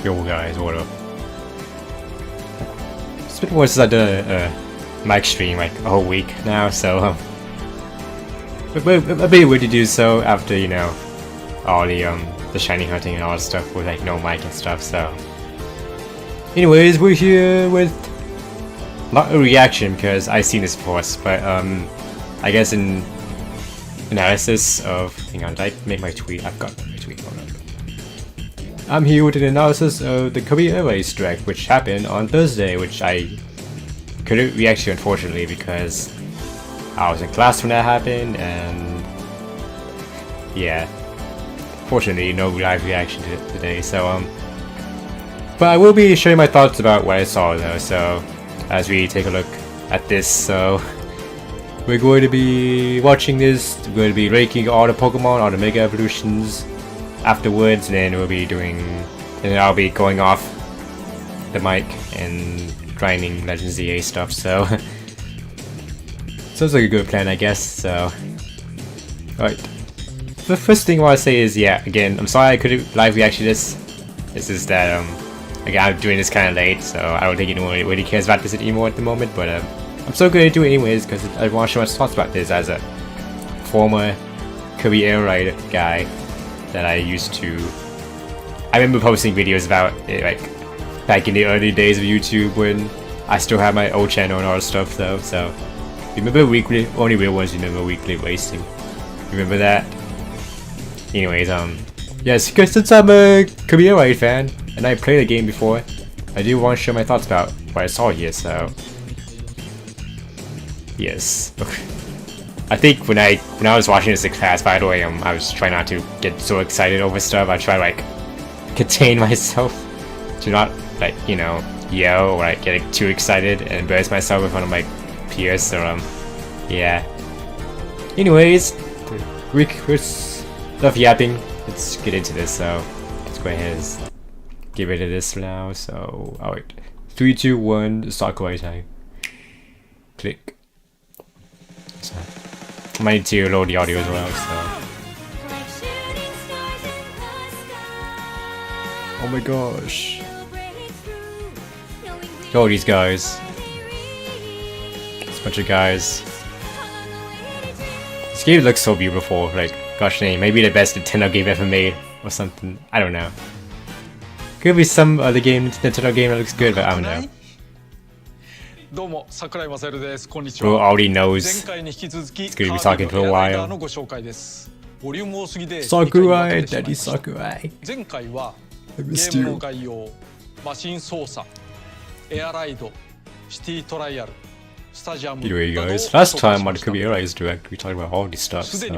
Yo guys, what up? It's been since I did a mic stream like a whole week now, so a bit weird to do so after, you know, all the shiny hunting and all that stuff with like no mic and stuff. So anyways, we're here with not a reaction because I've seen this before, but I guess in analysis of, hang on, did I make my tweet? I've got my tweet. Hold on. I'm here with an analysis of the Kirby Air Riders direct, which happened on Thursday, which I couldn't react to unfortunately because I was in class when that happened, and yeah, fortunately no live reaction to it today. So but I will be sharing my thoughts about what I saw though. So as we take a look at this, so we're going to be watching this. We're going to be ranking all the Pokemon, all the Mega Evolutions afterwards, and then we'll be doing, and then I'll be going off the mic and grinding Legends ZA stuff. So sounds like a good plan, I guess. So alright, the first thing I want to say is, yeah, again, I'm sorry I couldn't live react to this. This is that again, I'm doing this kind of late, so I don't think anyone really cares about this anymore at the moment, but I'm still going to do it anyways because I want to share my thoughts about this as a former Kirby Air Rider guy that I used to. I remember posting videos about it like back in the early days of YouTube when I still had my old channel and all that stuff though. So remember weekly, only real ones remember weekly racing. Remember that? Anyways, yes, because since I'm a Kirby Air Rider fan and I played the game before, I do want to share my thoughts about what I saw here. So yes. I think when I was watching this in class, by the way, I was trying not to get so excited over stuff. I try to like contain myself to not like, you know, yell or like get too excited and embarrass myself in front of my peers. So yeah. Anyways, we're enough yapping. Let's get into this. So let's go ahead and get rid of this now. So alright, 3, 2, 1, Sakurai time. Click. So, I might need to load the audio as well, so. Oh my gosh. Look at these guys. This bunch of guys. This game looks so beautiful, like, gosh dang, maybe the best Nintendo game ever made, or something, I don't know. Could be some other game, Nintendo game that looks good, but I don't know. Bro already knows he's gonna be talking for a while. Sakurai, Daddy Sakurai. I missed you. Anyway guys, last time on the Kirby Air Riders direct we talked about all this stuff, so have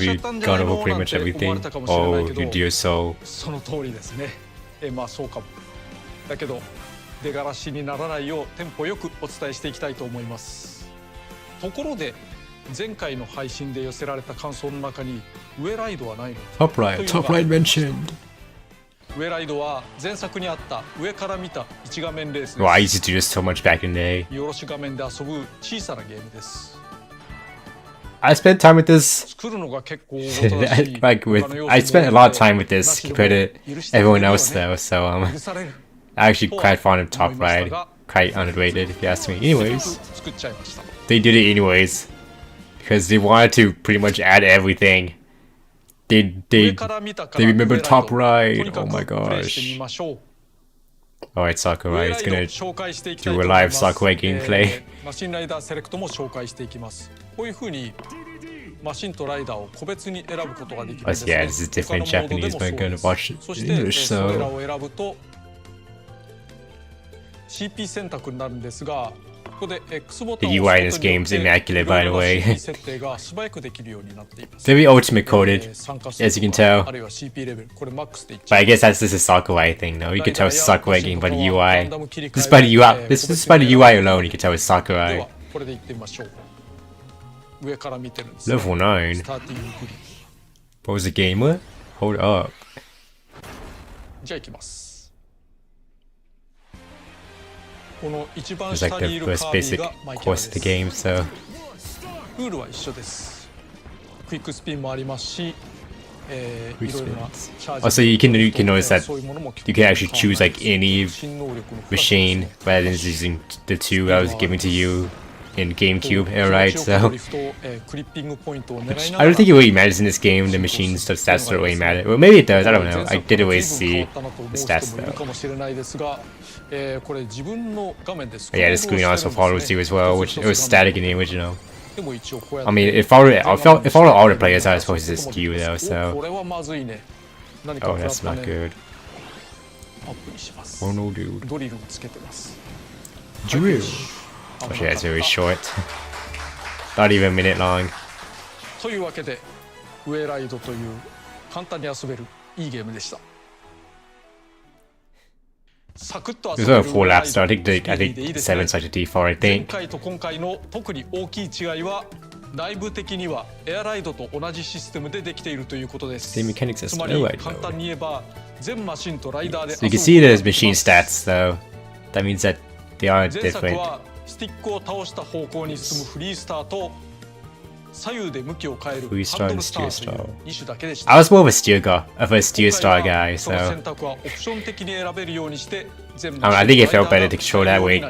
you gone over pretty much everything? Oh, you do so. 出がらしにならないようテンポよくお伝えしていきたいと思います。ところで前回の配信で寄せられた感想の中に上ライドはないの？ Top right mentioned. 上ライドは前作にあった上から見た一画面レースです。Well, I used to do this so much back in the day. 見下ろし画面で遊ぶ小さなゲームです。I spent time with this. 作るのが結構大事だし、 like with I spent a lot of time with this compared to everyone else though, so I actually quite fond of Top Ride, quite underrated if you ask me. Anyways, they did it anyways because they wanted to pretty much add everything. They remember Top Ride. Oh my gosh! Alright, Sakurai is gonna do a live Sakurai gameplay. マシンとライダーを個別に選ぶことができるんですね。 Yeah, this is different Japanese, but I'm gonna watch it in English, それら so. を選ぶと CP 選択になるんですが、ここで X ボタンを The UI in this game is immaculate, by the way. 設定が素早くできるようになっています。 Very ultimate coded, as you can tell. あるいは CP レベル、これマックスで But I guess that's just a Sakurai thing, though. You can tell it's a Sakurai game by the UI. Just by the UI, this is by the UI alone, you can tell it's Sakurai. これでいってみましょう。上から見てるんです。 Level 9. スターティンググリ What was the gamer? Hold up. じゃあ行きます。この一番 It's 下 like に the いるカ first ービィ basic がマイキャラで course of the す。 game, so. ルールは一緒です。クイックスピンもありますし、いろいろなチャージ Also, you can notice that そういうものも you can actually choose like any 新能力のプラス machine rather than just using the two I was giving to you in GameCube Air Ride. 気持ちよく So ドリフトクリッピングポイントを狙いな I がら don't think it really matters in this game. The machine stats don't really matter. Well, maybe it does. I don't know. I did always see the stats いる though. かもしれないですが、これ自分の画面で But yeah, the screen also follows you as well, which it was static in the original. でも一応こうやって I mean, if all the players are supposed to just you though, こ so れはまずいね。何か oh, フラ that's ット not ね good. アップにします。 Oh no, dude. ドリルをつけてます。 Drill. Oh shit, that's very short. Not even a minute long. というわけでウェイライドという簡単に遊べるいいゲームでした。サクッと There's only 4 laps, so I think 7's like a D4, I 前 think. 回と今回の特に大きい違いは内部的にはエアライドと同じシステムでできているということです。 The mechanics are つまり still right 簡単 though. に言えば全マシンとライダーで So you can see there's machine stats though. That means that they are 前作 different. はスティックを倒した方向に進むフリースターと左右で向きを変える Free ハン star ド and ルスター steer という star. 2種だけでした。 I was more of a steer star guy, その so 選択はオプション的に選べるようにして全部 I think it felt better to control that way.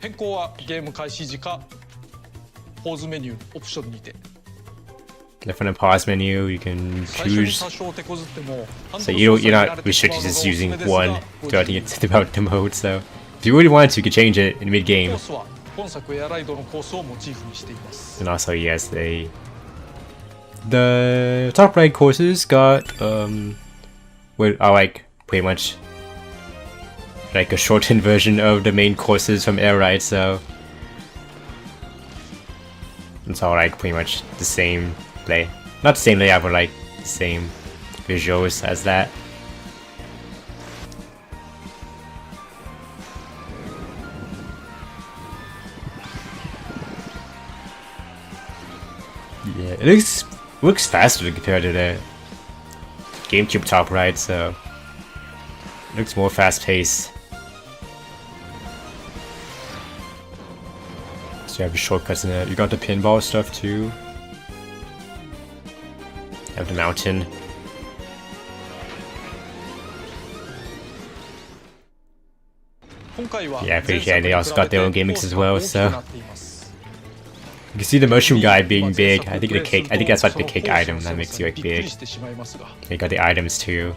変更はゲーム開始時かポーズメニューオプションにて from the pause menu you can 最初に choose. 多少手こずっても So you're not restricted to just using one throughout the mode. So if you really wanted to, you could change it in mid コ game. ースは本作エアライドのコースをモチーフにしています。 And also, yes, the top right courses got are like pretty much like a shortened version of the main courses from Air Ride. So it's all like pretty much the same play, not the same layout, but like the same visuals as that. Yeah, it looks faster compared to the GameCube top right, so it looks more fast paced. So you have your shortcuts in it. You got the pinball stuff too. You have the mountain. Yeah, pretty sure they also got their own gimmicks as well, so you can see the mushroom guy being big. I think the cake. I think that's like the cake item that makes you like big. You got the items too.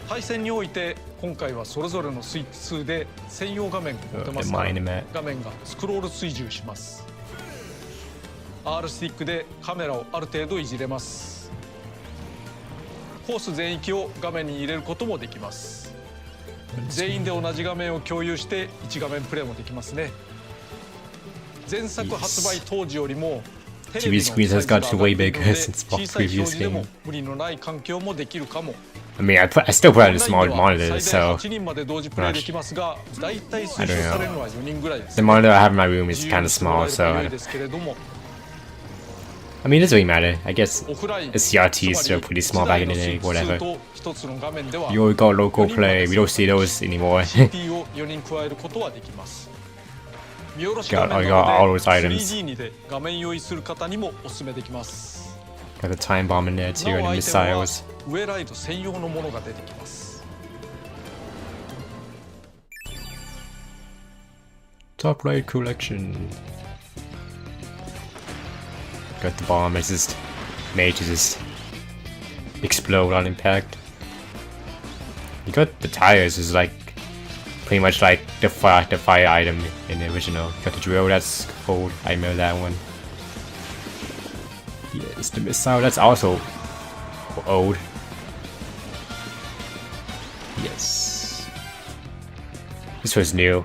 対戦において今回はそれぞれのスイッチ数で専用画面が持てますから mine map. 画面がスクロール追従します。R スティックでカメラをある程度いじれます。コース全域を画面に入れることもできます。全員で同じ画面を共有して1画面プレイもできますね。前作発売当時よりも TV screens has gotten way bigger since previous game. 無理のない環境もできるかも。 I mean, I still put on a small monitor, so 8人まで同時プレイできますが、だいたい推奨されるのは4人ぐらいです。 the monitor I have in my room is kind of small, so I mean, it doesn't really matter. I guess the CRT is still pretty small back in the day, whatever. You got local play, we don't see those anymore. got all those items. Got the time bomb in there too, and the missiles. Top right collection. Got the bomb, it's just made to just explode on impact. You got the tires, is like pretty much like the fire item in the original. Got the drill, that's old. I remember that one. Yes, the missile, that's also old. Yes. This was new.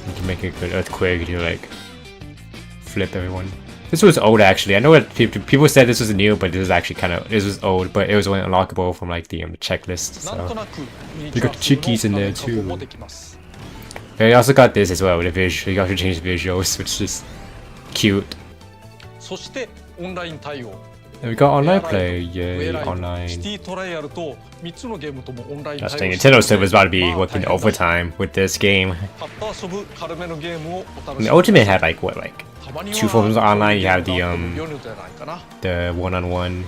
You can make a good earthquake, you like flip everyone. This was old actually. I know that people said this was new, but this was actually this was old, but it was only unlockable from like the checklist. So you got the chickies in there too. They also got this as well, the visual. You got to change the visuals, which is cute. And we got online play, yay, online. That's the Nintendo server is about to be working overtime with this game. And the Ultimate had like what, like two forms online. You have the one-on-one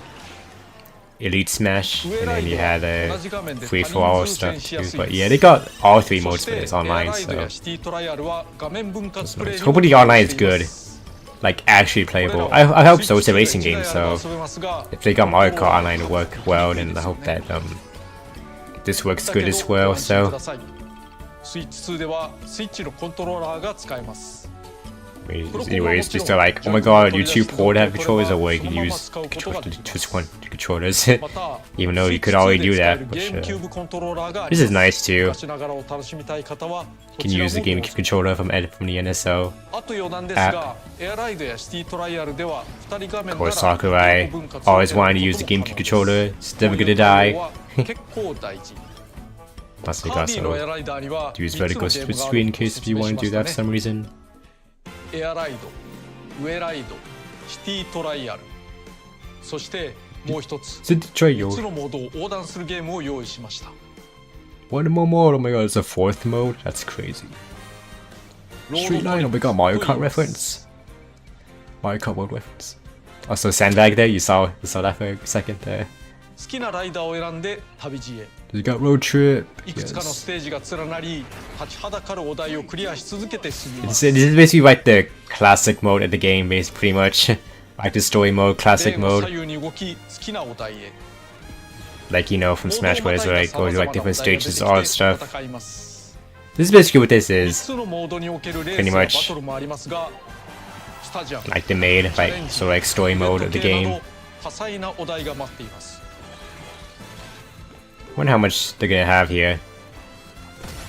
Elite Smash, and then you had a free-for-all stuff too. But yeah, they got all three modes for this online, so hopefully the online is good, like actually playable. I hope so. It's a racing game, so if they got Mario Kart Online to work well, then I hope that this works good as well. So anyways, just like, oh my god, you two port have controllers, or you can use just one controllers. Even though you could already do that. But, this is nice too. You can use the GameCube controller from the NSO app. Of course, Sakurai always wanted to use the GameCube controller. It's never gonna die. Plus, they got so to use vertical split screen in case you want to do that for some reason. エアライド、ウェライド、シティトライアル、そしてもう一つ、3つのモードを横断するゲームを用意しました。One more mode, oh my god, it's a fourth mode? That's crazy. Street Line, oh my god, Mario Kart reference. Mario Kart world reference. Also sandbag there, you saw that for a second there. 好きなライダーを選んで旅路へ。You got road trip. いくつかのステージが連なり、立ちはだかるお題をクリアし続けて進みます。This is basically like the classic mode of the game, basically, pretty much. Like the story mode, classic mode. 左右に動き、好きなお題へ。Like, you know, from Smash Bros. Where it goes to like different stages, all that stuff. This is basically what this is. Pretty much like the main, like, so like story mode of the game. Wonder how much they're gonna have here.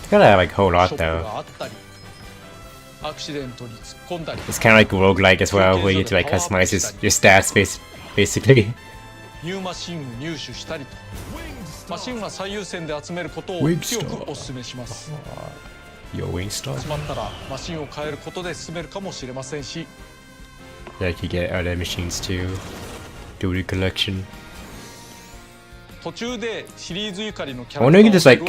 They gotta have like a whole lot though. It's kind of like roguelike as well, where you get to like customize your stats basically. Your Wingstar. Like you get other machines too. Do the collection. I wonder if there's like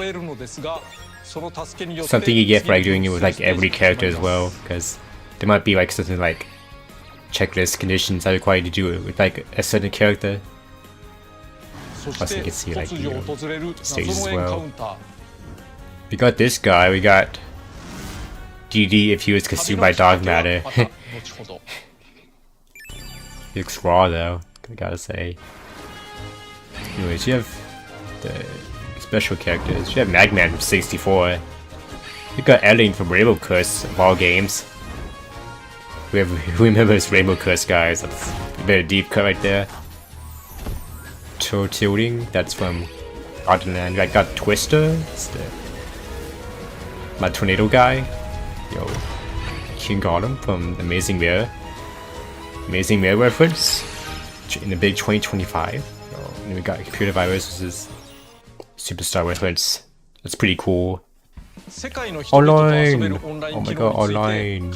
something you get for like doing it with like every character as well, because there might be like something like checklist conditions that require you to do it with like a certain character. Plus you can see like the stages as well. We got this guy, we got DD if he was consumed by dog matter. He looks raw though, I gotta say. Anyways, you have the special characters. You have Magman from 64. You got Elling from Rainbow Curse of all games. Who remembers Rainbow Curse, guys? That's a bit of deep cut right there. Toe Tilting, that's from Ardenland. I got Twister, my tornado guy. Yo, King Gotham from Amazing Mirror. Amazing Mirror reference in the big 2025. And we got Computer Virus, which is Superstar reference. That's pretty cool. Online! Oh my god, online!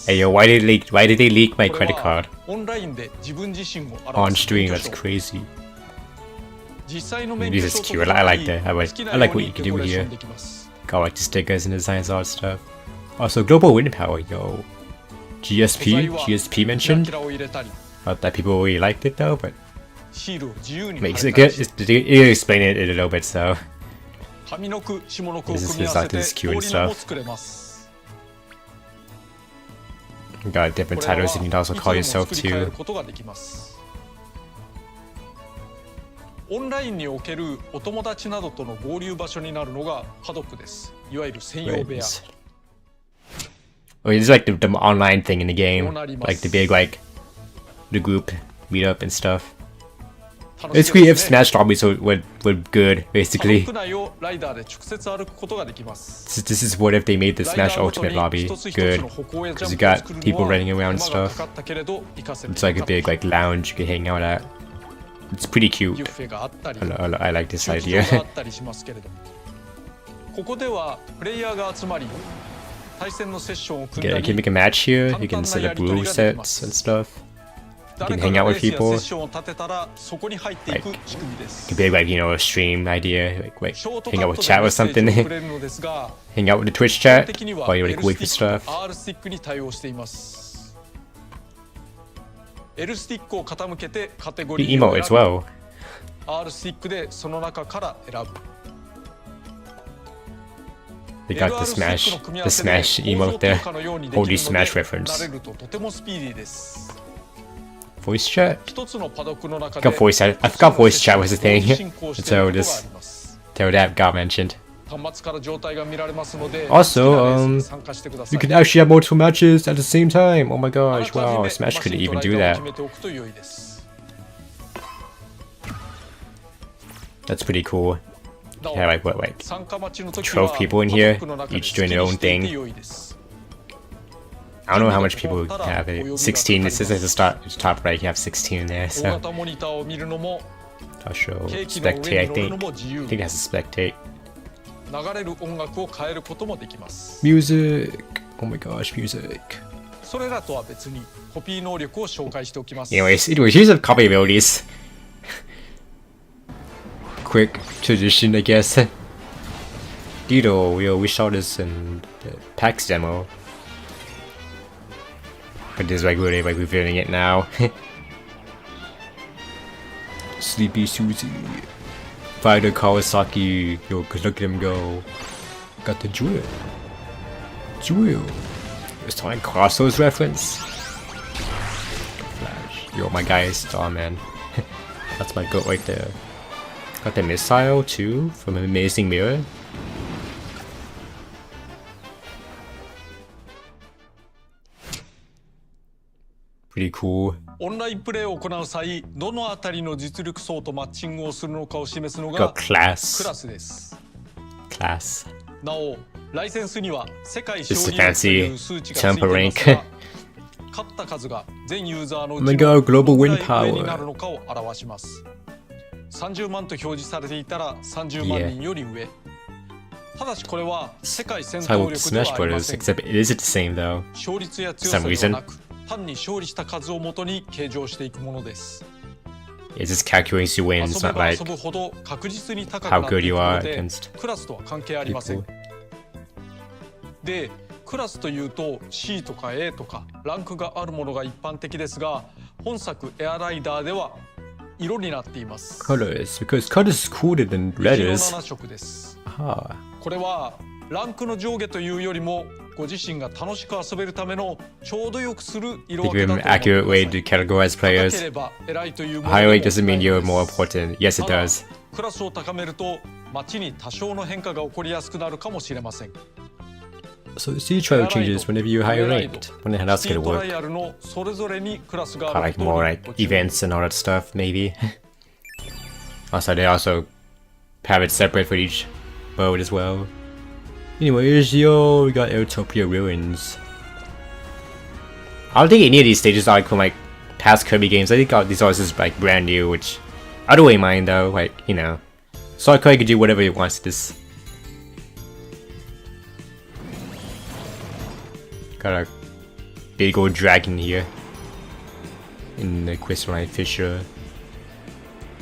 Hey yo, why did they leak my credit card? On stream, that's crazy. This is cute, I like that. I like what you can do here. Got like the stickers and designs, all that stuff. Also, Global Wind Power, yo. GSP mentioned. Not that people really liked it though, but makes it good. You explain it a little bit, so this is cute and stuff. You got different titles you can also call yourself too. オンラインにおけるお友達などとの合流場所になるのがパドックです。いわゆる専用部屋。Oh, it's like the online thing in the game, like the big like the group meetup and stuff. Basically, if Smash lobbies were good, basically. This is what if they made the Smash Ultimate lobby good, because you got people running around and stuff. It's like a big like lounge you can hang out at. It's pretty cute. I like this idea. Yeah, you can make a match here. You can set up rule sets and stuff. can hang out with people. セッションを立てたらそこに入っていく仕組みです。 Could be like, you know, a stream idea, like ショート hang カ out ッ with ト chat でメ or ッセージ something. を送れるのですが、 Hang out with the Twitch 基本 chat 的には while you're L like ス wait テ for ィッ stuff. ク、R スティックに対応しています。L スティックを傾けてカテゴリ The ーを emote as 選 well. ぶ。R スティックでその中から選ぶ。 They got the Smash emote there. Holy Smash reference. 慣れるととてもスピーディーです。 Voice chat? 一つのパドックの I 中で forgot voice chat. I forgot voice chat was a thing 進行してい until ることがあ this ります。 till that got mentioned. 端末から状態が見られますので、 Also, 好きなレースに参加してくださ You い。 can actually have multiple matches at the same time. Oh my あら gosh, か wow, じめ Smash マ could シンと even ライ do ターを that. 決めておくと良いです。 That's pretty cool. なお Yeah, like what, like 参加待ちの時 12は people in here, パドックの中で each doing their own 好きにしていて thing. 良いです I don't know how much people have it. 16. This is at the start, top right. You have 16 in there, 大 so 型モニターを見るのも I'll show ケーキの上 spectate. I に乗るの think. も自由 I think it has a spectate. 流れる音楽を変えることもできます。 Music. Oh my gosh, music. それらとは別にコピー能力を紹介しておきます。 Anyways, here's some copy abilities. Quick tradition, I guess. Dido, yo, we saw this in the PAX demo. But this is like really like revealing it now. Sleepy Susie. Fighter Kawasaki. Yo, cause look at him go. Got the drill. Drill. It's time cross those reference. Flash. Yo, my guy is star man. That's my goat right there. Got the missile too from Amazing Mirror. Pretty cool. オンラインプレイを行う際、どのあたりの実力層とマッチングをするのかを示すの Got がク class. ラスです。 Class. なお、ライセンスには世界 This 勝 is 利力という fancy 数値がついてい temper ます rank. が、勝った数が全ユーザーのうち Mega の global どの win くらい上に power. なるのかを表します。30万と表示されていたら30万人より上。ただしこれは世界戦 So I 闘 with 力では Smash ありま Brothers, せん。 except it is the same though. 勝率や強さではなく、単に勝利した数をもとに計上していくものです。 It just calculates your 遊 wins, べ not ば like 遊ぶほど確実に高く how なって good いく you の are で、 against クラスとは関係ありません。 people. で、クラスというと C とか A とかランクがあるものが一般的ですが、本作エアライダーでは色になっています。 Colors, because colors is cooler than 黄 red 色 is. 7色です。 Ah. これはランクの上下というよりもご自身が楽しく遊べるためのちょうどよくする色 To 分け give だ an と思って accurate く way だ to さい。 categorize 高 players. ければ偉いというもの High でも rate doesn't mean ない you're です more important. Yes, it ただ does. クラスを高めると街に多少の変化が起こりやすくなるかもしれません。 So the sea trial changes whenever you're higher ranked. When the hell else シテ gonna ィトラ work? イアルのそれぞれにクラスが Kind あ of る like こと more に like ご注目 events and all that stuff, maybe. Also, they also have it separate for each boat as well. Anyways, yo, we got Utopia Ruins. I don't think any of these stages are like from like past Kirby games. I think all these are just like brand new, which I don't really mind though. Like, you know, Sakurai can do whatever he wants to this. Got a big old dragon here in the Questline Fisher.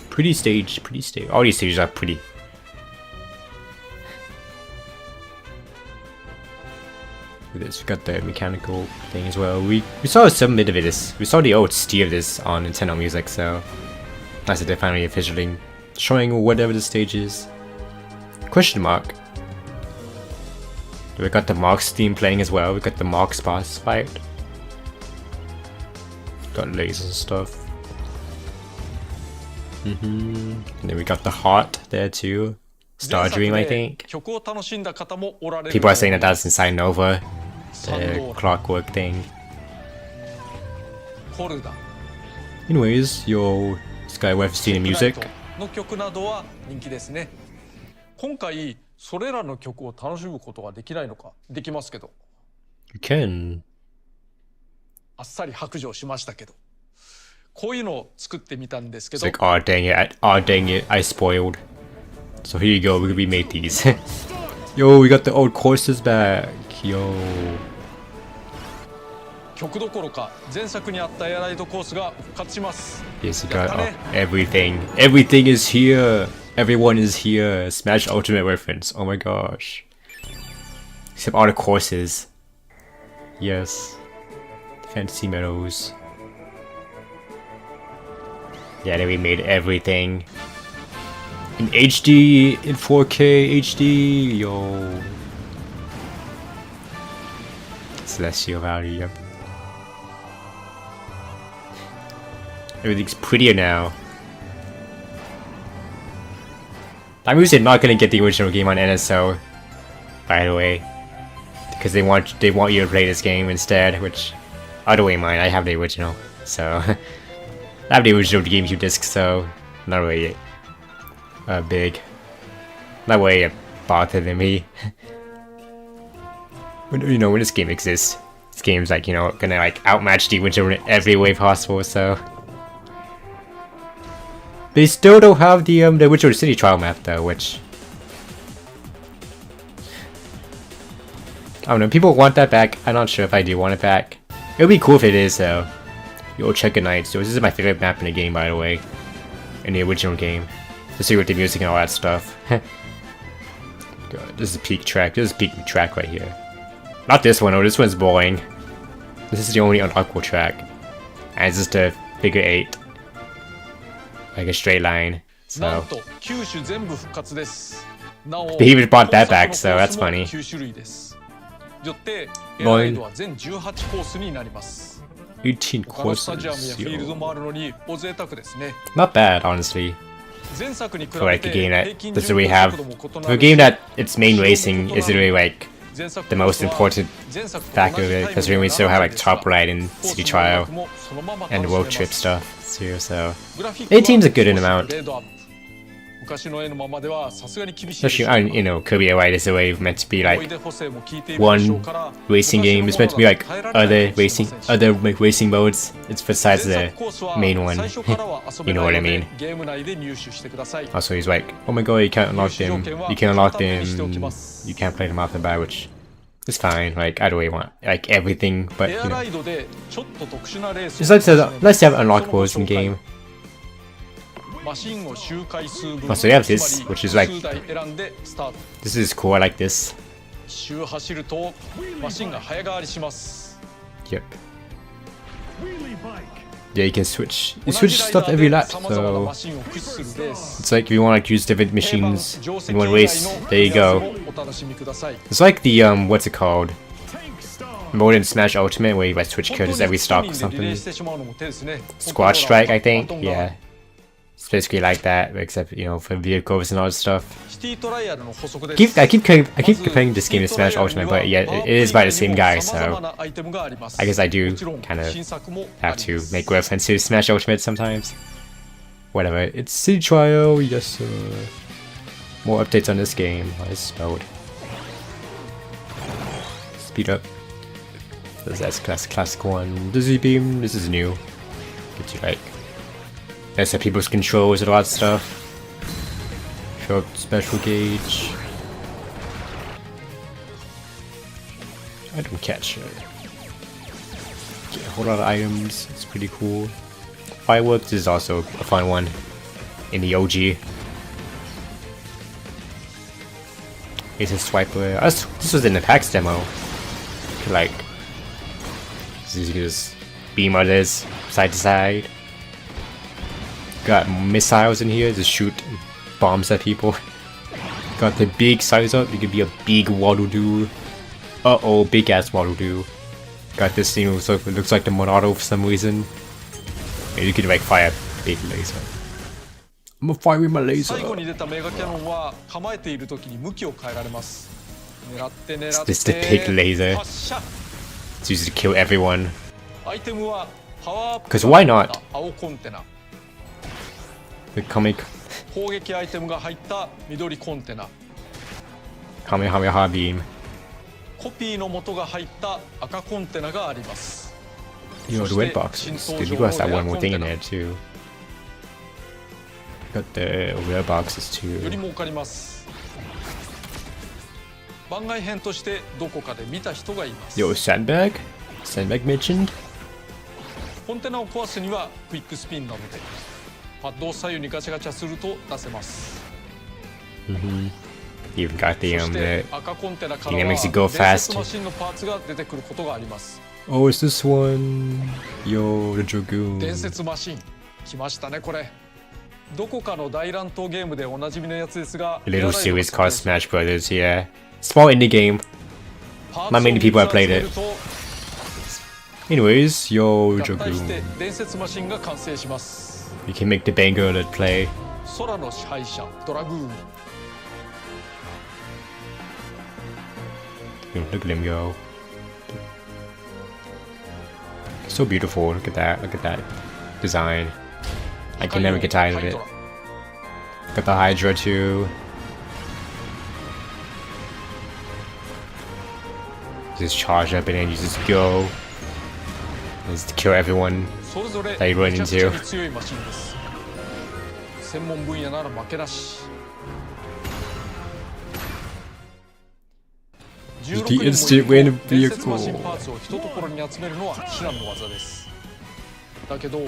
Pretty stage, pretty stage. All these stages are pretty. Look at this, we got the mechanical thing as well. We saw some bit of this. We saw the OST of this on Nintendo Music, so nice that they're finally officially showing whatever the stage is. Question mark. We got the Marks theme playing as well. We got the Marks boss fight. Got lasers and stuff. And then we got the heart there too. Star Dream, I think. 曲を楽しんだ方もおられる People are saying that that's inside Nova. サン The ドーラ clockwork thing. コルダ Anyways, yo, this guy we've seen the music. の曲などは人気ですね。今回それらの曲を楽しむことができないのか、できますけど、 You can. あっさり白状しましたけど、こういうのを作ってみたんですけ It's ど、 like, oh dang it, I spoiled. So here you go, we remade these. Yo, we got the old courses back. Yo. 曲どころか前作にあったエアライドコースが復活します。 Yes, you got everything. Everything is here. Everyone is here. Smash Ultimate reference. Oh my gosh. Except all the courses. Yes. Fantasy Meadows. Yeah, they remade everything. In HD, in 4K HD, yo. Celestial value. Everything's prettier now. That means they're not gonna get the original game on NSO, by the way, because they want you to play this game instead. Which, I don't mind. I have the original, so I have the original GameCube disc, so not really big. Not really bothered than me. When this game exists, this game's like gonna like outmatch the original in every way possible. So. They still don't have the original city trial map though, which I don't know. People want that back. I'm not sure if I do want it back. It would be cool if it is though. Yo, check it night. So this is my favorite map in the game, by the way, in the original game. To see with the music and all that stuff. God, this is a peak track. This is a peak track right here. Not this one. Oh, this one's boring. This is the only unlockable track, and it's just a figure 8. Like a straight line, so they even brought that back, so that's funny. 18 courses. Not bad, honestly. For like a game that doesn't really have, for a game that its main racing isn't really like the most important factor of it, because we still have like Top Ride and City Trial and World Trip stuff too, so 18's a good amount. Especially, Kirby Air Riders is meant to be like one racing game. It's meant to be like other racing modes. It's besides the main one. You know what I mean? Also, he's like, oh my god, you can't unlock them. You can't unlock them. You can't play them off the bat, which is fine. Like, I don't really want like everything, but it's nice to have unlockables in game. Also, you have this, which is like, this is cool. I like this. Yep. Yeah, you can switch. You switch stuff every lap, so it's like if you want to use different machines in one race, there you go. It's like the what's it called? Mode in Smash Ultimate where you like switch characters every stop or something. Squad Strike, I think. Yeah. It's basically like that, except for vehicles and all that stuff. I keep comparing this game to Smash Ultimate, but yeah, it is by the same guy, so I guess I do kind of have to make reference to Smash Ultimate sometimes. Whatever, it's City Trial, yes. More updates on this game. This mode. Speed up. That's classic one. Dizzy Beam. This is new. Gets you like. That's how people's controls and all that stuff. Short special gauge. I don't catch it. Get a whole lot of items. It's pretty cool. Fireworks is also a fun one in the OG. It's a swiper. This was in the PAX demo. Like, you can just beam others side to side. Got missiles in here to shoot bombs at people. Got the big size up. You could be a big Waddle Doo. Uh-oh, big ass Waddle Doo. Got this thing. So it looks like the Monado for some reason. And you could like fire big laser. I'm gonna fire with my laser. It's the big laser. It's used to kill everyone. Cause why not? The comic Kamehameha beam. The red boxes. Dude, you guys have one more thing in there too. Got the red boxes too. Yo, sandbag? Send back mentioned. コンテナを壊すにはクイックスピンなのでパッドを左右にガチャガチャすると出せます。 You even got the そして the 赤コンテナから thing that は makes it go 伝説 fast. マシンのパーツが出てくることがあります。 Oh, it's this one. Yo, the Dragoon. 伝説マシン来ましたね。これどこかの大乱闘ゲームでおなじみのやつですが、 A little series called Smash Brothers. Yeah, small indie game. Not many people have played it. Anyways, yo, 合体して Dragoon. 伝説マシンが完成します。 You can make the banger that play. 空の支配者ドラグーン。 Look at him go. So beautiful. Look at that. Look at that design. I can never get tired of it. Got the Hydra too. Just charge up and then you just go. Just kill everyone それぞれ that you run めちゃくちゃ into. に強いマシンです。専門分野なら負けなし。 The instant win 伝説マシン vehicle. パーツを一ところに集めるのは至難の技です。だけど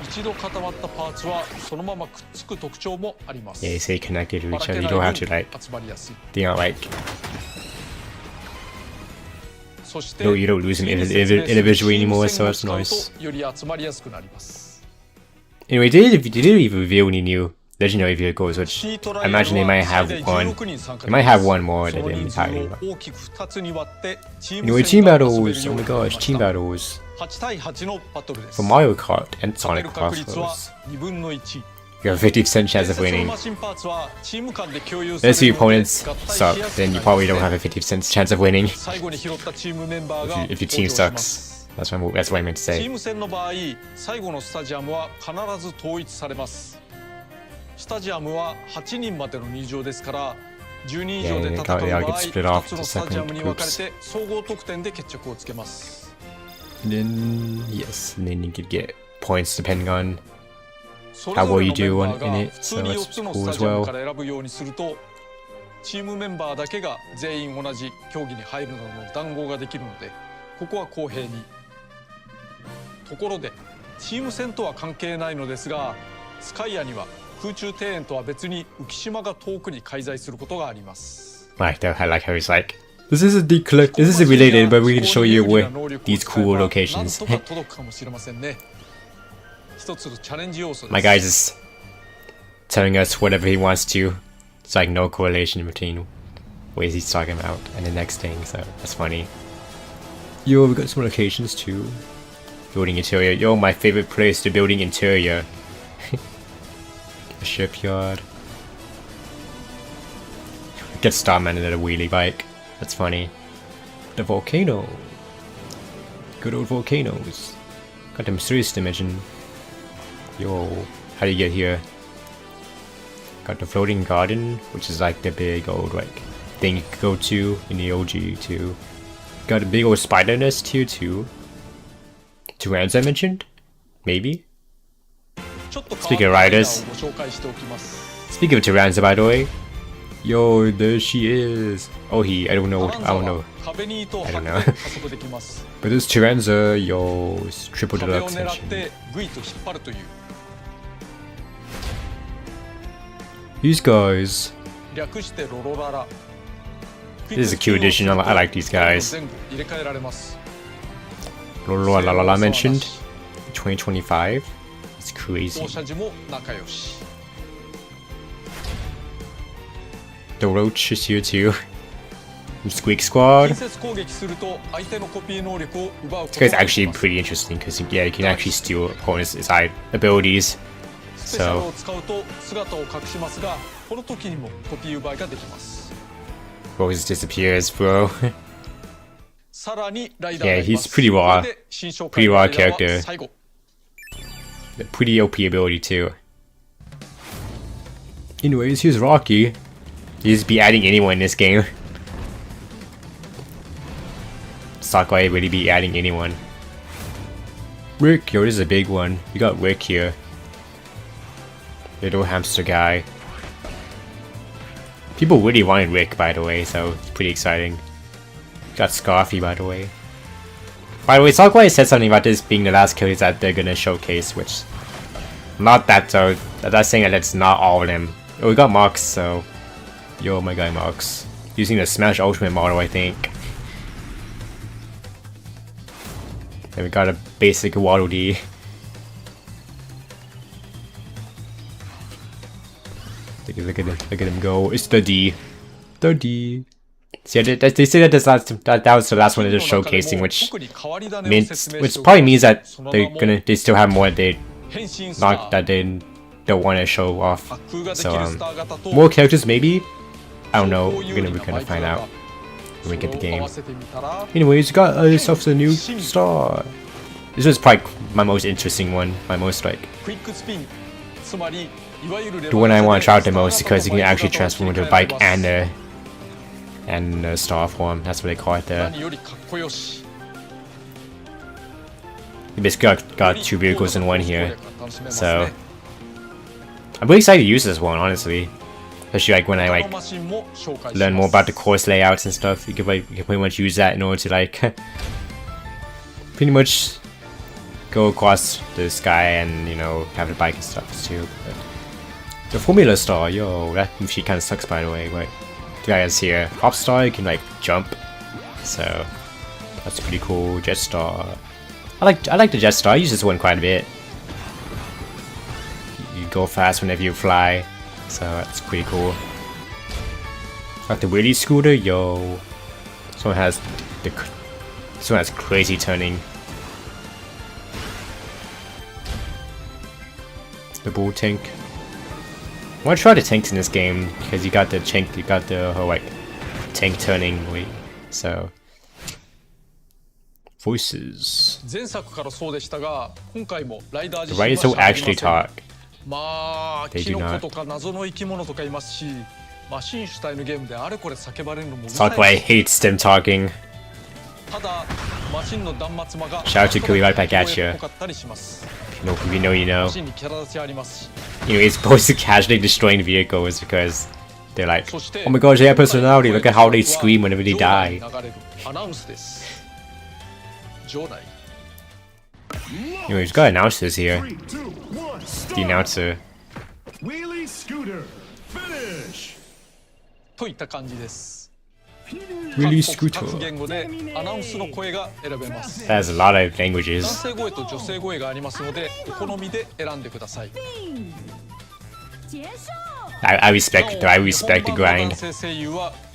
一度固まったパーツはそのままくっつく特徴もあります。 Yeah, you say connected to ば each らけ other. な You い don't 分 have to like. 集まりやすい。 They aren't like. そして No, you don't lose them individually anymore, so that's nice. より集まりやすくなります。 Anyway, they did even reveal any new legendary vehicles, which I imagine they might have one. They might have one more that they didn't talk about. Anyway, team battles. Oh my gosh, team battles 8対8のバトルです。 for Mario Kart and 勝て Sonic る確率は Crossroads. 2分の1。 You have a 50% chance 伝 of 説の winning. マシンパーツはチーム間で共有され Unless る your ので opponents 合体 suck, しやすく then な you り probably ま don't す have a 50% chance of winning 最後に拾ったチームメンバーが if your 登 team 場します。 sucks. That's what I meant to チ say. ーム戦の場合、最後のスタジアムは必ず統一されます。スタジアムは8人までの入場ですから、10人以上で戦う場合、 Yeah, they get split off 2つの to スタジアム second に分かれ groups. て総合得点で決着をつけます。 And then, yes, and then you could get points depending on それぞ how well れ you のメン do バー in が it, 普通 so に that's 4つの cool スタ as ジアム well. から選ぶようにすると、チームメンバーだけが全員同じ競技に入るなどの談合ができるので、ここは公平に。ところでチーム戦とは関係ないのですが、スカイアには空中庭園とは別に浮島が遠くに介在することがあります。 I like how he's like, this isn't decollect, this isn't related, but we can show you where these cool locations. なんとか届くかもしれませんね。一つのチャレンジ要素です。 My guy's just telling us whatever he wants to. It's like no correlation between what he's talking about and the next thing, so that's funny. Yo, we got some locations too. Building interior. Yo, my favorite place to building interior. The shipyard. Get Starman in a wheelie bike. That's funny. The volcano. Good old volcanoes. Got them serious dimension. Yo, how do you get here? Got the floating garden, which is like the big old like thing you could go to in the OG too. Got a big old spider nest here too. Two ants I mentioned? Maybe? Speaking of riders. Speaking of Tyranza, by the way. Yo, there she is. Oh, I don't know. I don't know. But this Tyranza, yo, it's triple deluxe engine. These guys. This is a cute addition. I like these guys. La mentioned 2025. It's crazy. The Roach is here too. Squeak Squad. This guy's actually pretty interesting because yeah, you can actually steal opponents' side abilities. So Rose disappears, bro. Yeah, he's pretty raw character. Pretty OP ability too. Anyways, here's Rocky. You just be adding anyone in this game. Sakurai really be adding anyone. Rick, yo, this is a big one. You got Rick here. Little hamster guy. People really wanted Rick, by the way, so it's pretty exciting. Got Scarfy, by the way. By the way, Sogwai said something about this being the last characters that they're gonna showcase, which not that though. That's saying that it's not all of them. Oh, we got Mox, so yo, my guy Mox using the Smash Ultimate model, I think. And we got a basic Waddle Dee. Look at him go. It's the D. The D. So yeah, they say that that was the last one they're showcasing, which probably means that they still have more that they don't want to show off. So more characters maybe. I don't know. We're gonna find out when we get the game. Anyways, got yourself a new star. This was probably my most interesting one. My most like the one I want to try out the most because you can actually transform into a bike and a star form. That's what they call it there. You basically got two vehicles in one here. So I'm really excited to use this one, honestly. Especially like when I like learn more about the course layouts and stuff. You can pretty much use that in order to like pretty much go across the sky and, you know, have the bike and stuff too. But the Formula Star, yo, that machine kind of sucks, by the way. Right, the guy is here. Hop Star, you can like jump, so that's pretty cool. Jet Star, I like the Jet Star. I use this one quite a bit. You go fast whenever you fly, so that's pretty cool. Got the wheelie scooter, yo. This one has crazy turning. The bull tank. I want to try the tanks in this game because you got the whole like tank turning way. So voices. The riders will actually talk. They do not. Sogwai hates them talking. Shout out to Kirby right back at you. If you know, you know. It's supposed to casually destroying vehicles because they're like, oh my gosh, they have personality. Look at how they scream whenever they die. We've got announcers here. The announcer. Wheelie scooter, finish. Really scooter. That has a lot of languages. I respect the grind.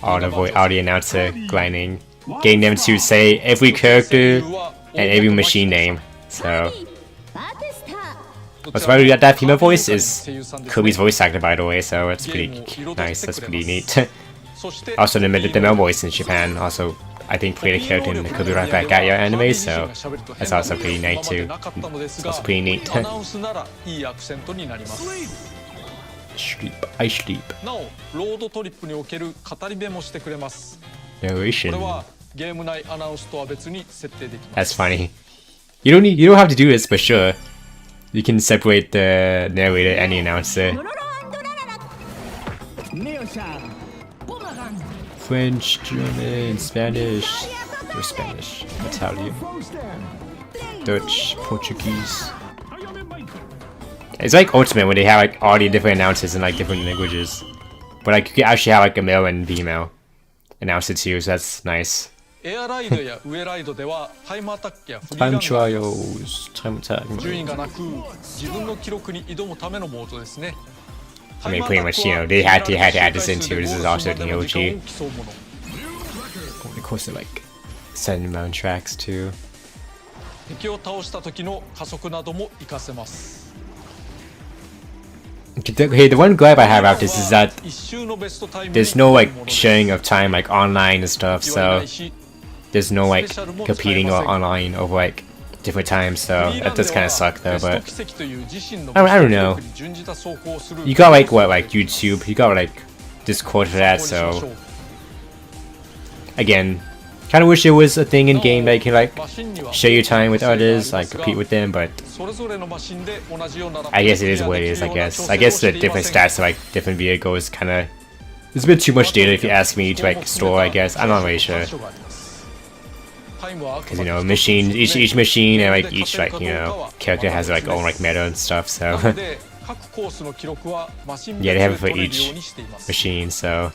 All the announcer grinding, getting them to say every character and every machine name. So what's why we got that female voice is Kirby's voice actor, by the way. So that's pretty nice. That's pretty neat. Also the male voice in Japan also I think played a character in the Kirby Right Back at You anime, so that's also pretty nice too. It's also pretty neat. Sleep, I sleep. Narration. That's funny. You don't have to do this for sure. You can separate the narrator and the announcer. French, German, Spanish, or Spanish, Italian, Dutch, Portuguese. It's like Ultimate when they have like all the different announcers in like different languages, but like you can actually have like a male and female announcer too, so that's nice. Time trials, time attack. I mean, pretty much, you know, they had to add this into. This is also the OG. Of course, they're like sending them on tracks too. Okay, the one gripe I have about this is that there's no like sharing of time like online and stuff, so there's no like competing or online over like different times, so that does kind of suck though. But I don't know. You got like what, like YouTube, you got like Discord for that, so again, kind of wish there was a thing in game that you can like share your time with others, like compete with them, but I guess it is what it is. I guess the different stats of like different vehicles kind of, there's a bit too much data if you ask me to like store. I guess I'm not really sure. タイムはあく Because ま you で know 一つ machine, の説 each 明 machine and で like each 勝てる like か you どうか know は character ま has だ like 別 own で like す meta and stuff. な So ので各コースの記録はマシン yeah, 別 they have で it for 取れるよう each にしています machine. So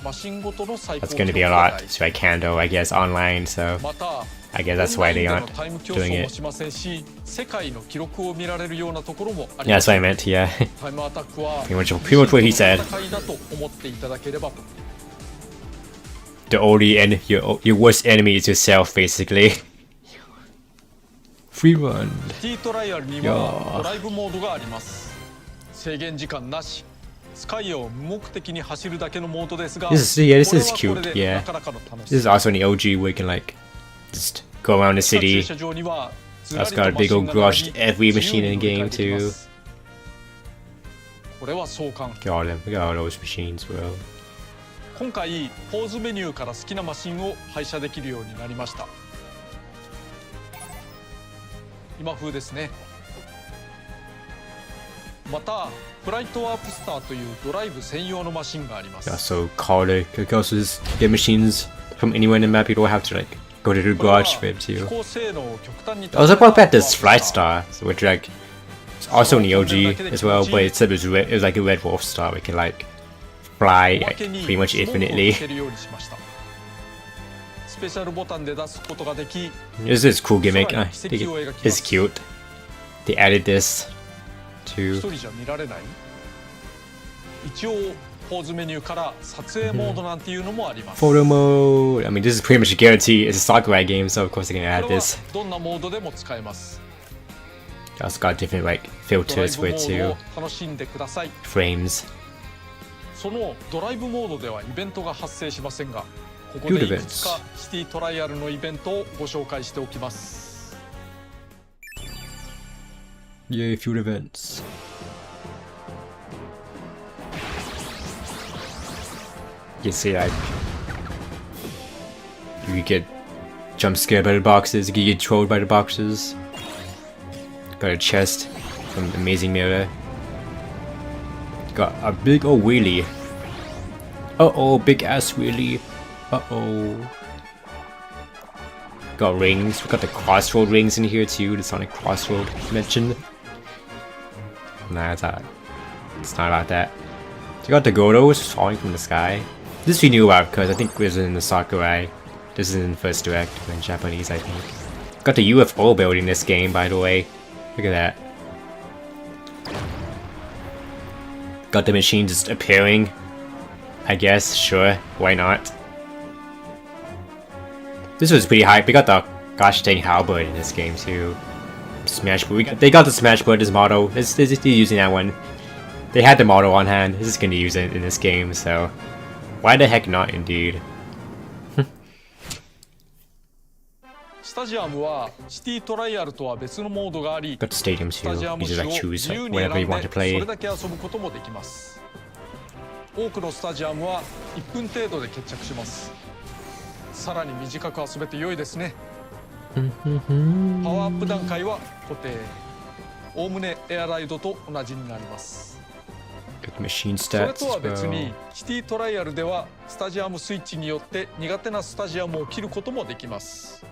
マシンごとの最高 that's 記 going 録 to be a が lot 大事 to like handle, I guess, online. So また I guess that's why they オン aren't ラインでのタイム競 doing 争も it. しませんし世界の記録を見られるようなところもあり Yeah, ま that's す what I meant. Yeah. タイムアタックは Pretty much what he said. 戦いだと思っていただければと The only your worst enemy is yourself, basically. Free run. T トライアルにはドライブモードがあります制限時間なしスカイを無目的に走るだけのモードですが This is これ cute. はこれで Yeah. なかなかの楽し This さ is also an OG where you can like just go around the 駐 city. 車場にはずら That's りと got a マ big シン old が garage 並 to び every 自由 machine に in the 乗り換え game できま too. すこれは相関 We got all those machines, bro. 今回ポーズメニューから好きなマシンを配車できるようになりました今風ですねまたフライトワープスターというドライブ専用のマシンがあります Yeah, so Carter could also just get machines from anywhere in the map. You don't have to like go to the garage for it 飛 too. 行性能を極端に I was like, what about this Flight Star? So which like it's also in the OG as well, but it said it was like a Red Wolf Star. We can like fly like, pretty much infinitely. スペシャルボタンで出すことができ This is a cool gimmick. I think it's cute. They added this 一 to 人じゃ見られない一応ポーズメニューから撮影モードなんていうのもあります photo mode. I mean, this is pretty much a guarantee. It's a Sakurai game, so of course they're gonna こ add れは this. どんなモードでも使えます Also got different like ドライ filters ブ for モ it ード too. を楽しんでください Frames. そのドライブモードではイベントが発生しませんがここでいくつかシティトライアルのイベントをご紹介しておきます Yay, feud events. You see, like, you could get jump scared by the boxes, you could get trolled by the boxes. Got a chest from Amazing Mirror. Got a big old wheelie. Uh-oh, big ass wheelie. Uh-oh. Got rings. We got the crossroad rings in here too, the Sonic Crossroad mentioned. Nah, it's not about that. So you got the Godos falling from the sky. This we knew about because I think it was in the Sakurai. This is in the first direct in Japanese, I think. Got the UFO build in this game, by the way. Look at that. Got the machine just appearing. I guess, sure, why not? This was pretty hype. We got the gosh dang halberd in this game too. Smash, they got the Smash Brothers model. They're using that one. They had the model on hand. This is gonna use it in this game, so why the heck not, indeed? スタジアムはシティトライアルとは別のモードがあり Got the stadium スタジア too. ム You 種 just を like choose 自由 like に whatever 選 you ん want で to そ play. れだけ遊ぶこともできます多くのスタジアムは1分程度で決着しますさらに短く遊べて良いですねパワーアップ段階は固定おおむねエアライドと同じになります Got the machine それ stats とは as 別 well. にシティトライアルではスタジアムスイッチによって苦手なスタジアムを切ることもできます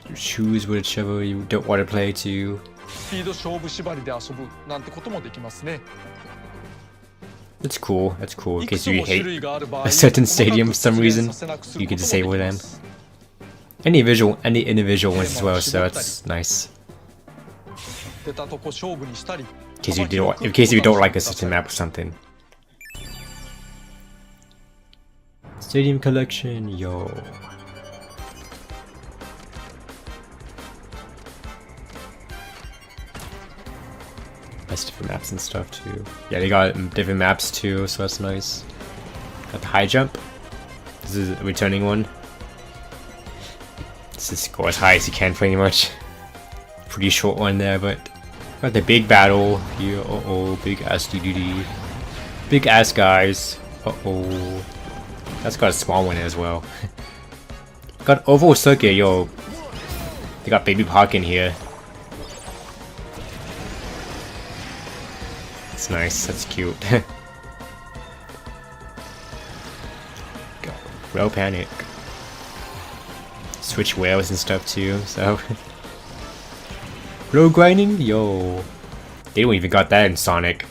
You choose whichever you don't want to play to. スピード勝負縛りで遊ぶなんてこともできますね That's cool. That's cool. In いく case つ you も種 hate 類がある場合 a certain stadium for some 細かく reason, 出現させなくする you こ can とも disable でき them. ます Any individual ones as well, so that's nice. 出たとこ勝負にしたり In case you don't like a certain map or something. Stadium collection, yo. That's different maps and stuff too. Yeah, they got different maps too, so that's nice. Got the high jump. This is a returning one. This is go as high as you can pretty much. Pretty short one there, but got the big battle here. Uh-oh, big ass DDD. Big ass guys. Uh-oh. That's got a small one as well. Got oval circuit, yo. They got Baby Park in here. That's nice, that's cute. Got Real Panic. switch whales and stuff too, so. Road grinding? Yo. They don't even got that in Sonic.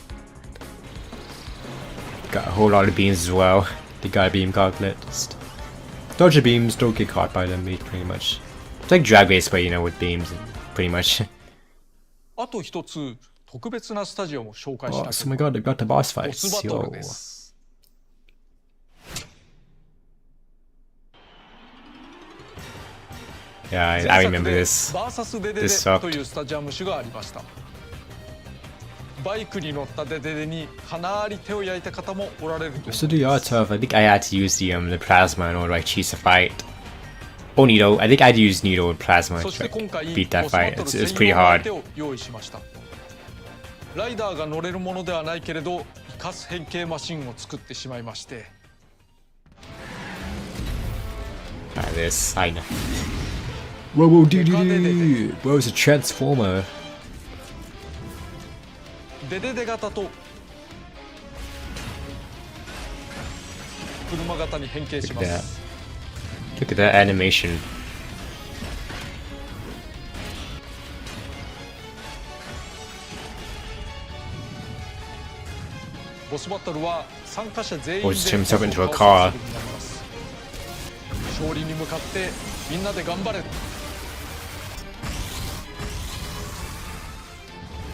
Got a whole lot of beams as well. They got a beam gauntlet. Just dodge the beams, don't get caught by them, pretty much. It's like Drag Race, but you know, with beams, pretty much. あと一つ特別なスタジオも紹介した Oh, oh my god, they've got the boss ボ fights. スバトル Yo. です。Yeah, I remember 前 this. 作でバーサスデデ This デ sucked. というスタジアム種がありました。バイクに乗ったデデデにかなり手を焼いた方もおられると思います。 So the art of, I think I had to use the plasma in order to like choose a fight. Oh, Needle. I think I'd use Needle and plasma そ to して今回 like, beat that ボスバ fight. トル It's 専 pretty 用の相 hard. 手を用意しました。ライダーが乗れるものではないけれど生かす変形マシンを作ってしまいまして。 This, I know. Whoa, dude. Bro, it's a transformer. デデデ型と車型に変形します。 Look at that animation. ボスバトルは参加者全員で Or just turn himself into a car. 勝利に向かってみんなで頑張れ。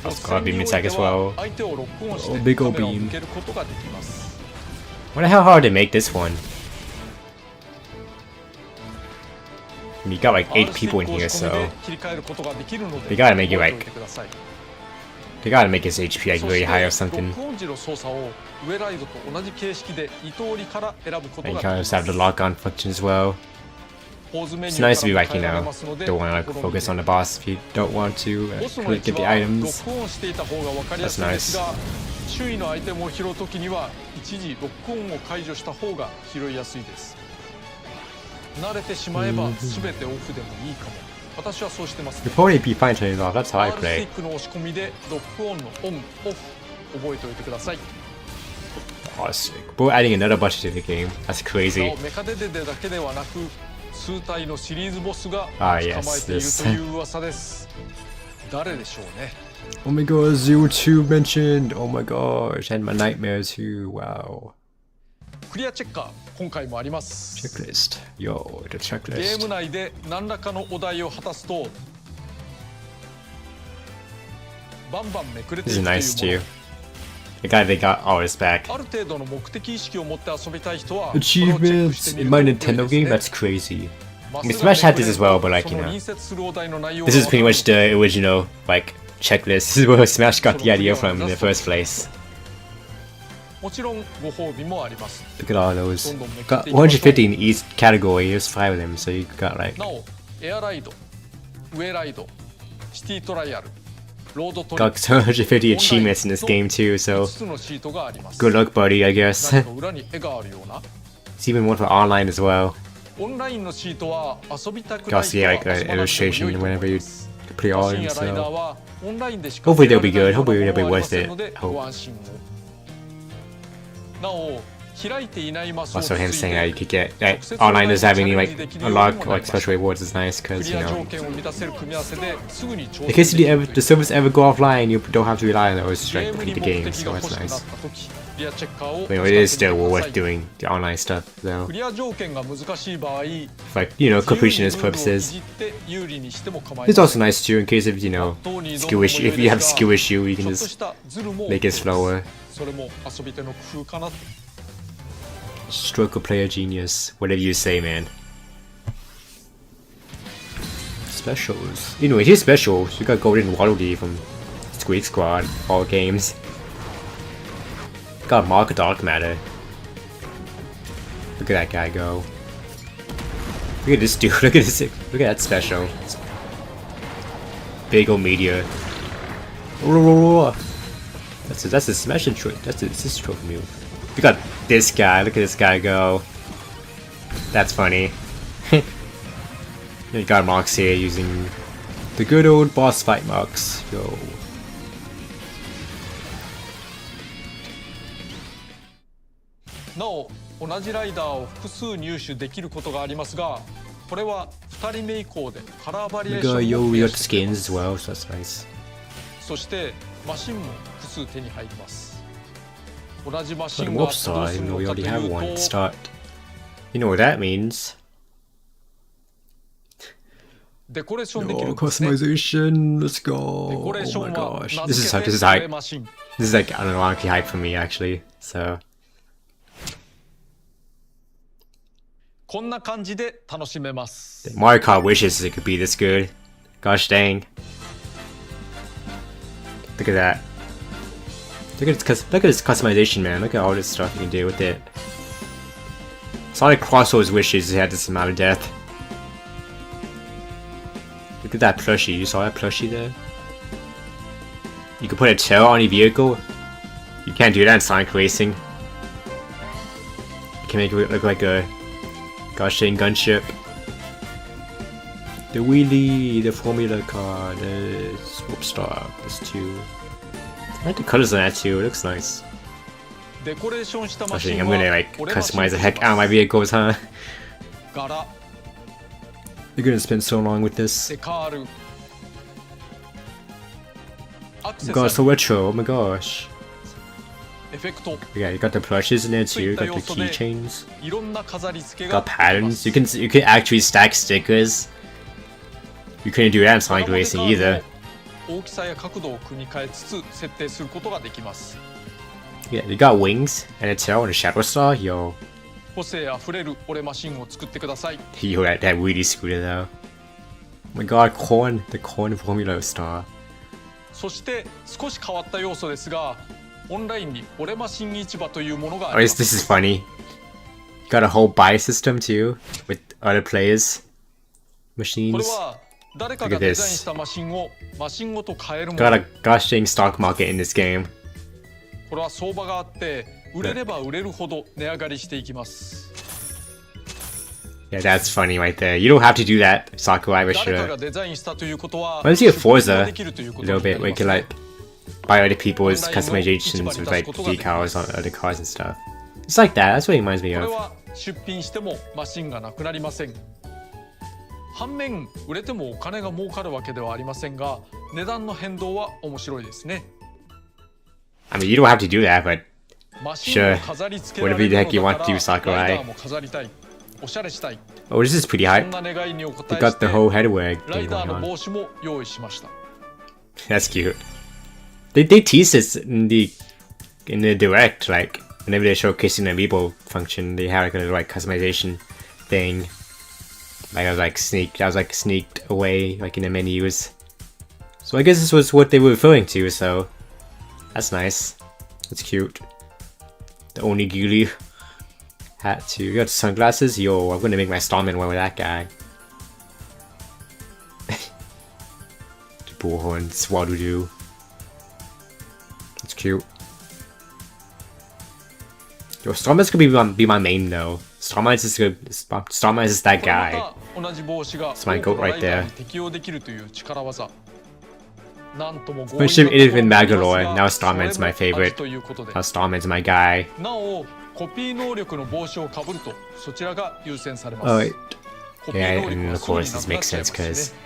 That's gotta be mid-attack as well. 相手をロックオンし Oh, て big カ old メラを beam. 向けることができます。 Wonder how hard they make this one. You got like 8 people in here, so 切り替えることができるので they gotta make it 覚え like ておいてください。 they gotta make his HP like そ really して high or ロ something. ックオン時の操作を上ライドと同じ形式で2通りから選ぶこと And が you で kind き of ま just have す。 the lock-on function as well. ポーズメニ It's ュー nice to か be ら like, 変 you えられ know, ますので don't want to like 好みで focus on the boss if you don't want to ボスの位置 get the はロ items. ックオンしていた方が分かりやすいですが、周囲のアイテムを拾うときには一時ロックオンを解除した方が拾いやすいです。慣れてしまえば全てオフでもいいかも。私はそうしてます、ね。 You'll probably be fine turning it off. That's how I R スティ play. ックの押し込みでロックオンのオンオフ覚えておいてください。 Oh, sick. But we're adding another bunch to the game. That's な crazy. おメカデデデだけではなく数体のシリーズボスが捕 Ah, まえ yes, ている this. という噂です。誰でしょうね。 Oh my god, Zero 2 mentioned. Oh my gosh, and my nightmare too. Wow. クリアチェッカー今回もあります。 Checklist. Yo, the ゲーム checklist. 内で何らかのお題を果たすとバンバンめくれてい This く is という nice も too. The guy they got all this back. の。ある程度の目的意識を持って遊びたい人はこれをチェック Achievements してみ in る my と良い Nintendo ですね。 game? That's crazy. ま I mean, すぐ Smash め had くれ this る as と well, but like, そ you の know. 隣接するお題の内容 This が is わか pretty る much the original, like, checklist. This is where Smash got the idea from in the first place. もちろんご褒美もあります。 Look at all those. Got 150 in each category. There's 5 of them, so you got like. なおエアライド、ウェイライド、シティトライアル、ロードトリッ Got ク、 250 achievements in this game too, 5 so つのシートがあります。 good luck, buddy, I guess. 何か裏に絵があるような。 It's even one for online as well. オンラインのシートは遊びたく You ない also 人 get は like 遊 an ばなくても良 illustration いと思 whenever い you ます。 put it マ all シン in, やライダー so はオンラインでしか hopefully they'll be 触れられ good. ない Hopefully よう they'll な be ものはあり worth ません it. ので Hope. ご安心を。なお開いていないマスを Also, つ him い saying that you て could get that 直接 online doesn't have any チャレン like ジできるようにも unlock なり like ました special rewards is nice ク because リ you ア条 know 件を満たせる組み合わせですぐに挑 in 戦 case でき the る the servers ever go offline, you don't have to rely on those to ゲ like ームに complete 目 the game, 的 so が that's 欲しくなっ nice. た時クリアチェッカーを But you know, 使 it って is み still てくだ worth さい。 doing the online stuff though. クリア条件が難しい場合 Like, you know, 自由に completionist ルールをい purposes. じって有利にしても構い It's ま also せん。 nice too in case of, you know, 本当に skill issue. If you have skill issue, you ち can ょっと just したズルも make it slower. それも遊び手の工夫かなと。 Stroke of player genius. Whatever you say, man. Specials. Anyway, here's specials. We got Golden Waddle Dee from Squeak Squad, all games. Got Mark Dark Matter. Look at that guy go. Look at this dude. Look at this. Look at that special. Big ol' meteor. That's a smash and that's his trophy move. We got this guy. Look at this guy go. That's funny. You got Mox here using the good old boss fight Mox. Yo. なお同じライダーを複数入手できることがありますがこれは2人目以降でカラーバリエー We ショ got ン yo, も we 増や got してくれ skins ま as す。 well, so that's nice. そしてマシンも複数手に入ります。同じマシ Got a ンが warp どう star, する even though の we かと already い have う one. と、 Start. You know what that means? デコレーションできる Oh, んですね。 customization. Let's go. デコレー Oh ショ my ンは gosh. 名 This 付 is け this is てこれ hype. マシン。 This is like unironically hype for me actually. So こんな感じで楽しめます。 Mario Kart wishes it could be this good. Gosh dang. Look at that. Look at its customization, man. Look at all this stuff you can do with it. Sonic Crossover's wishes he had this amount of death. Look at that plushie. You saw that plushie there? You can put a tail on your vehicle. You can't do that in Sonic Racing. You can make it look like a gosh dang gunship. The wheelie, the formula car, the swoop star, this too. I like the colors on that too, it looks nice. デコレーションしたマ I シ think ン I'm は gonna like これマシン customize と the 言い heck ま out of my す。 vehicles, huh? 柄、 You're gonna spend so long with this. デカール、アクセ Oh サ god, リ so ー、 retro, oh my gosh. エフェクト、 Yeah, you got the plushes in there too, you got the keychains. いろんな飾り付けが Got できます patterns. You can actually stack stickers. You couldn't do that in プラ Sonic モデ Racing カール either. も大きさや角度を組み替えつつ設定することができます。 Yeah, you got wings and a tail and a shadow star. Yo, 個性あふれる俺マシンを作ってください。 yo, that wheelie scooter though. Oh my god, the corn formula star. そして少し変わった要素ですが、オンラインに俺マシン市場というものがあ Oh, り this ます。 is funny. You got a whole buy system too with other players' これ machines. は誰かがデザインしたマシンをマシンごと買えるも Got の。 a gosh dang stock market in this game. これは相場があって売れれば売れるほど値上がりしていきます。 Yeah, that's funny right there. You don't have to do that, Sakurai, but 誰か sure. がデザインしたということは Why don't you get 出品 Forza もできるというこ a とに little な bit り where ま you す can like buy other people's customizations with like decals on other cars and stuff. It's like that. That's what it reminds me これ of. は出品してもマシンがなくなりません。反面売れてもお金が儲かるわけではありませんが、値段の変動は面白いですね。 I mean, you don't have to do that, but マシンを飾り付けら Whatever れ the る heck you の want だ to か do, らラ Sakurai. イダーも飾りたい、おしゃれしたい、 oh, this is pretty そ hype. んな願いにお応 They え got し the て whole headwear ラ thing イダー going の on. 帽子も用意しました。 That's cute. They teased this in the direct, like whenever they're showcasing the amiibo function, they have like a little like customization thing. Like I was like sneaked away like in the menus. So I guess this was what they were referring to. So that's nice. That's cute. The onigiri hat too. You got sunglasses. Yo, I'm gonna make my Starman one with that guy. Bullhorn, Swadoodoo. That's cute. Yo, Starman's gonna be my main though. Starman's is good. Starman's is that これま guy. た同じ帽子が It's my 多く goat のラ right イダー there. に適用できるという力技。なんとも Friendship even 強引なところ Magalore. も Now ありますが、 Starman's my それもあ favorite. りということで Now Starman's my guy. なおコピー能力の帽子をかぶるとそちらが優先されます。 Oh, コピー yeah, 能力 and は of すぐに course な this くなっ makes ちゃいま sense すしね。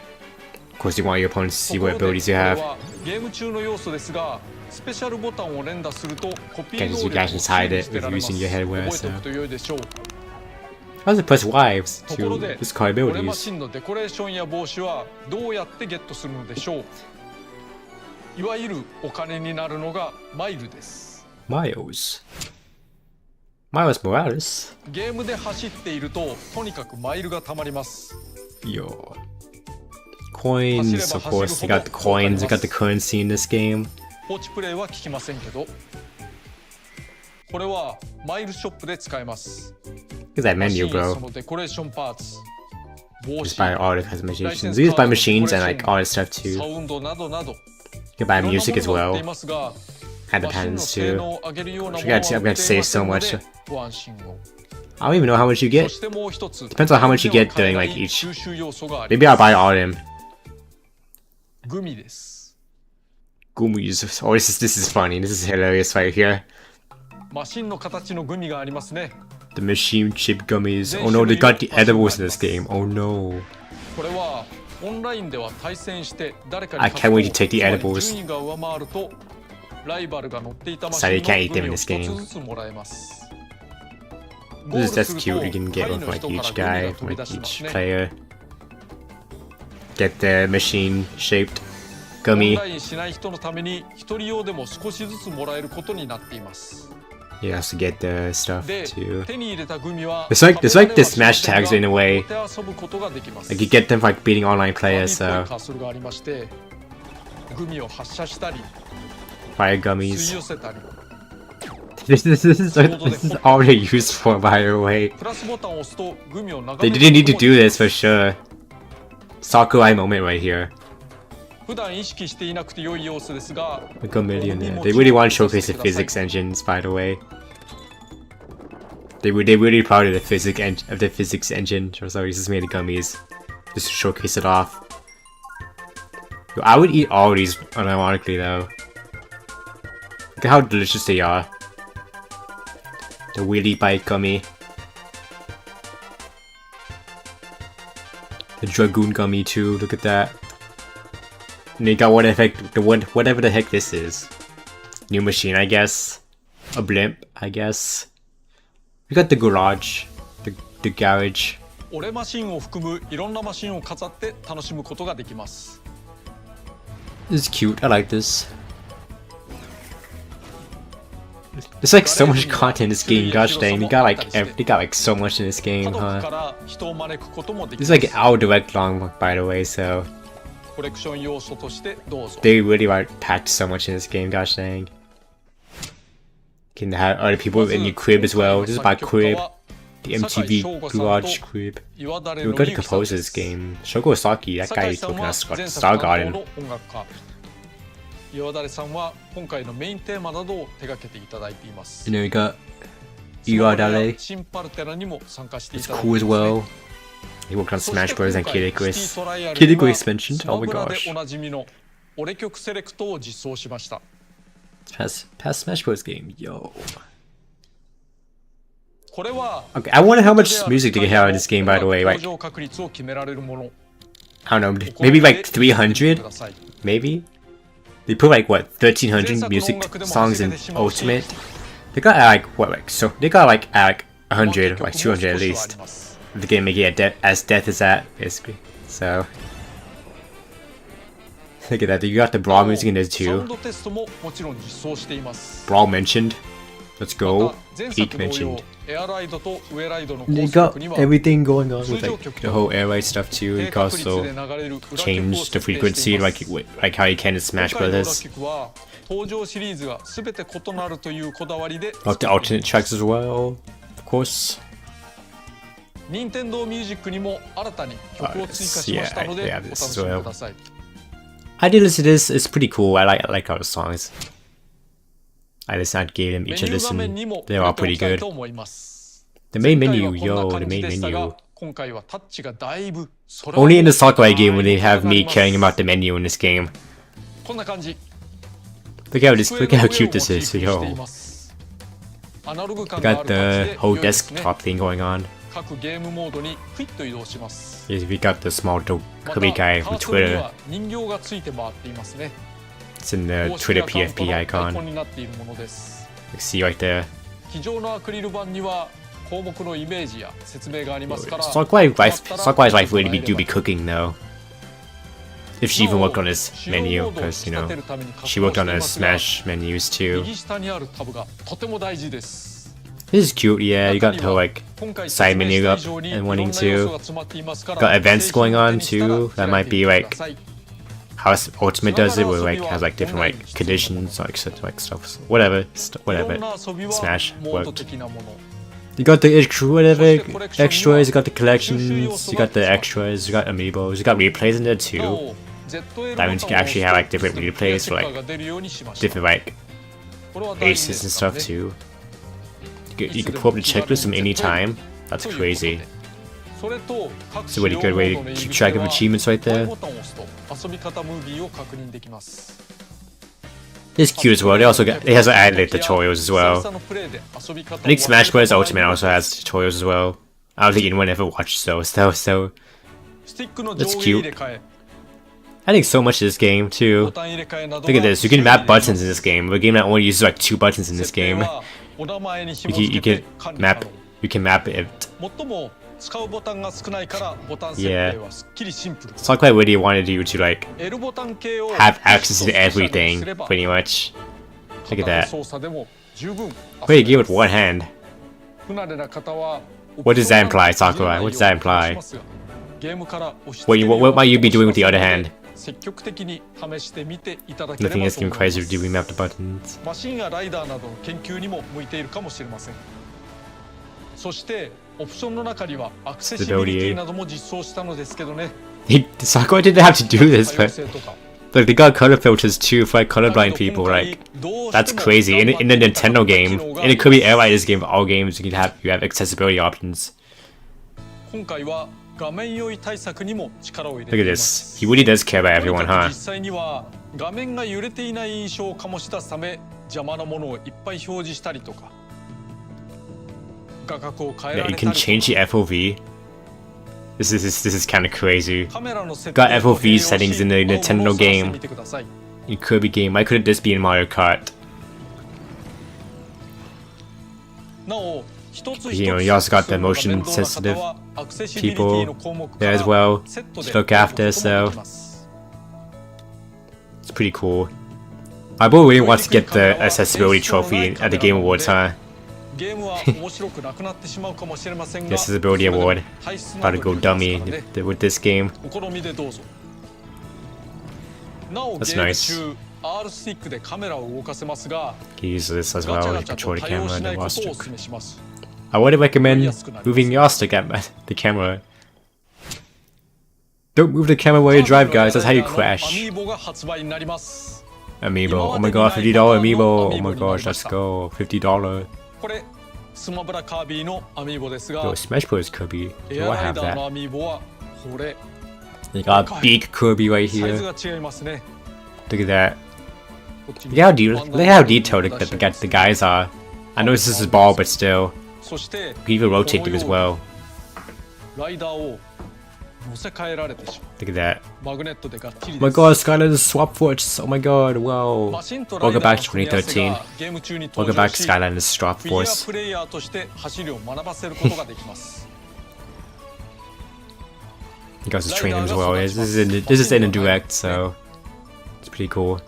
because, of course, you want your opponents to see とこ what ろで abilities you これ have. はゲーム中の要素ですが、スペシャルボタンを連打するとコピー Guys, 能 you 力を guys す can ぐ hide に it 捨てら with れます。 using your headwear. 覚えてお So くと良いでしょう。 how does it press wives ところ to で discard 俺マ abilities? シンのデコレーションや帽子はどうやってゲットするのでしょう。いわゆるお金になるのがマイルです。 Miles Morales. ゲームで走っているととにかくマイルがたまります。 Yo. Coins, of course. You got the coins, you got the currency in this game. 放置プレイは効きませんけど、これはマイルショップで使えます。 Look at that マシ menu, ンやそ bro. のデコレーションパーツ、帽 Just 子、 buy all the customizations. You just buy machines and like all that stuff サ too. ウンドなどなど You can buy いろんな music も as のが売ってい well. ますが、 And the マシンの patents 性 too. 能を上げるようなもの I は got 売 to って save いませ so んの much. でご安心を。 I don't even know how much you そ get. してもう一つ、 Depends on how much you get during 海 like 外 each. 収集要素があり Maybe ま I'll す。 buy all of them. グミです。 Gummies. Oh, this is funny. This is hilarious right here. マシンの形のグミがありますね。 The machine chip gummies. Oh no, they got the edibles in this game. Oh no. これはオンラインでは対戦して誰かに I can't wait to take the つまり edibles. 順位が上回るとライバルが乗っていたマシ Sorry, ン you can't eat の them グ in ミを this game. 一つずつもらえます。 This is just cute. You can get one from like each guy, from like each player. Get the machine-shaped オン gummy. ラインしない人のために一人用でも少しずつもらえることになっています。 You also get the stuff で、 too. 手に入れたグミは It's like the Smash tags in a way. 持て遊ぶことができます。 Like you get them for like beating online players. カー So ビィっぽいカーソルがありまして、グミを発射したり、 fire 吸い gummies. 寄せたり、 This is already useful, by the way. プラスボタンを押すとグミを眺 They め didn't る need こ to とも do でき this for sure. Sakurai moment right here. 普段意識していなくて良い様子ですが、 Like a millionaire. They really want to showcase the physics engines, by the way. They're really proud of the physics engine. So he just made the gummies just to showcase it off. Yo, I would eat all these unironically though. Look at how delicious they are. The wheelie bite gummy. The dragoon gummy too. Look at that. And they got whatever the heck this is. New machine, I guess. A blimp, I guess. We got the garage. The garage. 折れマシンを含むいろんなマシンを飾って楽しむことができます。 This is cute. I like this. There's like so much content in this game. Gosh dang, they got like so much in this 家 game, 族 huh? から人を招くこともでき This ま is like す。 an hour direct long, by the way. So コレクション要素としてどうぞ。 they really are packed so much in this game. Gosh dang. Can have other people in your crib as well. This is my crib. The MTV garage crib. 岩垂 We の got to ゆうきさん compose で this す。 game. Shoko Saki, that 酒 guy 井 is さん looking は at 前作 Star 担当 Garden. の音楽家。岩垂さんは今回のメインテーマなどを手掛けていただいています。 And then we got その他 Iwadare. シンパルテラにも参加してい It's ただいて cool い as ますね。 well. He worked on そ Smash して Bros. 今 and 回 Kid シティ Icarus. トライアル Kid には Icarus mentioned. スマ Oh my ブラで gosh. おなじみのオレ曲セレクトを実装しました。 Past Smash Bros. Game, yo. これは Okay, I wonder how much music they can have in this game, by the way. Like, 登場確率を決められるもの。 I don't know, maybe like 300? Maybe? They put like what, 1300 music songs in Ultimate? They got like, what, like, so they got like 100, like 200 at least. The game making it as death as that, basically. So, look at that, you got the Brawl music in there サウン too. ドテストももちろん実装しています。 Brawl mentioned. Let's ま go. た前 Peak 作同様 mentioned. エアライドとウェライドのコ They ース曲 got には everything going on with 通常 like 曲 the と whole air raid stuff too. 低 You 確率 can で also 流れる裏曲を change the 設定してい frequency ます。 like how you can in Smash 今回の裏 Brothers. 曲は登場シリーズが全て異なるというこだわりで Got the alternate tracks as well, of course. 任天堂ミュージックにも新たに曲を追加しましたので Yeah, I お have 楽 this しみ as well. ください。 I did listen to this. It's pretty cool. I like all the songs. I gave them メ each ニ a ュー画面 listen. にも They're 触 all れてお pretty きたい good. と思います。 The main 前回 menu, はこんな yo, 感 the じ main でしたが menu. 今回はタッチがだいぶ Only in the Sakurai game when they have me caring about the menu in this game. こんな感じ。 Look how cute this is, yo. アナログ感 We があ got る感じ the で whole 良いですね。 desktop thing going on. 各ゲームモードにクイッと移動します。 Yes, we got the small また Kirby guy カ from ーソルに Twitter. は人形がついて回っていますね。 It's in the 公式ア Twitter カウント PFP のアイコン icon. になっているものです。 You see right there. 机上のアクリル板には項目のイメージや説明がありますから。 Sakurai's wife really do be cooking though. If she even worked on this menu, because you know she worked on the Smash menus too. 右下にあるタブがとても大事です。 This is cute, yeah. You got the whole like 今回 side 説明 menu した up 以上に and いろんな wanting 要素 to. が詰まっていますから Got events going on 製品を too. 手 That に might be 取って like ください。 how Ultimate does it, where like has like different like conditions, like stuff, whatever, いろ whatever. んな遊びは Smash モード worked. 的なもの。 You got the whatever extras. You got the collections. You got the extras. You got amiibos. You got replays in there な too. お ZL That means you can actually have like different replays for like が出るようにしました。 different like これは大事で aces and すからね。 stuff too. You can pull up the checklist from any time. That's crazy. それと各 It's a really good way to keep track of achievements right there. ボタンを押すと遊び方ムービーを確認できます。 It's cute as well. It has added tutorials as well. I think Smash Bros. Ultimate also has tutorials as well. I don't think anyone ever watched those though, so スティックの That's 上下 cute. 入れ替え I think so much of this game ボ too. タン入れ替えなど Look at this. You can map buttons in this game. A game that only uses like 2 buttons in this 設定 game. はお名前に You 紐 can, 付 you けて can 管理可 map. 能 You can map it. 最も使うボタンが少ないからボタン設定はすっきりシンプル It's like what do you want to do to like L ボタン系を have access to everything すれば pretty much. Look at 片 that. 手操作でも十分 Wait, you with one hand. 不慣れな方は What does that imply, Sakurai? What does that imply? ゲームから押し What, 付け you, るよう what な might you be doing with the other hand? 積極的に試してみていただければ Nothing と else 思 can いま crazy す do we map the buttons? マシンやライダーなどの研究にも向いているかもしれませんそしてオプションの中にはアクセシビリティなども実装したのですけどね Sakurai didn't have to do this, 多様 but 性とか like they got color filters too for like colorblind people. Like that's crazy. In the Nintendo game, in the Kirby Air Riders game, all games you have accessibility options. 今回は画面用意対策にも力を入れ Look て at いま this. す He really does care about とに everyone, かく huh? 実際には画面が揺れていない印象を醸し出すため邪魔なものをいっぱい表示したりとか画角を変え Yeah, られ you たり can change the FOV. This is kind of crazy. カメラの設定 Got と併用 FOV し settings in the 青物を Nintendo 探して game. みてください In Kirby game, why couldn't this be in Mario Kart? なお一つ You know, 一 you also つ got the 進む motion 面倒な方 sensitive はアクセシビリティ people の項目 there as から well セット to で look after, 選ぶことも so できます it's pretty cool. I really wants to get the accessibility trophy at the Game Awards, huh? ゲームは面白くなくなってしまうかもしれませんが Accessibility award. 体質な About ど to に go より dummy ますからね with this game. お好みでどうぞなおゲ That's ーム nice. 中 R スティックでカメラを動かせますが You use this as ガチャ well ガ to チャ control と the 対応 camera し and な the いことをお watch. 勧めします I would recommend moving yours to get the camera. Don't move the camera while you drive, guys. That's how you ア crash. ミーボが発売になります Amiibo. Oh my god, $50 Amiibo. Oh my gosh, let's go. $50. これスマブラカービィのアミーボですが Yo, Smash Bros. Kirby. エ Do ア I ライ have ダーの that? アミーボはこれ You got a big Kirby right サイズ here. が違いますね Look at that. こっちに Look how detailed the guys are. I know this is a ball, but still. そして You can even rotate them as well. ライダーを乗せ替えられてしま Look at that. うマグネットでがっちり Oh my です god, Skylanders swap foots. Oh my god, whoa. マシンとライ Welcome ダー back の to 組み合わせ 2013. がゲーム中に登 Welcome 場 back し to Skylanders swap フィギュア force. プレイヤーとして走りを学ばせることができます You guys are training as well. This is in a direct, so it's pretty cool.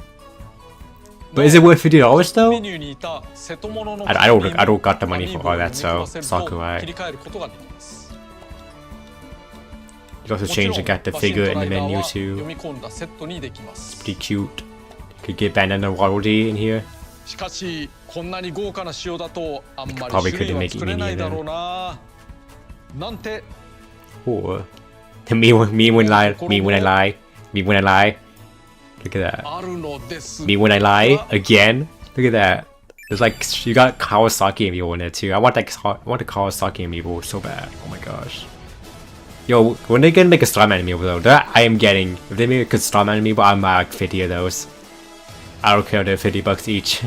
But is it worth $50 though? メニューにいた瀬戸物の I don't got the money for all that, so 切 Sakurai. り替えることができます You also change and got the figure in the menu 読 too. み込んだセットにできます Pretty cute. You could get Banana Waddle-Dee in here. しかしこんなに豪華な仕様だとあんまり Probably 種類 couldn't は make it 作れ mini ないだろ then. うななんて Oh. Me when I lie. Look at that. あるのです Me when I lie again. Look at that. There's like you got Kawasaki amiibo in there too. I want the Kawasaki amiibo so bad. Oh my gosh. Yo, when they gonna make a Starman amiibo though, that I am getting. If they make a Starman amiibo, I'm buy like 50 of those. I don't care. They're $50 each.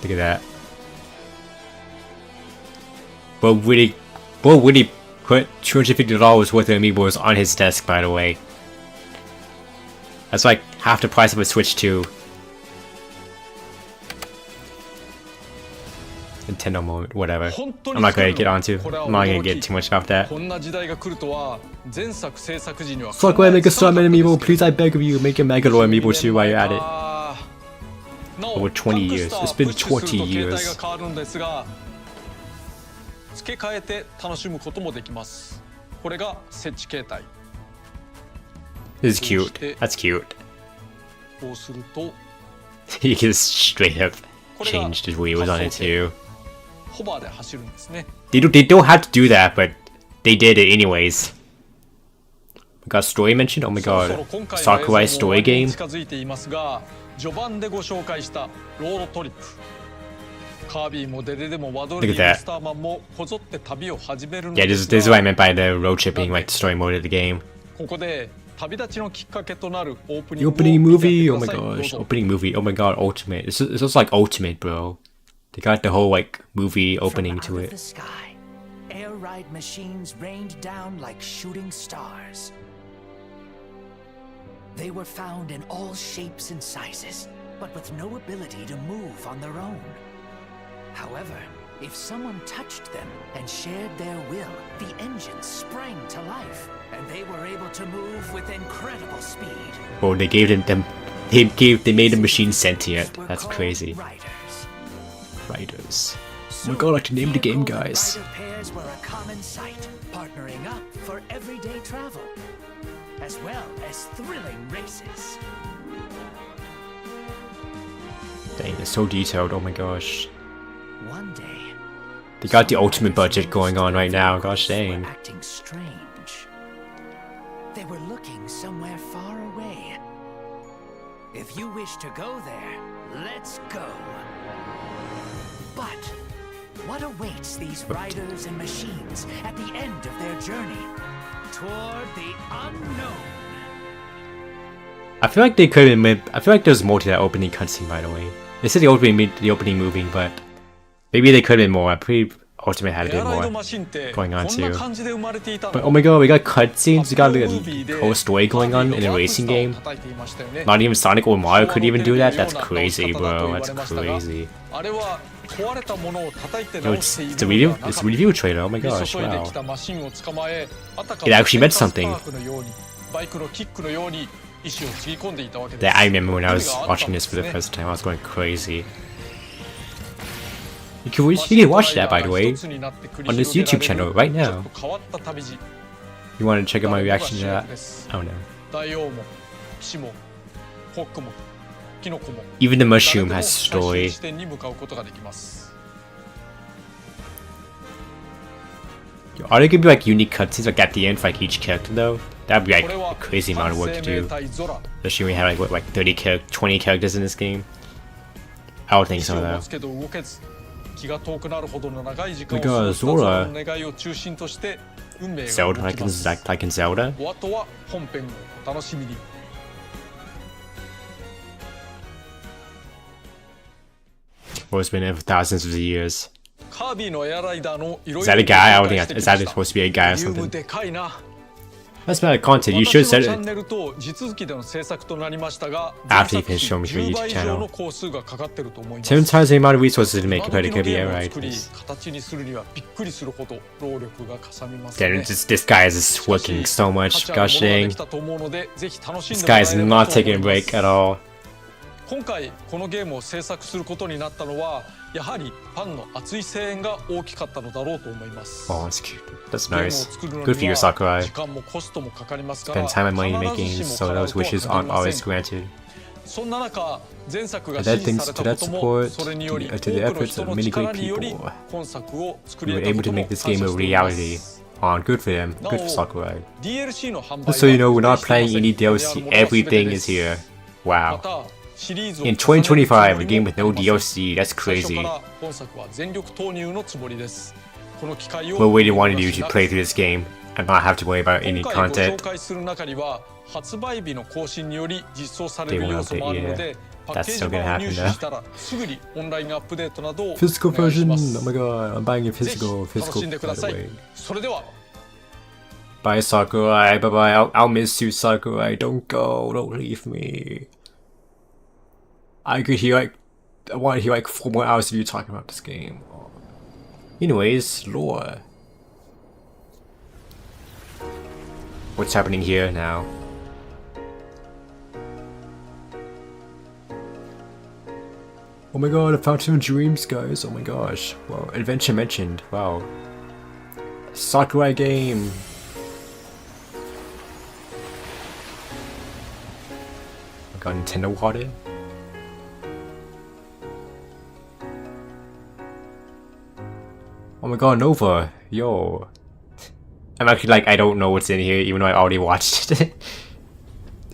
Look at that. But really put $250 worth of amiibos on his desk, by the way. That's like half the price of a Switch 2. Nintendo moment, whatever. I'm not gonna get too much about that. こんな時代が来るとは前作制作時には Sakurai, make a Starman amiibo, please, I beg of you, make a Megalore amiibo too while you're at it. Over 20 years. It's been 20 years. が変わるんですが付け替えて楽しむこともできますこれが設置形態 This is cute. That's cute. こうすると He just straight up changed his wheels on it too. ホバーで走るんですね They don't have to do that, but they did it anyways. We got story mentioned? Oh my そろ god. そろ今回の Sakurai 映像も終わ story りに game? 近づいていますが序盤でご紹介したロードトリップカービィもデレでもワドルリ Look at ー that. スターマンもこぞって旅を始めるの Yeah, で this す is what I が meant by the road trip being like the story mode of the game. ここで旅立ちのきっかけとなるオープニ The ングを opening 見て movie, く oh だ my さいどう gosh. ぞ Opening movie, oh my god, Ultimate. This is like Ultimate, bro. They got the whole like movie opening to From out it. of the sky, Air ride machines rained down like shooting stars. They were found in all shapes and sizes, but with no ability to move on their own. However, if someone touched them and shared their will, the engines sprang to life, and they were able to move with incredible speed. Oh, they made the machine sentient. That's crazy. Riders. Oh my god, I like to name the game, guys. Rider pairs were a common sight, partnering up for everyday travel, as well as thrilling races. Dang, it's so detailed, oh my gosh. One day, They got the ultimate budget going on right now, gosh dang. were acting strange. They were looking somewhere far away. If you wish to go there, let's go. But what awaits these riders and machines at the end of their journey? Toward the unknown. I feel like they could have made, I feel like there's more to that opening cutscene, by the way. They said the opening movie, but maybe they could have been more. I'm pretty Ultimate had a bit more going on too. But oh my god, we got cutscenes, we got a whole story going on in a racing game. Not even Sonic or Mario could even do that? That's crazy, bro. That's crazy. Yo, it's a review trailer, oh my gosh, wow. It actually meant something. That I remember when I was watching this for the first time, I was going crazy. You can watch that, by the way, on this YouTube channel right now. You want to check out my reaction to that? Oh no. Even the mushroom has story. Are there gonna be like unique cutscenes like at the end for like each character though? That'd be like a crazy amount of work to do. Especially when we have like what, 20 characters in this game. I don't think so though. We got Zora. Zelda, like in Zelda. Well, it's been there for thousands of years. Is that a guy? I don't think is that supposed to be a guy or something? That's bad content. You should have said it after you finish showing me your YouTube channel. 10 times the amount of resources to make compared to Kirby Air Riders. Damn, this guy is just working so much. Gosh dang. This guy is not taking a break at all. 今回このゲームを制作することになったのはやはりファンの熱い声援が大きかったのだろうと思います。 Oh, that's cute. That's nice. Good for you, Sakurai. Spend time and money to make games, so those wishes aren't always granted. そんな中前作が That 支持 thanks され to た that ことも support, それにより to 多 the くの efforts 人 of の many 力 great により people, 本作を作 we り were 上げ able た to ことも make this 感 game 謝 a していま reality. す。 On, good for them. な Good for お Sakurai. DLC の販売 Just so you know, we're not は決定 playing してい any ません DLC. Everything is here. ま Wow. たシリーズを In 重ねるつもりも 2025, a game with no DLC. That's 最初 crazy. から本作は全力投入のつもりです。この機会を What really wanted you to play through this game and not have to worry about any 今回ご紹 content. 介する中には発売日の更新により実装され They る won't 要素もあるので update, パッケージ That's still 版 gonna を入 happen 手 though. したらすぐにオンラインアップデートなどをお Physical 願いし version? ま Oh す。 my god, I'm buying a ぜひ physical, 楽しん by でくだ the さい。 way. それでは Bye, Sakurai. Bye bye. I'll miss you, Sakurai. Don't go. Don't leave me. I could hear like, I want to hear like 4 more hours of you talking about this game. Anyways, lore. What's happening here now? Oh my god, I found some dreams, guys. Oh my gosh. Wow, adventure mentioned. Wow. Sakurai game. I got Nintendo water. Oh my god, Nova. Yo. I'm actually like, I don't know what's in here, even though I already watched it.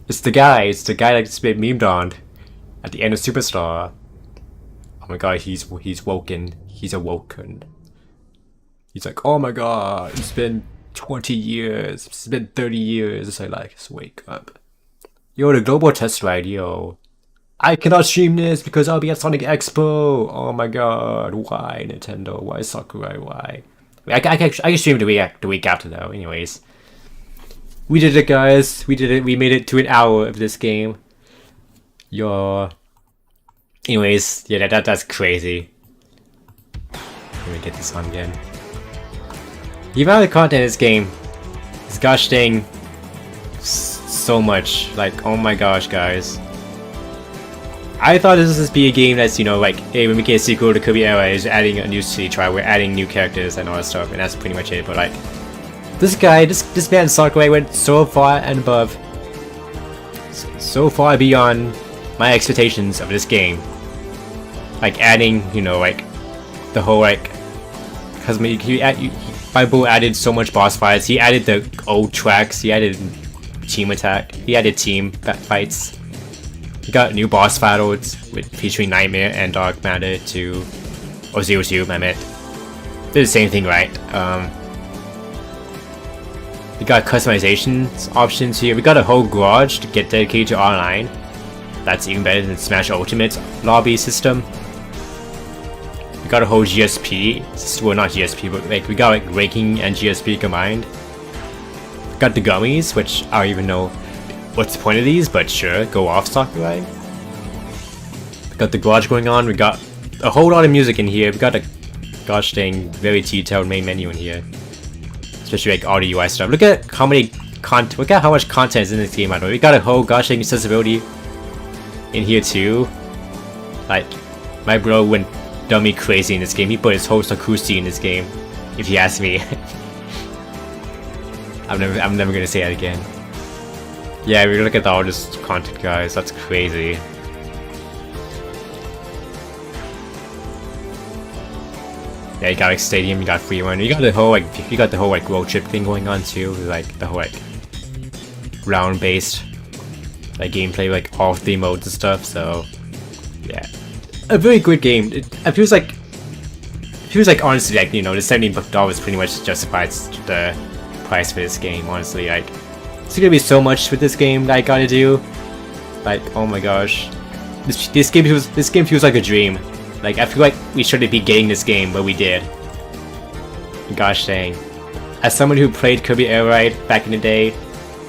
It's the guy that's been memed on at the end of Superstar. Oh my god, he's woken. He's awoken. He's like, oh my god, it's been 20 years. It's been 30 years. It's like, just wake up. Yo, the global test ride, yo. I cannot stream this because I'll be at Sonic Expo. Oh my god, why Nintendo? Why Sakurai? Why? I stream the week after though. Anyways, we did it, guys. We did it. We made it to an hour of this game. Anyways, yeah, that's crazy. Let me get this on again. The amount of content in this game is gosh dang so much. Like, oh my gosh, guys. I thought this would just be a game that's, you know, like, hey, we're making a sequel to Kirby Air Riders, adding a new city trial, we're adding new characters and all that stuff, and that's pretty much it. But like, this guy, this man Sakurai went so far and above, so far beyond my expectations of this game. Like adding, you know, like the whole like, because Bible added so much boss fights. He added the old tracks. He added team attack. He added team fights. He got new boss battles featuring Nightmare and Dark Matter or Zero Two. I meant they're the same thing, right? We got customization options here. We got a whole garage to get dedicated to online. That's even better than Smash Ultimate's lobby system. We got a whole GSP, well not GSP, but like we got like ranking and GSP combined. We got the gummies, which I don't even know what's the point of these, but sure, go off Sakurai. We got the garage going on. We got a whole lot of music in here. We got a gosh dang very detailed main menu in here, especially like all the UI stuff. Look at how many look at how much content is in this game. By the way, we got a whole gosh dang accessibility in here too. Like my bro went dummy crazy in this game. He put his whole Sakushi in this game, if you ask me. I'm never gonna say that again. Yeah, we look at all this content, guys. That's crazy. Yeah, you got like stadium, you got free run, you got the whole like road trip thing going on too, like the whole like round based like gameplay, like all 3 modes and stuff. So yeah, a very good game. It feels like honestly, like, you know, the $70 pretty much justifies the price for this game. Honestly, like it's gonna be so much with this game that I gotta do. Like, oh my gosh, this game feels like a dream. Like, I feel like we shouldn't be getting this game, but we did. Gosh dang. As someone who played Kirby Air Ride back in the day,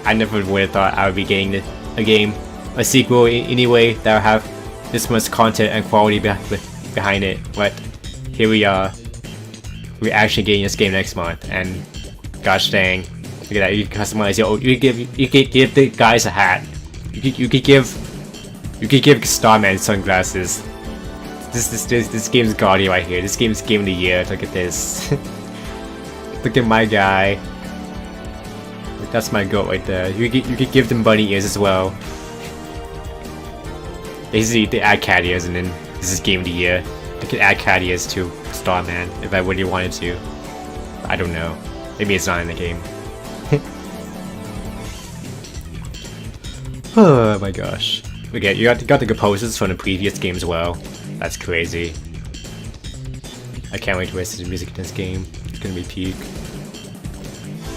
I never would have thought I would be getting a sequel anyway that would have this much content and quality behind it. But here we are. We're actually getting this game next month, and gosh dang, look at that! You can customize your. You could give the guys a hat. You could give Starman sunglasses. This game's gaudy right here. This game's game of the year. Look at this. Look at my guy. That's my goat right there. You could give them bunny ears as well. Basically, they add cat ears, and then this is game of the year. I could add cat ears to Starman if I really wanted to. I don't know. Maybe it's not in the game. Oh my gosh. Okay, you got the composers from the previous game as well. That's crazy. I can't wait to listen to the music in this game. It's gonna be peak.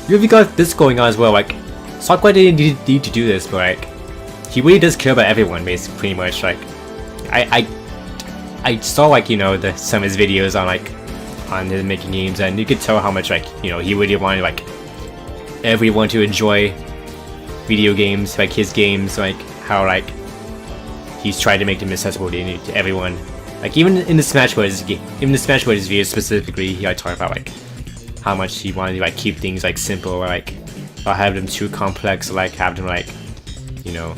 You really got this going on as well. Like, Sakurai didn't need to do this, but like, he really does care about everyone, basically, pretty much. Like, I saw, like, you know, some of his videos on his making games, and you could tell how much, like, you know, he really wanted like everyone to enjoy video games, like his games, like how like he's tried to make them accessible to everyone. Like even in the Smash Bros. Videos specifically, he talked about like how much he wanted to like keep things like simple, or like not have them too complex, or like have them like, you know,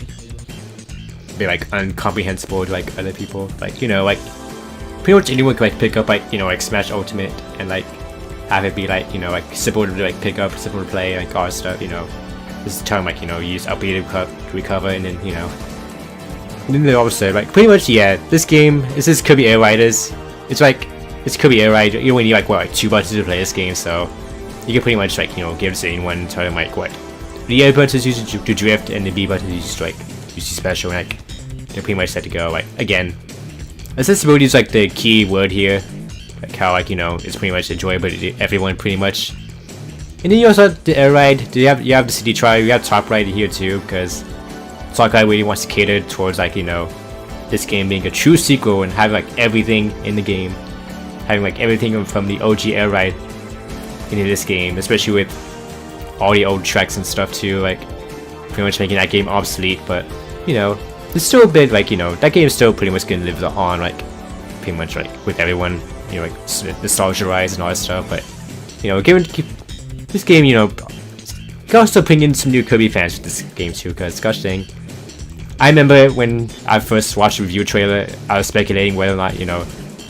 be like incomprehensible to like other people. Like, you know, like pretty much anyone can like pick up like, you know, like Smash Ultimate and like have it be like, you know, like simple to like pick up, simple to play, like all that stuff, you know. This is the term, like, you know, you use up to recover, and then, you know. And then they also, like, pretty much, yeah, this game, this is Kirby Air Riders. It's like, it's Kirby Air Riders. You only need, like, what, like 2 buttons to play this game, so you can pretty much, like, you know, give this to anyone, tell them, like, what. The A button is used to drift, and the B button is used to, like, use the special, and, like, they're pretty much set to go. Like, again, accessibility is, like, the key word here. Like, how, like, you know, it's pretty much enjoyable to everyone, pretty much. And then you also have the Air Ride. You have the City Trial. You have Top Ride here too, because Sakurai really wants to cater towards, like, you know, this game being a true sequel and having like everything in the game, having like everything from the OG Air Ride into this game, especially with all the old tracks and stuff too, like pretty much making that game obsolete. But you know, it's still a bit like, you know, that game is still pretty much gonna live on, like pretty much like with everyone, you know, like nostalgia rise and all that stuff. But you know, given this game, you know, you can also bring in some new Kirby fans with this game too, because gosh dang, I remember when I first watched the review trailer, I was speculating whether or not, you know,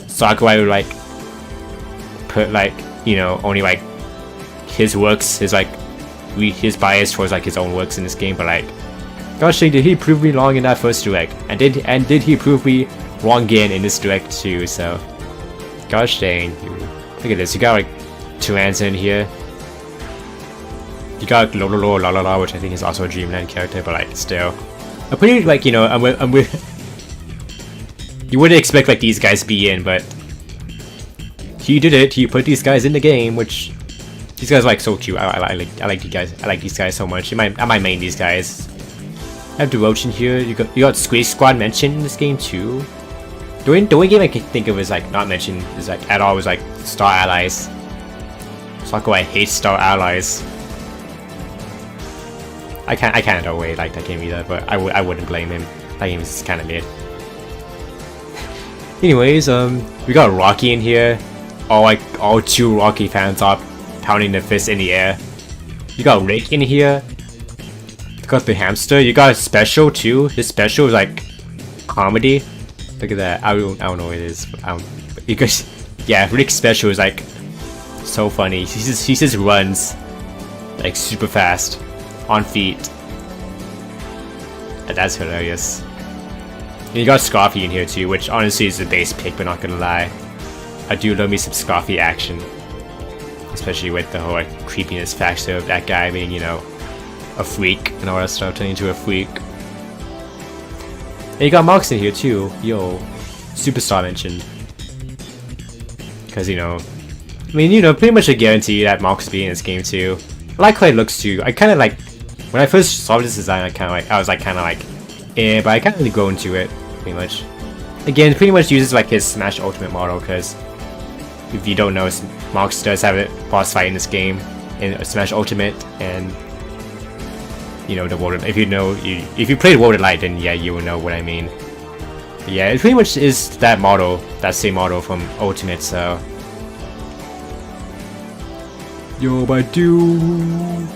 Sakurai would like put like, you know, only like his works, his like his bias towards like his own works in this game. But like, gosh dang, did he prove me wrong in that first direct? And did he prove me wrong again in this direct too? So gosh dang, look at this. You got like Tyranza in here. You got Lololo Lalala, which I think is also a Dreamland character, but like still, I'm pretty like, you know, I'm with. You wouldn't expect like these guys to be in, but he did it. He put these guys in the game, which these guys are like so cute. I like you guys. I like these guys so much. I might main these guys. I have Devotion here. You got Squeeze Squad mentioned in this game too. The only game I can think of is like not mentioned is like at all was like Star Allies. Sakurai hates Star Allies. I can't always like that game either, but I wouldn't blame him. That game is kind of mid. Anyways, we got Rocky in here. All two Rocky fans up, pounding their fist in the air. You got Rick in here. You got the hamster. You got Special too. His special is like comedy. Look at that. I don't know what it is. Because yeah, Rick's special is like so funny. He just runs like super fast on feet. And that's hilarious. And you got Scoffy in here too, which honestly is the base pick, but not gonna lie, I do love me some Scoffy action, especially with the whole like creepiness factor of that guy being, you know, a freak and all that stuff, turning into a freak. And you got Mox in here too. Yo, Superstar mentioned, because you know, I mean, you know, pretty much a guarantee that Mox will be in this game too. I like how it looks too. I kind of like, when I first saw this design, I was like, eh, but I can't really go into it, pretty much. Again, pretty much uses like his Smash Ultimate model, because if you don't know, Mox does have a boss fight in this game, in Smash Ultimate, and you know, the World, if you played World of Light, then yeah, you will know what I mean. But yeah, it pretty much is that model, that same model from Ultimate, so. Yo, but I do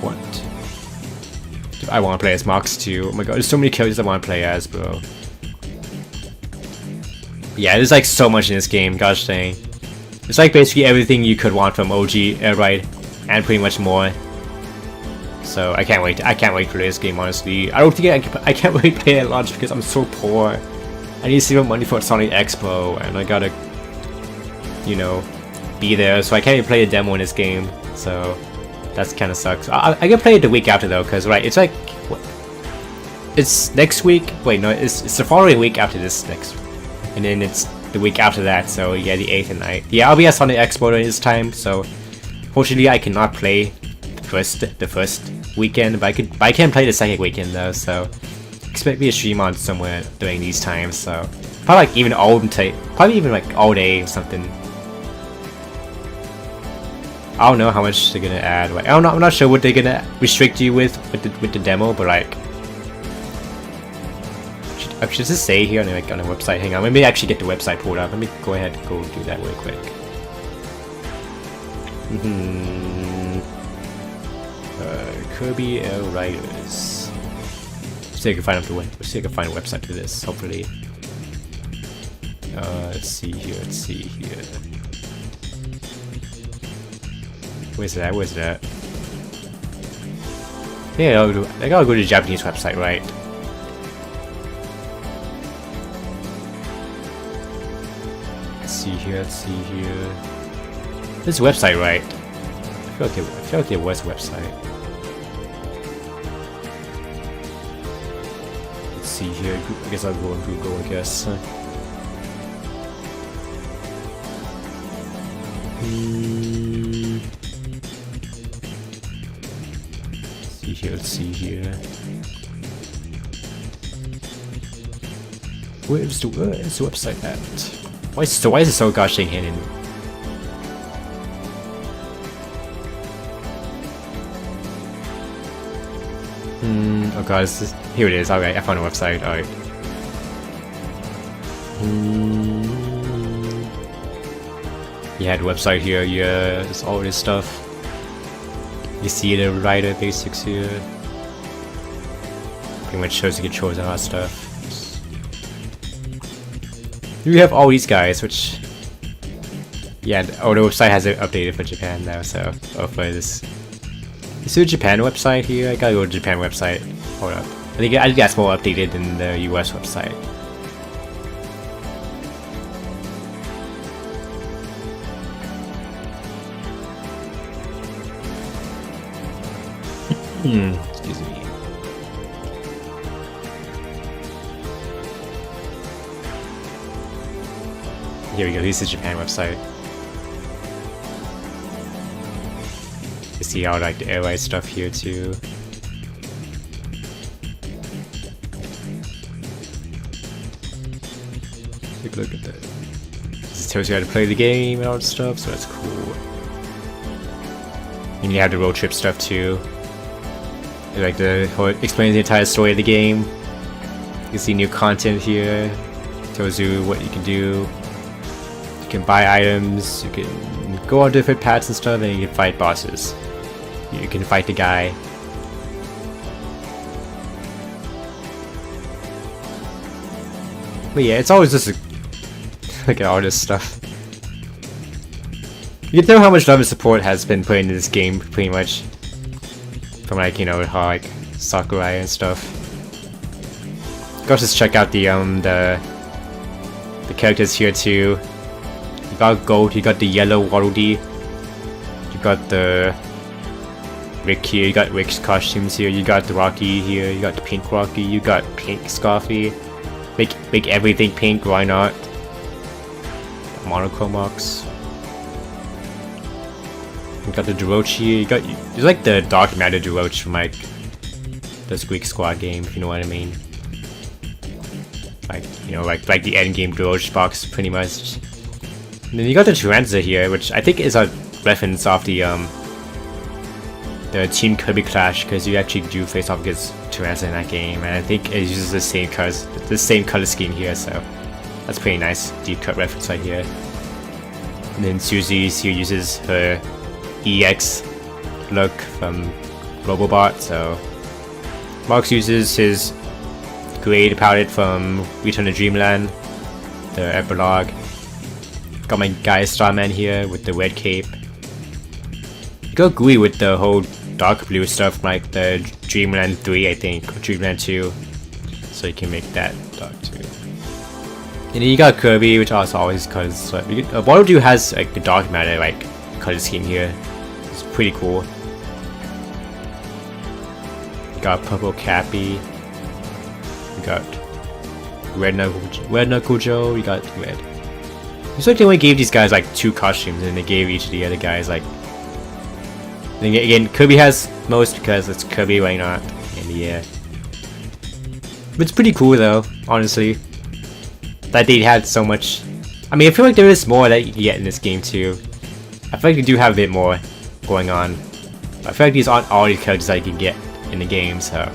what? I want to play as Mox too. Oh my god, there's so many characters I want to play as, bro. Yeah, there's like so much in this game, gosh dang. It's like basically everything you could want from OG Air Ride, and pretty much more. So I can't wait. I can't wait for this game, honestly. I don't think I can't wait to play it at launch because I'm so poor. I need to save up money for Sonic Expo, and I gotta, you know, be there. So I can't even play a demo in this game. So that's kind of sucks. I can play it the week after though, because right, it's like, what? It's next week. Wait, no, it's the following week after this next, and then it's the week after that. So yeah, the 8th and 9th. Yeah, I'll be at Sonic Expo during this time. So fortunately, I cannot play the first weekend, but I can play the second weekend though. So expect me to stream on somewhere during these times. So probably like even probably even like all day or something. I don't know how much they're gonna add. Like, I'm not sure what they're gonna restrict you with the demo, but like, I should just say here on the website. Hang on, let me actually get the website pulled up. Let me go ahead and go do that really quick. Kirby Air Riders. See if I can find see if I can find a website for this. Hopefully. Let's see here. Where's that? Yeah, I gotta go to the Japanese website, right? Let's see here. This website, right? I feel like there was a website. Let's see here. I guess I'll go on Google, I guess. Let's see here. Where's the website at? Why is it so gosh dang hidden? Oh god, here it is. Alright, I found a website. Alright. Yeah, the website here. Yeah, there's all this stuff. You see the rider basics here. Pretty much shows the controls and all that stuff. We have all these guys, which... Yeah, the website has it updated for Japan now, so... Oh, for this... Is there a Japan website here? I gotta go to the Japan website. Hold up. I think that's more updated than the US website. Excuse me. Here we go, this is the Japan website. You see all like the air ride stuff here too. Take a look at that. This tells you how to play the game and all that stuff, so that's cool. And you have the road trip stuff too. Like explains the entire story of the game. You can see new content here. Tells you what you can do. You can buy items. You can go on different paths and stuff, and you can fight bosses. You can fight the guy. But yeah, it's always just look at all this stuff. You can tell how much love and support has been put into this game, pretty much. From like, you know, how like Sakurai and stuff. Go just check out the characters here too. You got Gold, you got the yellow Waddle-Dee. You got the Rick here, you got Rick's costumes here, you got the Rocky here, you got the pink Rocky, you got pink Scoffy. Make everything pink, why not? Monochrome box. You got the Durochi, it's like the Dark Matter Durochi from like the Squeak Squad game, if you know what I mean. Like, you know, like the end game Durochi box, pretty much. And then you got the Tyranza here, which I think is a reference off the Team Kirby Clash, because you actually do face off against Tyranza in that game, and I think it uses the same color scheme here, so that's pretty nice, deep cut reference right here. And then Susie here uses her EX look from Robobot, so Marx uses his grade palette from Return to Dreamland, the epilogue. Got my guy Starman here with the red cape. You got Gui with the whole dark blue stuff from like the Dreamland 3, I think, or Dreamland 2, so you can make that dark too. And then you got Kirby, which also always colors. Waddle-Dee has like the dark matter like color scheme here. It's pretty cool. You got Purple Cappy. You got Red Knuckle Joe. You got Red. It's like they only gave these guys like 2 costumes, and they gave each of the other guys like. Then again, Kirby has most because it's Kirby, why not? And yeah, but it's pretty cool though, honestly. That they had so much. I mean, I feel like there is more that you can get in this game too. I feel like they do have a bit more going on. I feel like these aren't all the characters that you can get in the game, so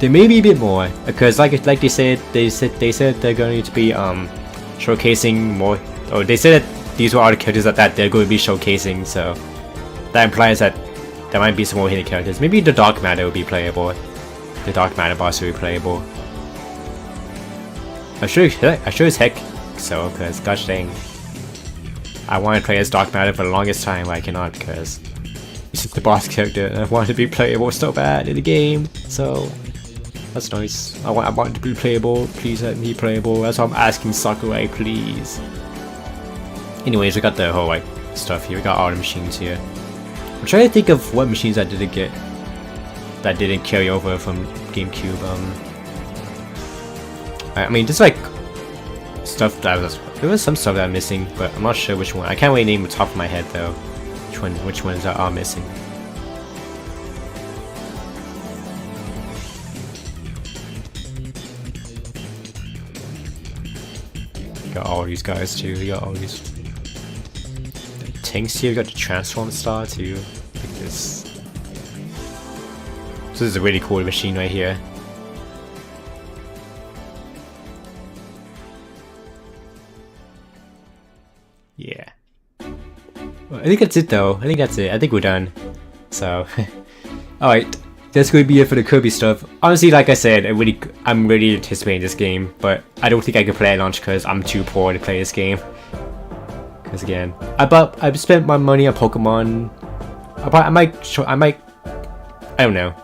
there may be a bit more because, like they said they're going to be showcasing more. Or they said that these were all the characters that they're going to be showcasing, so that implies that there might be some more hidden characters. Maybe the Dark Matter will be playable. The Dark Matter boss will be playable. I'm sure as heck so, because gosh dang, I want to play as Dark Matter for the longest time, but I cannot because he's the boss character and I want it to be playable so bad in the game, so that's nice. I want it to be playable, please let me be playable, that's why I'm asking Sakurai, please. Anyways, we got the whole like stuff here, we got all the machines here. I'm trying to think of what machines I didn't get, that didn't carry over from GameCube. I mean, there's like stuff that there was some stuff that I'm missing, but I'm not sure which one. I can't really name the top of my head though. Which ones are missing? You got all these guys too. You got all these tanks here. You got the Transform Star too. Like this. So this is a really cool machine right here. Yeah. Well, I think that's it though. I think that's it. I think we're done. So, alright. That's going to be it for the Kirby stuff. Honestly, like I said, I'm really anticipating this game, but I don't think I can play at launch because I'm too poor to play this game. Because again, I've spent my money on Pokemon. I don't know.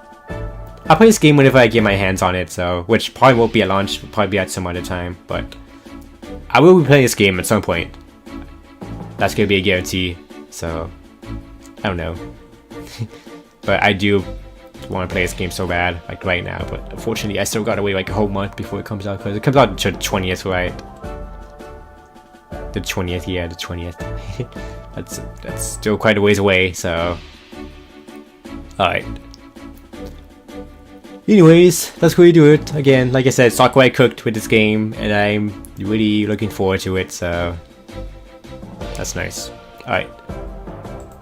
I'll play this game whenever I get my hands on it, so which probably won't be at launch, will probably be at some other time, but I will be playing this game at some point. That's gonna be a guarantee. So I don't know, but I do want to play this game so bad, like right now. But unfortunately, I still gotta wait like a whole month before it comes out because it comes out to the 20th, right? The 20th, yeah, the 20th. that's still quite a ways away. So, alright. Anyways, that's where you do it. Again, like I said, saw quite cooked with this game, and I'm really looking forward to it. So that's nice. Alright.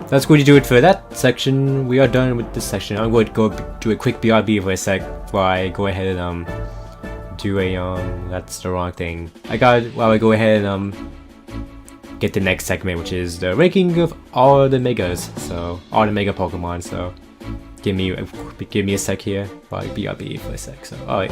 That's going to do it for that section. We are done with this section. I'm going to go do a quick BRB for a sec while I go ahead and do a that's the wrong thing. While I go ahead and get the next segment, which is the ranking of all the megas. So all the mega Pokemon. So give me a sec here while I BRB for a sec. So alright.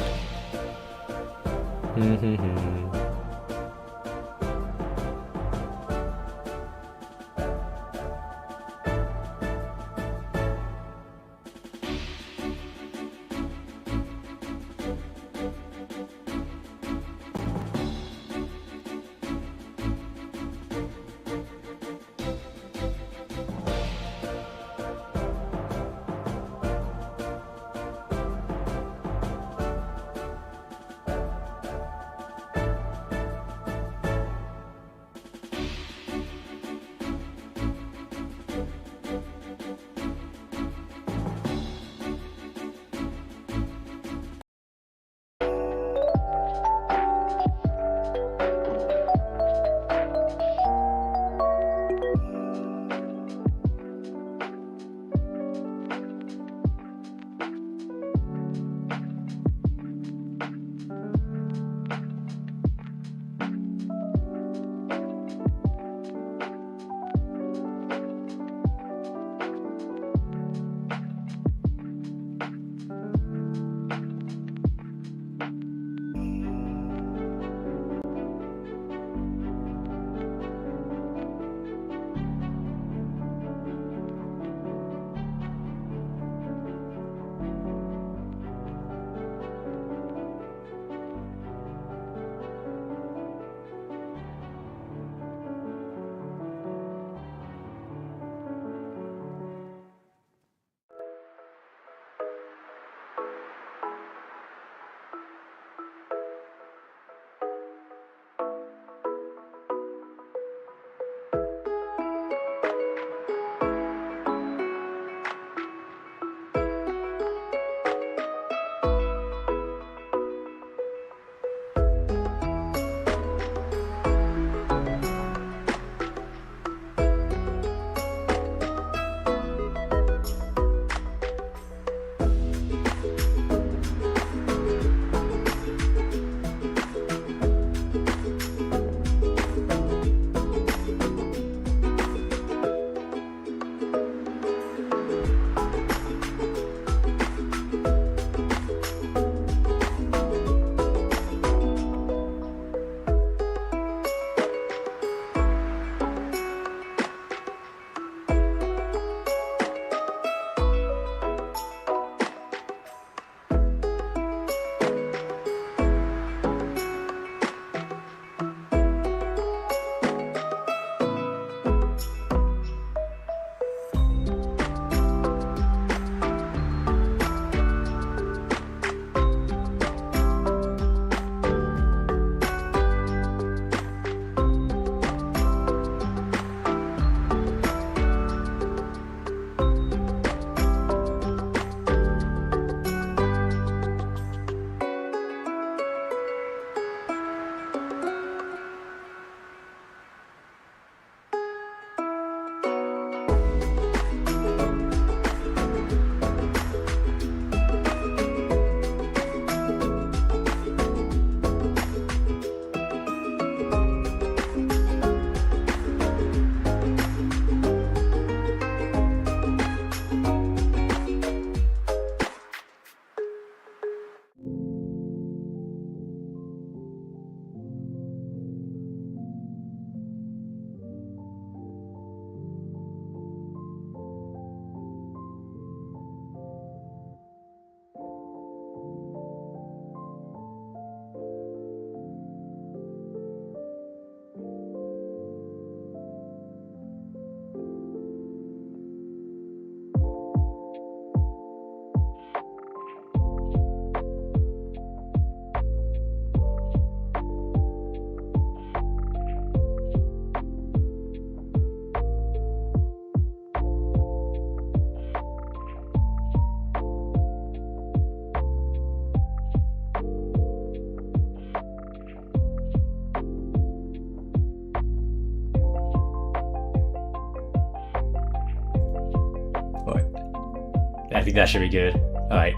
think that should be good. Alright.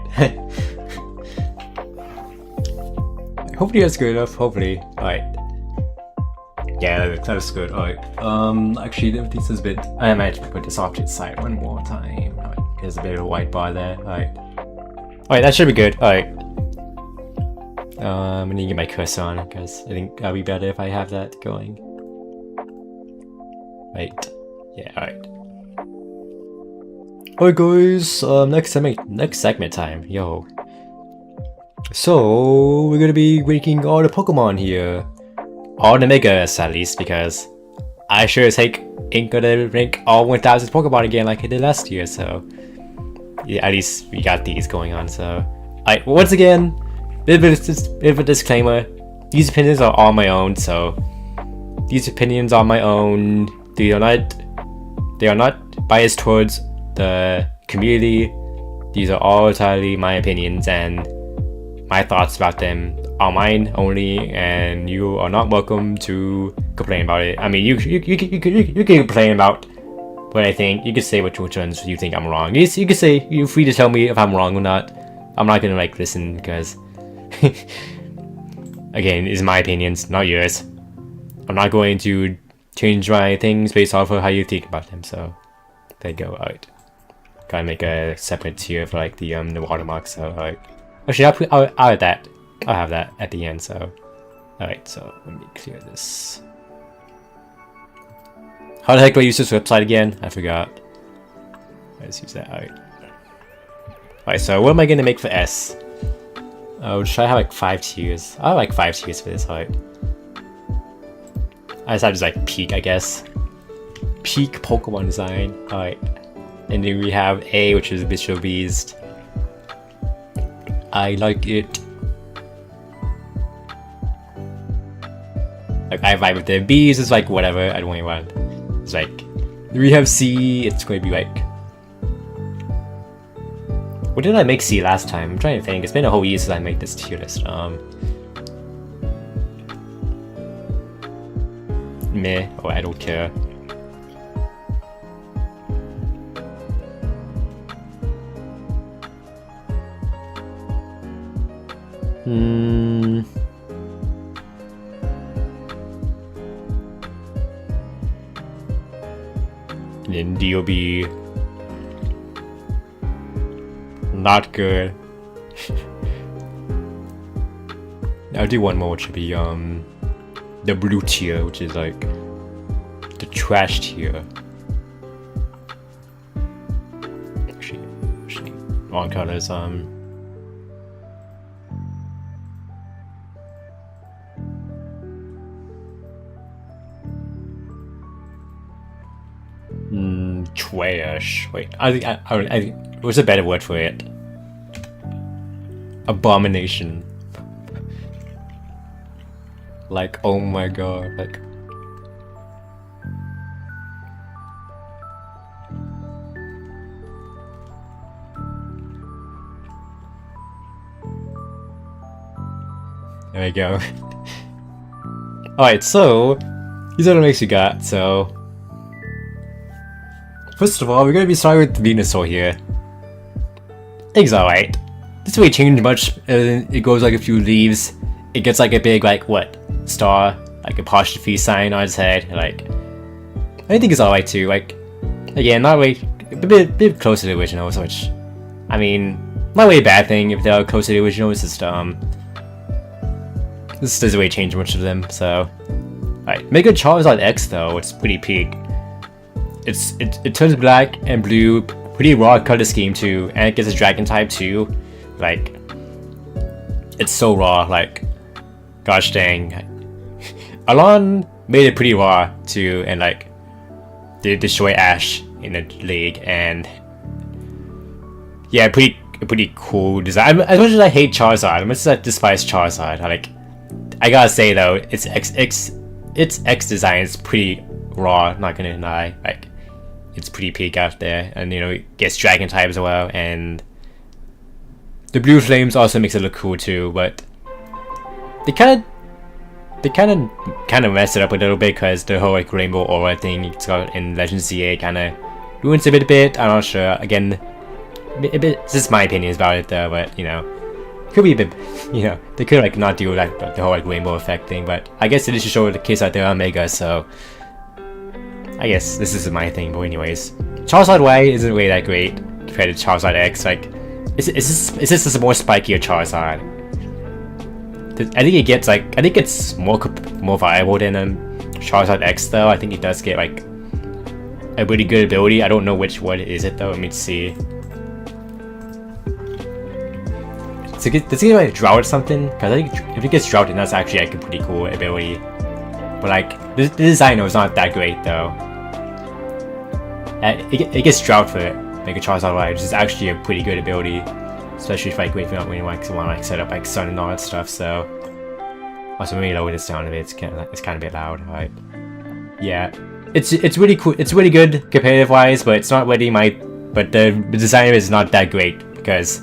Hopefully that's good enough, hopefully. Alright. Yeah, that was good. Alright. Actually, this is a bit... I might put this off to the side one more time. Alright, there's a bit of a white bar there. Alright. Alright, that should be good. Alright. I need to get my cursor on, because I think that'll be better if I have that going. Right. Yeah, alright. Alright guys, next segment time, yo. So, we're gonna be ranking all the Pokemon here. All the Megas at least, because I sure as heck ain't gonna rank all 1000 Pokemon again like I did last year, so... Yeah, at least we got these going on, so... Alright, once again, bit of a disclaimer. These opinions are all my own, so... These opinions are my own. They are not biased towards the community. These are all entirely my opinions, and my thoughts about them are mine only, and you are not welcome to complain about it. I mean, you can complain about what I think. You can say which ones you think I'm wrong. You can say, you're free to tell me if I'm wrong or not. I'm not gonna like listen, because again, it's my opinions, not yours. I'm not going to change my things based off of how you think about them, so there you go. Alright. Gotta make a separate tier for like the watermark, so alright. Actually, I'll add that. I'll have that at the end, so... Alright, so let me clear this. How the heck do I use this website again? I forgot. Let's use that, alright. Alright, so what am I gonna make for S? Oh, should I have like 5 tiers? I have like 5 tiers for this, alright. I just have this like peak, I guess. Peak Pokemon design. Alright. And then we have A, which is Visual Beast. I like it. Like, I vibe with the B's, is like whatever, I don't really want. It's like, we have C, it's going to be like... What did I make C last time? I'm trying to think, it's been a whole year since I made this tier list. Meh, or I don't care. Then DOB. Not good. I'll do one more, which should be the blue tier, which is like the trash tier. Actually wrong colors. Trash. Wait, I think what's a better word for it? Abomination. Like, oh my god, like... There we go. Alright, so... These are the makes we got, so... First of all, we're gonna be starting with Venusaur here. It's alright. This way change much, it goes like a few leaves. It gets like a big, like, what? Star, like apostrophe sign on its head. Like, I think it's alright too. Like, again, not really, a bit closer to the original, which, I mean, not really a bad thing if they're closer to the original. It's just this doesn't really change much of them. So, alright, Mega Charizard X though, it's pretty peak. It turns black and blue, pretty raw color scheme too, and it gets a dragon type too. Like, it's so raw. Like, gosh dang. Alon made it pretty raw too, and like did destroy Ash in the league, and yeah, pretty cool design. As much as I hate Charizard, as much as I despise Charizard, like, I gotta say though, its X design is pretty raw. Not gonna deny, like, it's pretty peak out there, and you know, it gets dragon type as well, and the blue flames also makes it look cool too. But they kind of mess it up a little bit, because the whole like rainbow aura thing it's got in Legend CA kind of ruins it a bit. I'm not sure. Again, It's just my opinions about it though, but you know, it could be a bit, you know, they could like not do like the whole like rainbow effect thing, but I guess it is to show the case that they're Omega, so I guess this is my thing. But anyways, Charizard Y isn't really that great compared to Charizard X. Like, it's just a more spikier Charizard. I think it gets like, I think it's more viable than Charizard X though. I think it does get like a really good ability. I don't know which one is it though. Let me see. Does it get like Drought or something? Because I think if it gets Drought, then that's actually like a pretty cool ability. But like the design is not that great though. It gets Drought for Mega Charizard Y, which is actually a pretty good ability, especially if like when you want to like set up like Sun and all that stuff. So also maybe lower this down a bit. It's kind of a bit loud, right? Yeah, it's really cool. It's really good competitive wise, but it's not really my. But the design is not that great because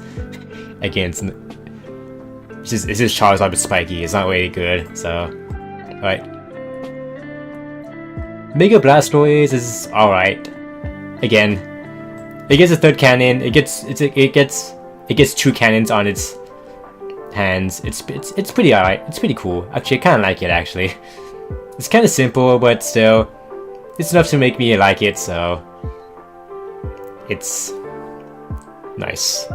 again, it's just Charizard but spiky. It's not really good. So, right. Mega Blastoise is alright. Again, it gets a third cannon. It gets 2 cannons on its hands. It's pretty alright. It's pretty cool. Actually, I kind of like it. Actually, it's kind of simple, but still, it's enough to make me like it. So, it's nice.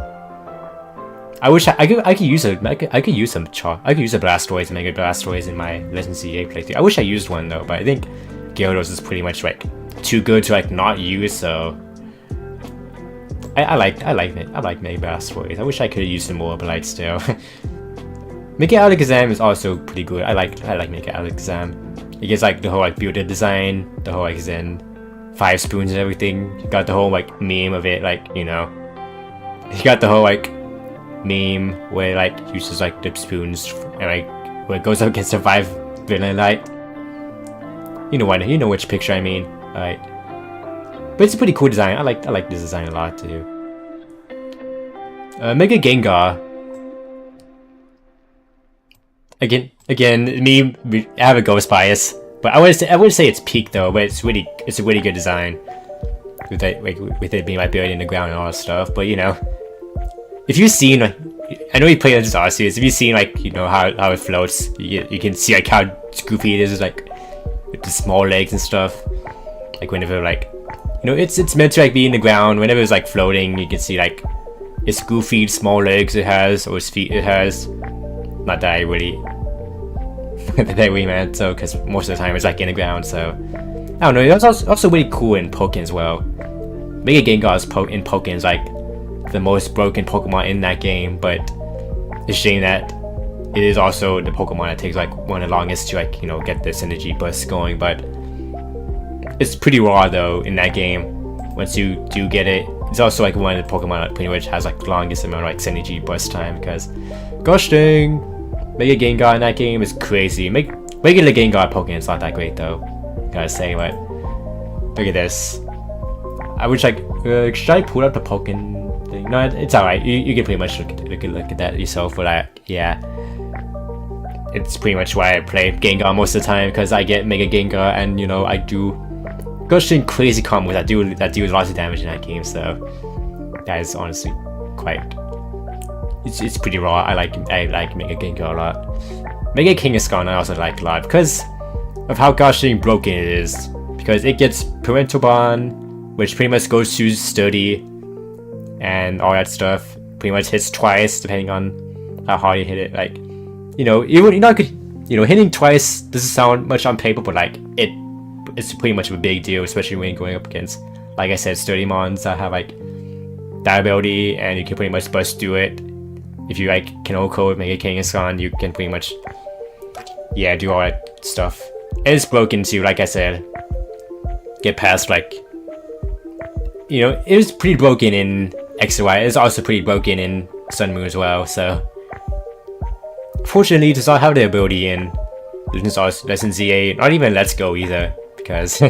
I wish I could use some Blastoise and Mega Blastoise in my Legend CA playthrough. I wish I used one though, but I think Gyarados is pretty much like too good to like not use. So I like Mega Blastoise. I wish I could have used them more, but like still, Mega Alakazam is also pretty good. I like Mega Alakazam. It gets like the whole like builder design, the whole like Zen 5 spoons and everything. You got the whole like meme of it, like you know, you got the whole like meme where like uses like the spoons and like where it goes up against the 5 villain light. You know which picture I mean, right? But it's a pretty cool design. I like this design a lot too. Mega Gengar. Again, me I have a ghost bias, but I would say it's peak though. But it's a really good design with it being like buried in the ground and all that stuff. But you know, if you've seen, like, I know you play this Arceus. If you've seen like you know how it floats, you can see like how goofy it is, like with the small legs and stuff. Like whenever like you know it's meant to like be in the ground. Whenever it's like floating, you can see like its goofy small legs it has or its feet it has. Not that I really that we meant so, because most of the time it's like in the ground. So I don't know. It's also really cool in Pokken as well. Mega Gengar in Pokken is like the most broken Pokemon in that game, but it's a shame that it is also the Pokemon that takes like one of the longest to like you know get this energy burst going. But it's pretty raw though in that game. Once you do get it, it's also like one of the Pokemon that pretty much has like the longest amount of like synergy burst time. Because gosh dang, Mega Gengar in that game is crazy. Regular Gengar Pokemon is not that great though, gotta say. But look at this. I wish like should I pull up the Pokemon thing? No, it's alright. You can pretty much look at that yourself. But like, yeah, it's pretty much why I play Gengar most of the time, because I get Mega Gengar and you know I do gosh dang crazy combos that do lots of damage in that game. So that is honestly quite. It's pretty raw. I like Mega Gengar a lot. Mega Kangaskhan I also like a lot because of how gosh dang broken it is. Because it gets Parental Bond, which pretty much goes to Sturdy and all that stuff. Pretty much hits twice depending on how hard you hit it. Like you know hitting twice doesn't sound much on paper, but like it's pretty much a big deal, especially when you're going up against, like I said, Sturdy mons that have like that ability, and you can pretty much burst through it. If you like can code Mega Kangaskhan, you can pretty much do all that stuff. And it's broken too, like I said. Get past like you know, it was pretty broken in X and Y. It's also pretty broken in Sun Moon as well. So fortunately, it does not have the ability in Legend ZA, not even Let's Go either, because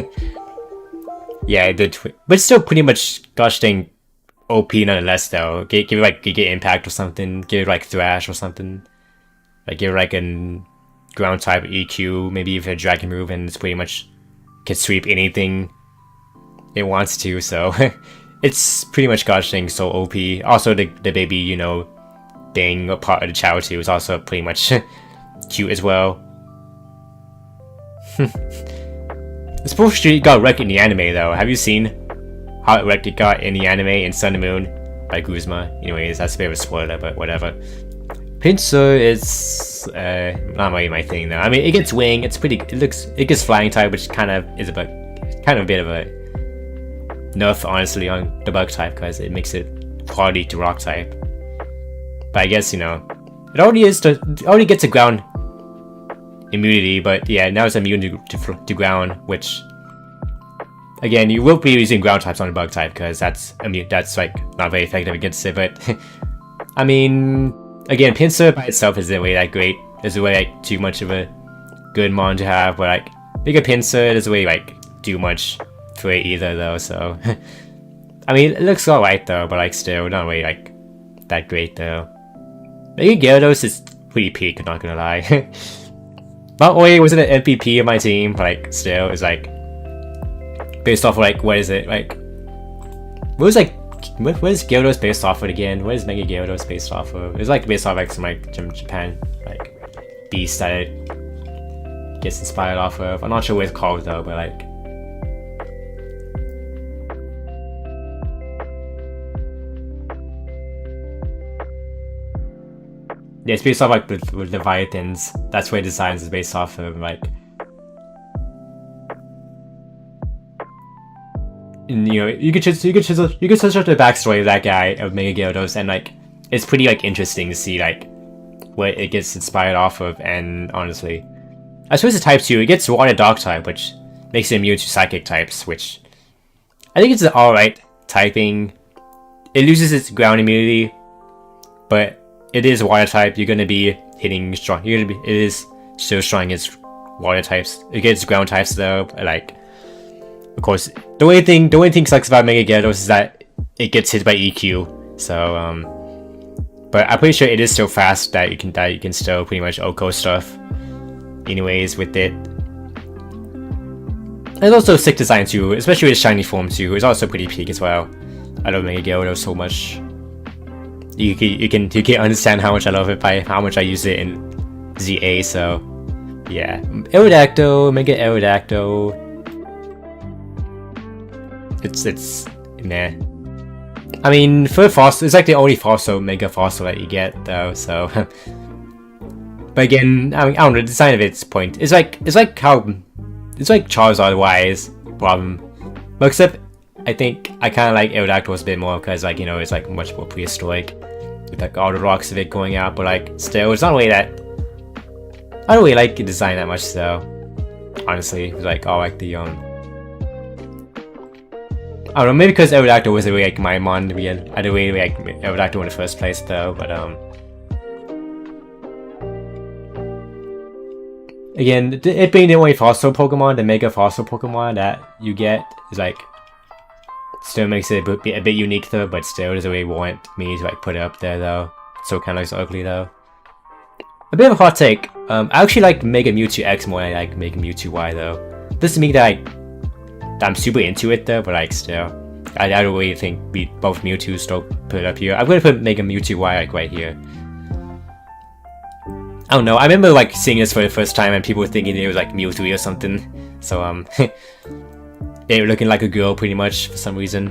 yeah, but it's still pretty much gosh dang OP nonetheless though. Give it like Giga Impact or something, give it like Thrash or something, like give it like a ground type EQ, maybe even a dragon move, and it's pretty much can sweep anything it wants to. So it's pretty much gosh dang so OP. Also the baby, you know, being a part of the Chow too is also pretty much cute as well. This poor street got wrecked in the anime though. Have you seen how wrecked it got in the anime in Sun and Moon by Guzma? Anyways, that's a bit of a spoiler, but whatever. Pinsir is not really my thing though. I mean, it gets wing. It's pretty. It gets flying type, which kind of is a bit of a nerf honestly on the bug type because it makes it quality to rock type. But I guess, you know, it already gets a ground immunity, but yeah, now it's immune to ground, which again, you will be using ground types on the bug type because that's like not very effective against it. But I mean, again, Pinsir by itself isn't really that great. Isn't really like too much of a good mon to have, but like bigger Pinsir doesn't really like do much for it either though. So I mean, it looks alright though, but like still not really like that great though. Mega Gyarados is pretty peak, I'm not gonna lie. Not only was it an MVP of my team, but like still it's like based off of like what is it like? What is Gyarados based off of again? What is Mega Gyarados based off of? It's like based off like some like Japan like beast that it gets inspired off of. I'm not sure what it's called though, but like. Yeah, it's based off like with Leviathans. That's where designs is based off of like. And, you know, you could search up the backstory of that guy of Mega Gyarados, and like it's pretty like interesting to see like what it gets inspired off of. And honestly, I suppose the type 2, it gets water dog type, which makes it immune to psychic types, which I think it's an alright typing. It loses its ground immunity, but it is water type. You're gonna be hitting strong. It is so strong against water types. It gets ground types though. Like, of course, the only thing sucks about Mega Gyarados is that it gets hit by EQ. So, but I'm pretty sure it is so fast that you can still pretty much OHKO stuff. Anyways, with it, there's also sick design too, especially with shiny form too. It's also pretty peak as well. I love Mega Gyarados so much. You can understand how much I love it by how much I use it in ZA. So yeah, Aerodactyl, Mega Aerodactyl. It's nah. I mean, for fossil, it's like the only fossil, Mega Fossil that you get though. So, but again, I don't know. The design of its point. It's like Charizard wise problem, but except I think I kind of like Aerodactyls a bit more because like, you know, it's like much more prehistoric with like all the rocks of it going out. But like still, it's not really that. I don't really like the design that much though. Honestly, it's like all like the I don't know, maybe because Aerodactyl was really like my mon. I didn't really like Aerodactyl in the first place though, but again, it being the only fossil Pokemon, the Mega Fossil Pokemon that you get is like still makes it a bit unique though, but still doesn't really want me to like put it up there though. So kind of looks ugly though. A bit of a hot take. I actually like Mega Mewtwo X more than I like Mega Mewtwo Y though. Doesn't mean that I'm super into it though, but like still, I don't really think both Mewtwo's don't put it up here. I'm gonna put Mega Mewtwo Y like right here. I don't know. I remember like seeing this for the first time and people were thinking it was like Mewtwo or something. So it looking like a girl pretty much for some reason.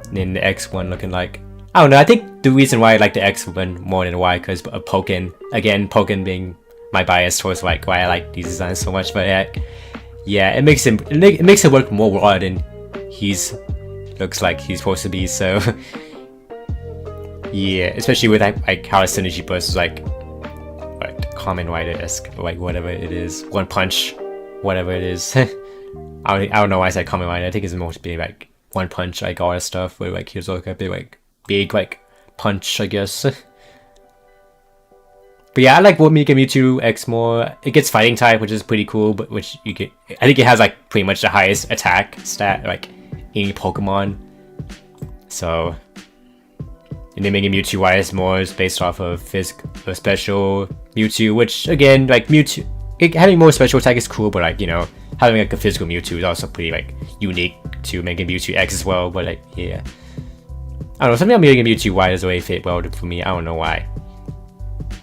And then the X one looking like, I don't know. I think the reason why I like the X one more than the Y because of Pokken. Again, Pokken being my bias towards like why I like these designs so much, but yeah, it makes it work more raw than looks like he's supposed to be. So yeah, especially with like how a synergy burst is like Common Rider-esque, like whatever it is, One Punch, whatever it is. I don't know why I said Common Rider. I think it's supposed to be like One Punch, like all that stuff. Where like here's like a bit like big like punch, I guess. But yeah, I like Mega Mewtwo X more. It gets fighting type, which is pretty cool, but which you can. I think it has like pretty much the highest attack stat like any Pokemon. So, and then Mega Mewtwo Y is more is based off of special Mewtwo, which again like Mewtwo, having more special attack is cool, but like, you know, having like a physical Mewtwo is also pretty like unique to Mega Mewtwo X as well. But like yeah, I don't know, something about making Mewtwo Y doesn't really fit well for me. I don't know why.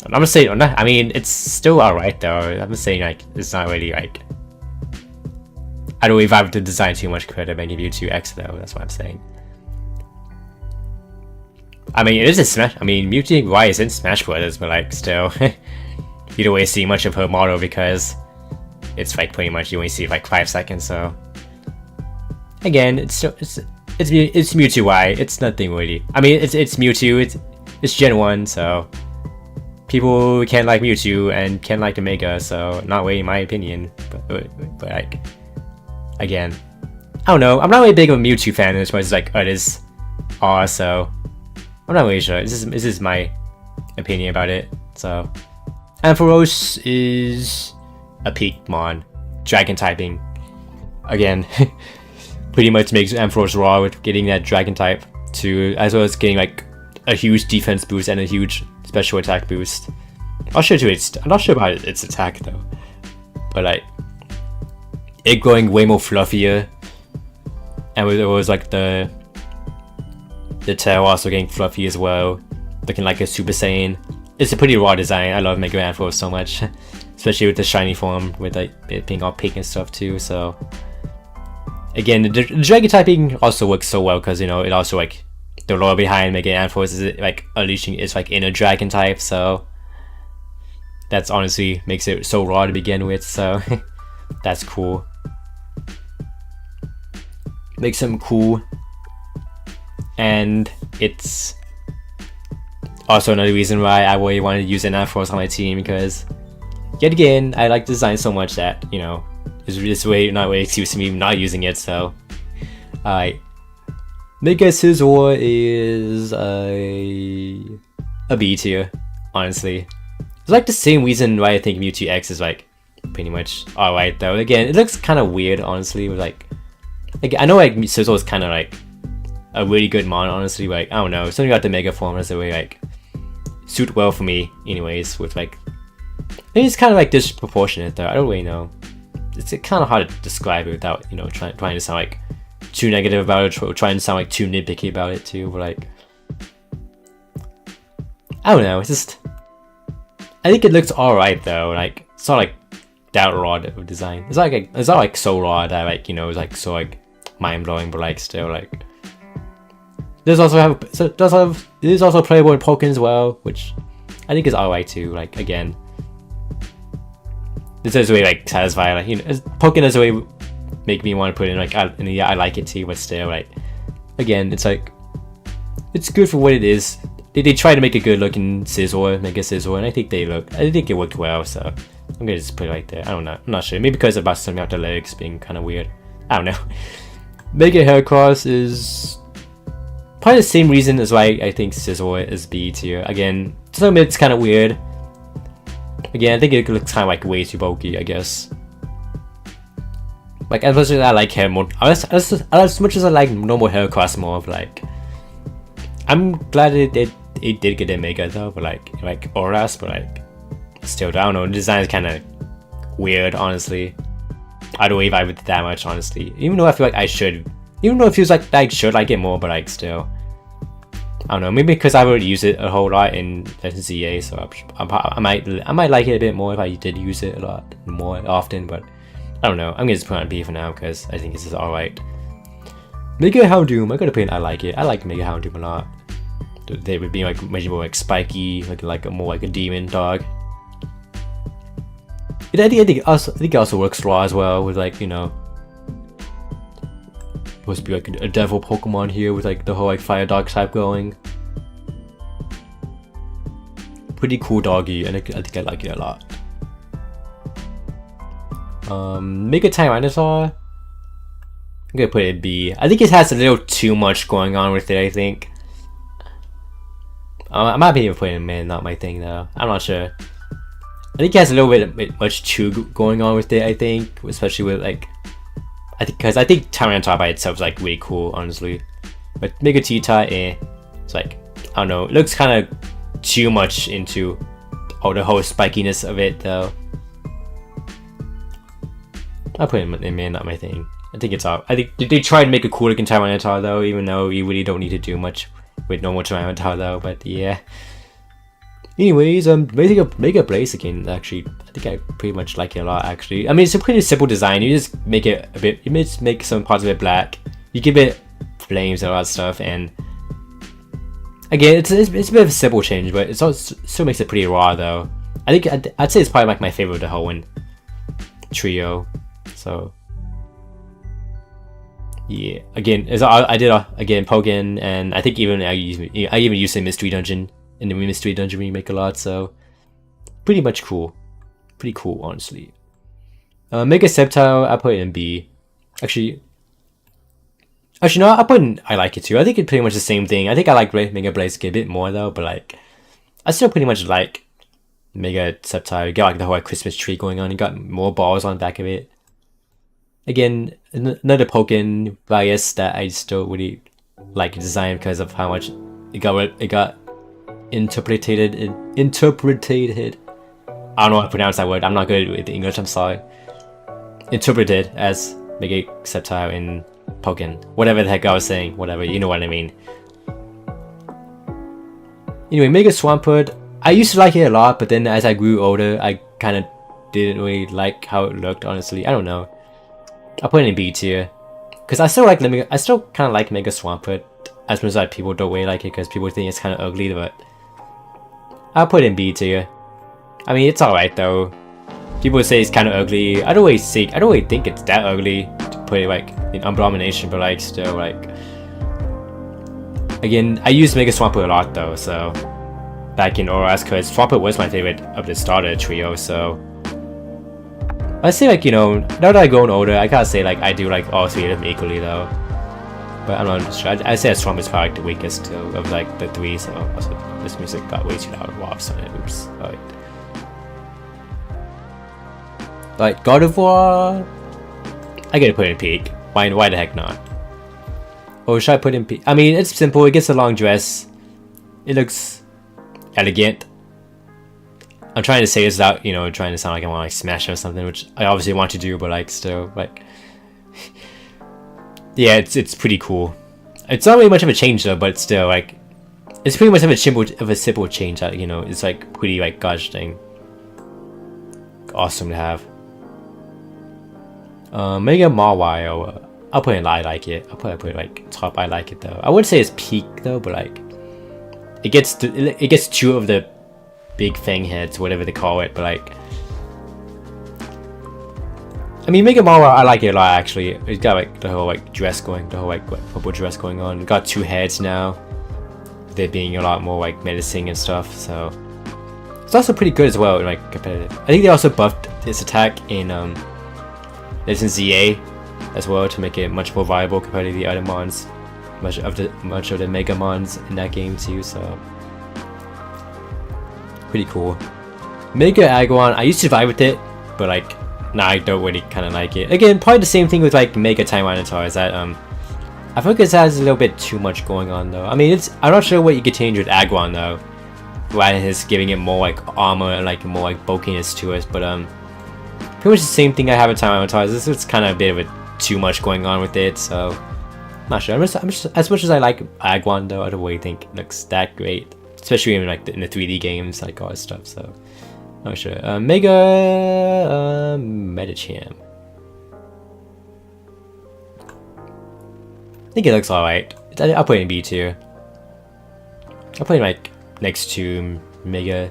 I'm gonna say, I mean, it's still alright though. I'm just saying, like, it's not really like. I don't even have to design too much credit making Mewtwo X though. That's what I'm saying. I mean, it is a Smash. I mean, Mewtwo Y is in Smash Brothers, but like, still, you don't really see much of her model because it's like pretty much you only see like 5 seconds. So again, it's still it's Mewtwo Y. It's nothing really. I mean, it's Mewtwo. It's Gen 1, so people can like Mewtwo and can like the Mega. So not really my opinion, but like again, I don't know. I'm not really big of a Mewtwo fan as much as like others are. So I'm not really sure. This is my opinion about it. So Ampharos is a Pokemon, Dragon typing. Again, pretty much makes Ampharos raw with getting that Dragon type to, as well as getting like a huge defense boost and a huge special attack boost. I'm not sure about its attack though, but like it growing way more fluffier, and it was like the tail also getting fluffy as well, looking like a Super Saiyan. It's a pretty raw design. I love Mega Ampharos so much, especially with the shiny form, with like it being all pink and stuff too. So again, the Dragon typing also works so well because, you know, it also like the lore behind Mega Ampharos is like unleashing its like inner Dragon type. So that's honestly makes it so raw to begin with. So that's cool. Makes them cool. And it's also another reason why I really wanted to use an Ampharos on my team, because yet again, I like the design so much that, you know, this way not really excuse me not using it. So Mega Scizor is a B tier, honestly. It's like the same reason why I think Mewtwo X is like pretty much alright though. Again, it looks kind of weird, honestly, with like I know like Scizor is kind of like a really good mon, honestly, but like, I don't know, something about the Mega form doesn't really like suit well for me anyways, with like, I think it's kind of like disproportionate though. I don't really know. It's kind of hard to describe it without, you know, trying to sound like too negative about it, or trying to sound like too nitpicky about it too, but like, I don't know, it's just, I think it looks alright though. Like, it's not like that raw of design. It's not like so raw that like, you know, it's like so like mind blowing, but like still like, there's also playable in Pokemon as well, which I think is alright too. Like, again, this is way like satisfying. Like, you know, Pokemon is a way make me want to put in like, and yeah, I like it too, but still, like, again, it's like, it's good for what it is. They try to make a good looking Scizor, Mega Scizor, and I think it worked well. So I'm gonna just put it right there. I don't know, I'm not sure. Maybe because about something about the legs being kind of weird. I don't know. Mega Heracross is probably the same reason as why I think Scizor is B tier. Again, some of it's kind of weird. Again, I think it looks kind of like way too bulky, I guess. Like, as much as I like hair more, as much as I like normal Heracross more, of like, I'm glad it did get a Mega though, but like Auras, but like, still, I don't know, the design is kind of weird, honestly. I don't really vibe with it that much, honestly. Even though I feel like I should. Even though it feels like I should like it more, but like still, I don't know. Maybe because I already use it a whole lot in ZA, so I might like it a bit more if I did use it a lot more often. But I don't know. I'm gonna just put on B for now because I think this is all right. Mega Houndoom. I gotta put in I like it. I like Mega Houndoom a lot. They would be like much more like spiky, like more like a demon dog. I think it also works raw as well with, like, you know, supposed to be like a devil Pokemon here with like the whole like fire dog type going. Pretty cool doggy, and I think I like it a lot. Mega Tyranitar, I'm gonna put it B. I think it has a little too much going on with it, I think. I might be even putting it in, not my thing though. I'm not sure. I think it has a little bit much too going on with it, I think, especially with like, I think Tyranitar by itself is like really cool, honestly. But Mega Tita, it's like, I don't know, it looks kind of too much into all the whole spikiness of it though. I'll put him in, not my thing. I think it's all. I think they try to make a cool looking Tyranitar though, even though you really don't need to do much with normal Tyranitar though, but yeah. Anyways, Mega Blaze again, actually, I think I pretty much like it a lot, actually. I mean, it's a pretty simple design. You just make it a bit, you just make some parts of it black. You give it flames and all that stuff, and again, it's a bit of a simple change, but it still makes it pretty raw, though. I think I'd say it's probably like my favorite of the whole one trio. So yeah, again, I did again Pokken, and I think even I even used the Mystery Dungeon in the Mystery Dungeon remake a lot. So pretty much cool, pretty cool, honestly. Mega Sceptile, I put it in B. Actually, no, I like it too. I think it's pretty much the same thing. I think I like Mega Blaze a bit more though, but like, I still pretty much like Mega Sceptile. You got like the whole like, Christmas tree going on. You got more balls on the back of it. Again, another Pokken bias that I still really like the design because of how much it got interpreted. I don't know how to pronounce that word. I'm not good with English. I'm sorry. Interpreted as Mega Sceptile in Pokken, whatever the heck I was saying, whatever, you know what I mean. Anyway, Mega Swampert, I used to like it a lot, but then as I grew older, I kind of didn't really like how it looked, honestly. I don't know. I'll put it in B tier, because I still kind of like Mega Swampert, as much as like, people don't really like it because people think it's kind of ugly, but I'll put it in B tier. I mean, it's alright though. People say it's kind of ugly. I don't really think it's that ugly to put it like in Abomination, but like still like. Again, I use Mega Swampert a lot though, so back in ORAS, because Swampert was my favorite of the starter trio. So I say like, you know, now that I've grown older, I gotta say like I do like all three of them equally though. But I'm not sure. I say Swampert is probably like the weakest of like the three. So also, this music got way too loud. Wow, sorry. Oops. Alright. Like God of War, I gotta put it in peak. Why the heck not? Or should I put in peak? I mean, it's simple. It gets a long dress. It looks elegant. I'm trying to say this without, you know, trying to sound like I want to like smash it or something, which I obviously want to do, but like still, like, yeah, it's pretty cool. It's not really much of a change though, but it's still like, it's pretty much of a simple change that, you know, it's like pretty like gosh dang awesome to have. Mega Mawile, I'll put it in I like it. I'll put it like top. I like it though. I wouldn't say it's peak though, but like it gets two of the big fang heads, whatever they call it. But like, I mean, Mega Mawile, I like it a lot actually. It's got like the whole like dress going, the whole like purple dress going on. It got two heads now. They're being a lot more like menacing and stuff. So it's also pretty good as well in like competitive. I think they also buffed this attack in Legends ZA as well to make it much more viable compared to the other mons, much of the Mega Mons in that game too. So pretty cool. Mega Aggron, I used to vibe with it, but like now I don't really kind of like it. Again, probably the same thing with like Mega Tyranitar, is that I feel like it has a little bit too much going on though. I mean, I'm not sure what you could change with Aggron though, rather than just giving it more like armor and like more like bulkiness to it, but pretty much the same thing I have with Tyranitar. This is kind of a bit of a too much going on with it, so not sure. I'm just as much as I like Aggron though, I don't really think it looks that great, especially in like in the 3D games, like all that stuff. So not sure. Mega Medicham. I think it looks alright. I'll put it in B tier. I'll put it like next to Mega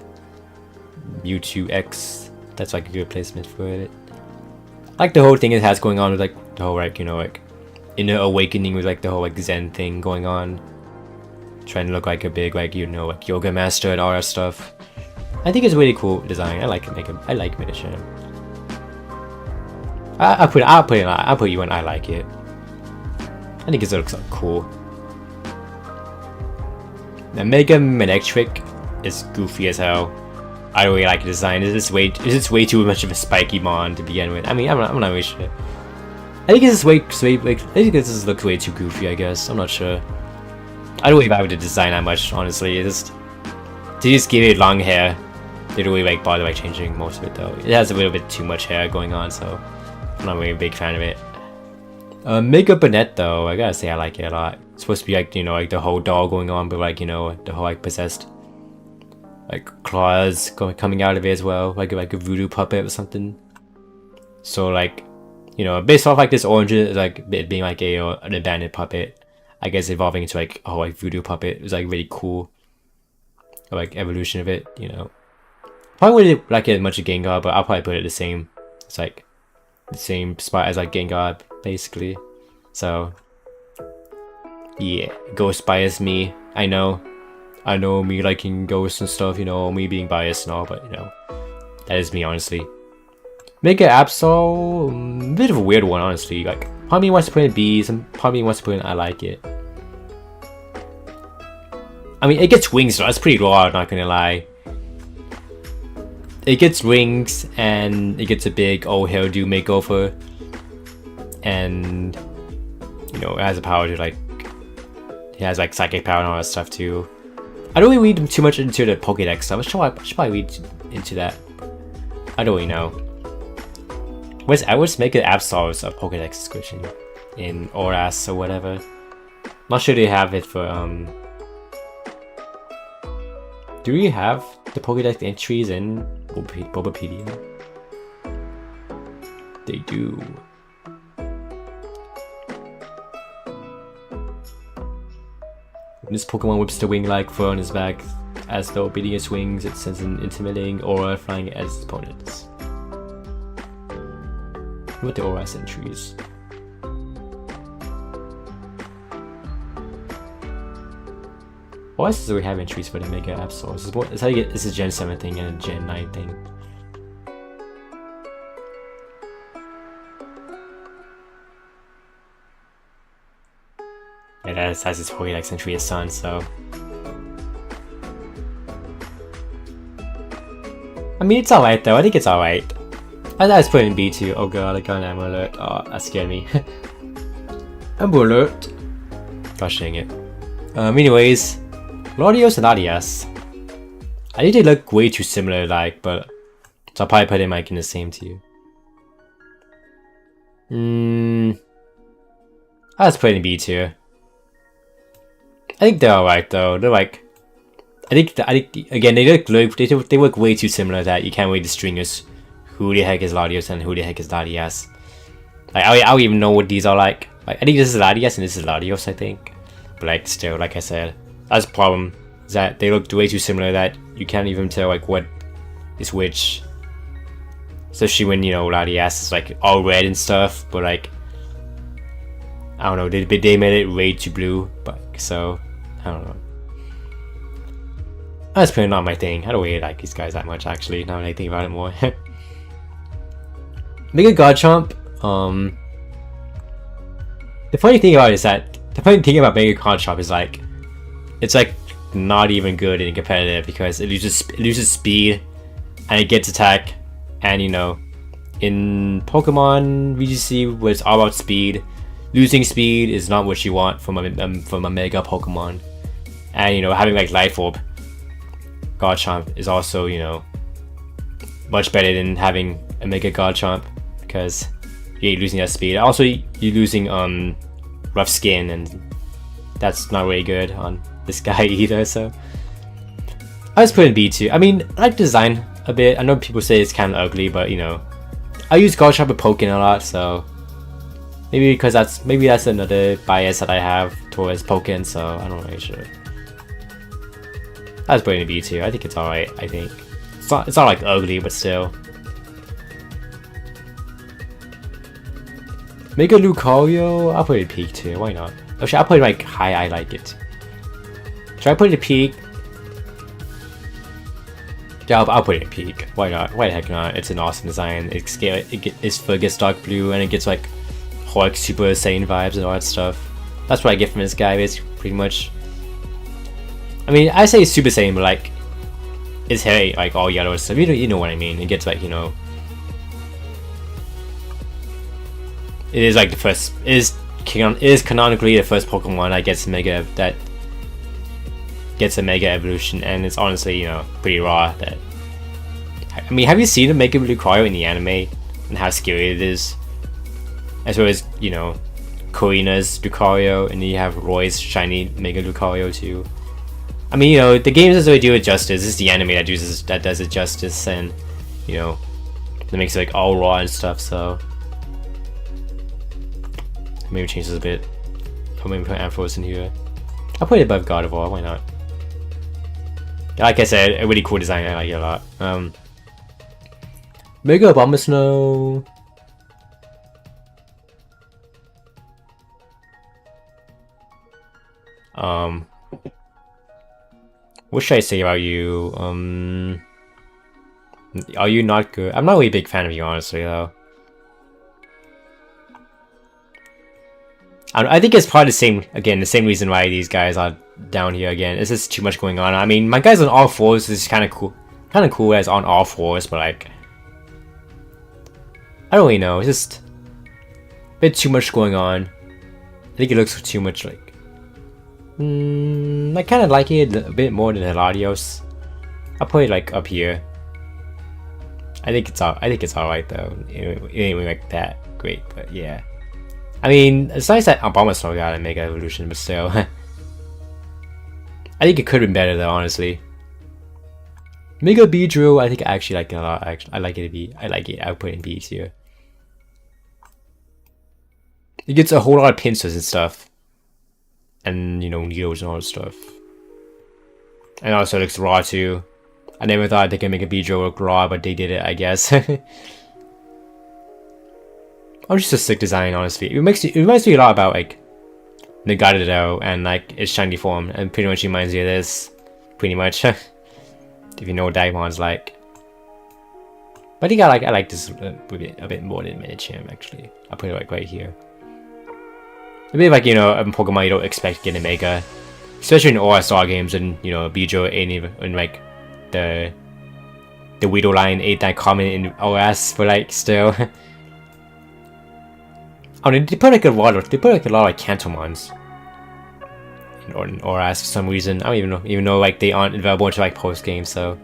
Mewtwo X. That's like a good placement for it. I like the whole thing it has going on with like the whole like, you know, like inner awakening with like the whole like Zen thing going on, trying to look like a big like, you know, like yoga master and all that stuff. I think it's a really cool design. I like it. I like Medicham. I'll put you in I like it. I think it looks cool. The Mega Manectric is goofy as hell. I don't really like the design. It's way too much of a spiky mon to begin with. I mean, I'm not really sure. I think it's this looks way too goofy, I guess. I'm not sure. I don't really vibe with the design that much, honestly. It's just give it long hair. They don't really like bother like changing most of it though. It has a little bit too much hair going on, so I'm not really a big fan of it. Mega Bonnet though, I gotta say I like it a lot. It's supposed to be like, you know, like the whole doll going on, but like, you know, the whole like possessed like claws coming out of it as well, like a voodoo puppet or something. So like, you know, based off like this orange, like it being like an abandoned puppet, I guess evolving into like a whole like voodoo puppet. It was like really cool, like evolution of it, you know. Probably wouldn't like it as much as Gengar, but I'll probably put it the same. It's like the same spot as like Gengar, basically. So yeah, Ghost bias me. I know me liking ghosts and stuff, you know, me being biased and all, but you know, that is me honestly. Mega Absol, bit of a weird one honestly. Like, part of me wants to put in B, some part of me wants to put in I like it. I mean, it gets wings though, that's pretty raw, I'm not gonna lie. It gets wings and it gets a big old hairdo makeover. And, you know, it has the power to like, it has like psychic power and all that stuff too. I don't really read too much into the Pokédex stuff. I should probably read into that. I don't really know. I would make an Absol's a Pokédex description in Oras or whatever. Not sure they have it for do we have the Pokédex entries in Bulbapedia? They do. This Pokemon whips the wing-like fur on his back. As though beating its wings, it sends an intimidating aura flying at its opponents. What the Oras entries? Why does we have entries for the Mega Absol? It's how you get. This is Gen 7 thing and a Gen 9 thing. Yeah, that has its Pokédex entry as Sun, so. I mean, it's alright though. I think it's alright. I thought I was putting B too. Oh god, I got an ammo alert. Oh, that scared me. Ammo alert. Gosh dang it. Anyways, Latios and Latias. I think they look way too similar, like, but so I'll probably put them like in the same tier. I was putting B tier. I think they're alright though. They're like, I think again they look way too similar that you can't really distinguish who the heck is Latios and who the heck is Latias. Like I don't even know what these are like. I think this is Latias and this is Latios, I think. But like still, like I said, that's the problem. Is that they look way too similar that you can't even tell like what is which. Especially when, you know, Latias is like all red and stuff, but like I don't know, they made it way too blue, but so I don't know. That's probably not my thing. I don't really like these guys that much actually, now that I think about it more. Mega Garchomp, the funny thing about it is that the funny thing about Mega Garchomp is like it's like not even good in competitive because it loses speed and it gets attack, and you know, in Pokemon VGC where it's all about speed, losing speed is not what you want from a Mega Pokemon. And you know, having like Life Orb Garchomp is also, you know, much better than having a Mega Garchomp because you're losing that speed. Also, you're losing rough skin, and that's not really good on this guy either. So I was putting B2. I mean, I like the design a bit. I know people say it's kind of ugly, but you know, I use Garchomp with Pokken a lot, so maybe that's another bias that I have towards Pokken. So I'm not really sure. I was putting a B2. I think it's alright. I think it's not like ugly, but still. Mega Lucario, I'll put it peak too. Why not? Actually, I'll put it like high. I like it. Should I put it peak? Yeah, I'll put it in peak. Why not? Why the heck not? It's an awesome design. Its fur gets dark blue and it gets like Hulk Super Saiyan vibes and all that stuff. That's what I get from this guy. It's pretty much. I mean, I say Super Saiyan, but like his hair like all yellow and stuff. You know what I mean? It gets like, you know. It is like the first. It is canonically the first Pokemon that gets a Mega evolution, and it's honestly, you know, pretty raw. That I mean, have you seen the Mega Lucario in the anime and how scary it is? As well as, you know, Korina's Lucario, and then you have Roy's shiny Mega Lucario too. I mean, you know, the game doesn't really do it justice. It's the anime that does it justice, and you know, that makes it like all raw and stuff. So maybe change this a bit. Or maybe put Ampharos in here. I'll put it above God of War. Why not? Like I said, a really cool design. I like it a lot. Mega Abomasnow. What should I say about you? Are you not good? I'm not really a big fan of you, honestly, though. I think it's probably the same reason why these guys are down here again. It's just too much going on. I mean, my guy's on all fours is kind of cool as on all fours, but like, I don't really know. It's just a bit too much going on. I think it looks too much like. I kind of like it a bit more than Hilarios. I'll put it like up here. I think it's alright though. It ain't like that great, but yeah. I mean, it's nice that Abomasnow got a Mega Evolution, but still. I think it could have been better though, honestly. Mega Beedrill, I think I actually like it a lot. I like it. I'll put it in B tier. It gets a whole lot of pincers and stuff. And, you know, needles and all that stuff. And also it looks raw too. I never thought they could make a Beedrill look raw, but they did it, I guess. Oh, just a sick design, honestly. It reminds me a lot about like Nagadado and like its shiny form, and pretty much reminds me of this, pretty much. If you know what Daimon's like. But I think I like this a bit more than Medicham actually. I'll put it like right here. A bit like, you know, a Pokemon you don't expect to get a Mega, especially in OSR games, and you know, Beedrill ain't even in like the Weedle line ain't that common in OS, but like still. Oh, they put like a lot of Cantomons in OS for some reason. I don't even know like they aren't available until like post game. So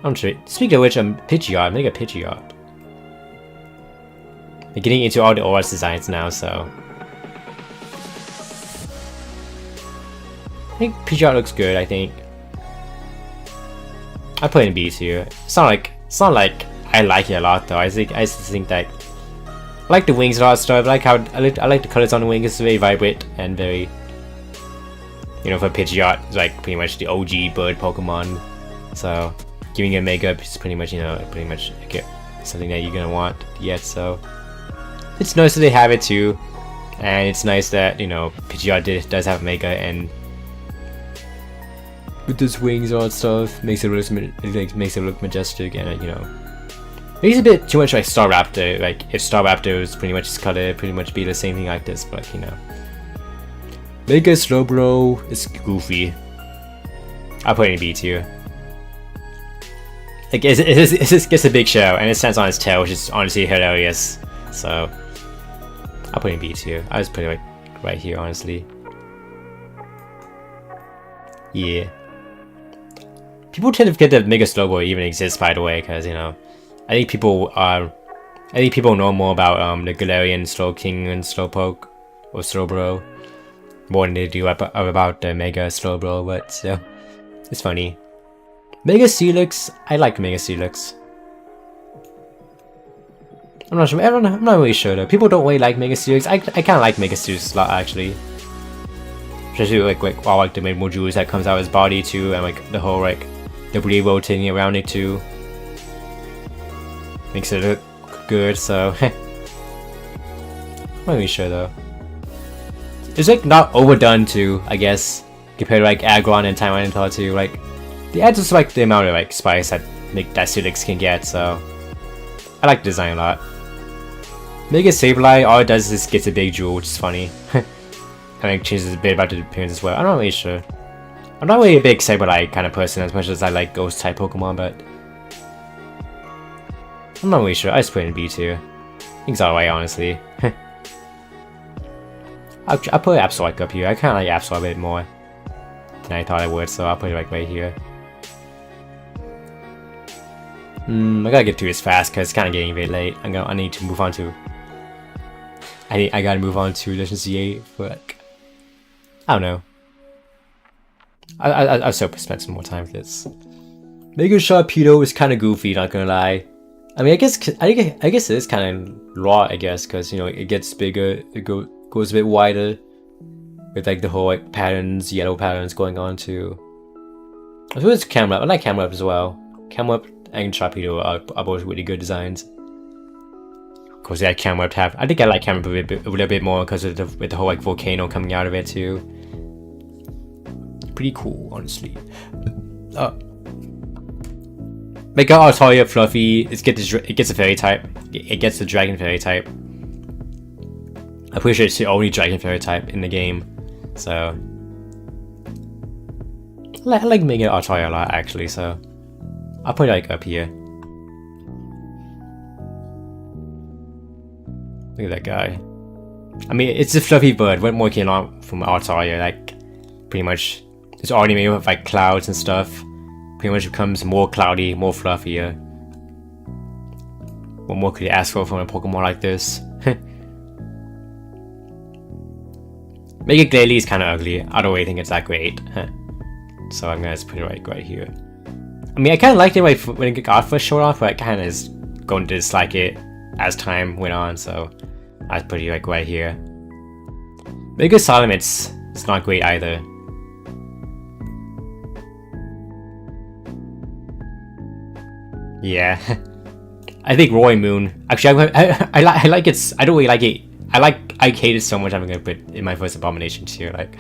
I'm sure. Speaking of which, Pidgeot, Mega Pidgeot. They're getting into all the OS designs now, so I think Pidgeot looks good. I think I put it in B tier. It's not like I like it a lot though. I just think that. I like the wings and all that stuff. I like how I like the colors on the wings. It's very vibrant and very, you know, for Pidgeot, it's like pretty much the OG bird Pokemon. So giving it a Mega is pretty much, you know, get something that you're gonna want to get. So it's nice that they have it too, and it's nice that, you know, Pidgeot does have Mega, and with those wings and all that stuff makes it look majestic, and you know. It's a bit too much like Staraptor. Like if Staraptor was pretty much color, pretty much be the same thing like this, but you know. Mega Slowbro is goofy. I'll put it in B tier. Like it gets a big show, and it stands on its tail, which is honestly hilarious. So I'll put it in B tier. I just put it like right here, honestly. Yeah. People tend to forget that Mega Slowbro even exists, by the way, because you know. I think people know more about the Galarian Slowking and Slowpoke or Slowbro more than they do about the Mega Slowbro, but still, it's funny. Mega Steelix, I like Mega Steelix. I'm not sure. I'm not really sure though. People don't really like Mega Steelix. I kind of like Mega Steelix a lot actually, especially like all like the mid modules that comes out of his body too, and like the whole like debris rotating around it too. Makes it look good, so I'm not really sure though. It's like not overdone too, I guess, compared to like Aggron and Tyranitar too. Like they add just like the amount of like spice that Steelix can get, so I like the design a lot. Mega Sableye, all it does is gets a big jewel, which is funny. Kind of changes a bit about the appearance as well. I'm not really sure. I'm not really a big Sableye kind of person as much as I like Ghost type Pokemon, but I'm not really sure. I just put it in B tier. I think it's alright, honestly. I'll put Absol up here. I kind of like Absol a bit more than I thought I would, so I'll put it like right here. I gotta get through this fast because it's kind of getting a bit late. I need to move on to I gotta move on to Legendary 8, but like, I don't know. I'll still spend some more time with this. Mega Sharpedo is kind of goofy, not gonna lie. I mean, I guess it is kind of raw, I guess, because you know it gets bigger, it goes a bit wider, with like the whole like patterns, yellow patterns going on too. I suppose it's Camera Up. I like Camera Up as well. Camera Up and Sharpedo are both really good designs. Of course, yeah, Camera Up have. I think I like Camera Up a little bit more because of with the whole like volcano coming out of it too. Pretty cool, honestly. Mega Altaria Fluffy, it gets a fairy type. It gets the dragon fairy type. I'm pretty sure it's the only dragon fairy type in the game. So I like Mega Altaria a lot actually, so I'll put it like up here. Look at that guy. I mean, it's a fluffy bird. What more can you want from Altaria? Like, pretty much, it's already made with like clouds and stuff. Pretty much becomes more cloudy, more fluffier. What more could you ask for from a Pokemon like this? Mega Glalie is kind of ugly. I don't really think it's that great. So I'm gonna just put it right here. I mean, I kind of liked it when it got first showed off, but I kind of is going to dislike it as time went on. So I just put it like right here. Mega Salamence, it's not great either. Yeah, I think Roy Moon. Actually, I like it. I don't really like it. I hate it so much. I'm gonna put in my first abomination tier. Like,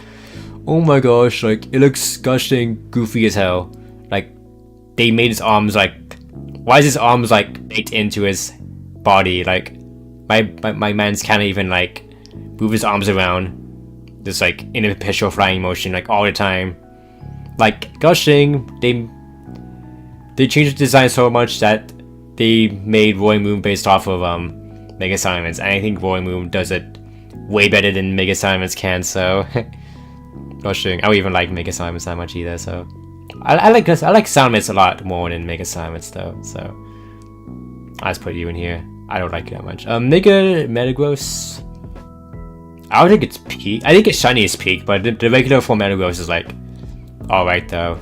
oh my gosh, like it looks gosh dang goofy as hell. Like, they made his arms like, why is his arms like baked into his body? Like, my man's can't even like move his arms around, just like in a perpetual flying motion like all the time. Like, gosh dang, they changed the design so much that they made Roy Moon based off of Mega Salamence, and I think Roy Moon does it way better than Mega Salamence can. So, gosh dang, I don't even like Mega Salamence that much either. So, I like Salamence a lot more than Mega Salamence though. So, I'll just put you in here. I don't like it that much. Mega Metagross. I don't think it's peak. I think its shiny is peak, but the regular form Metagross is like alright though.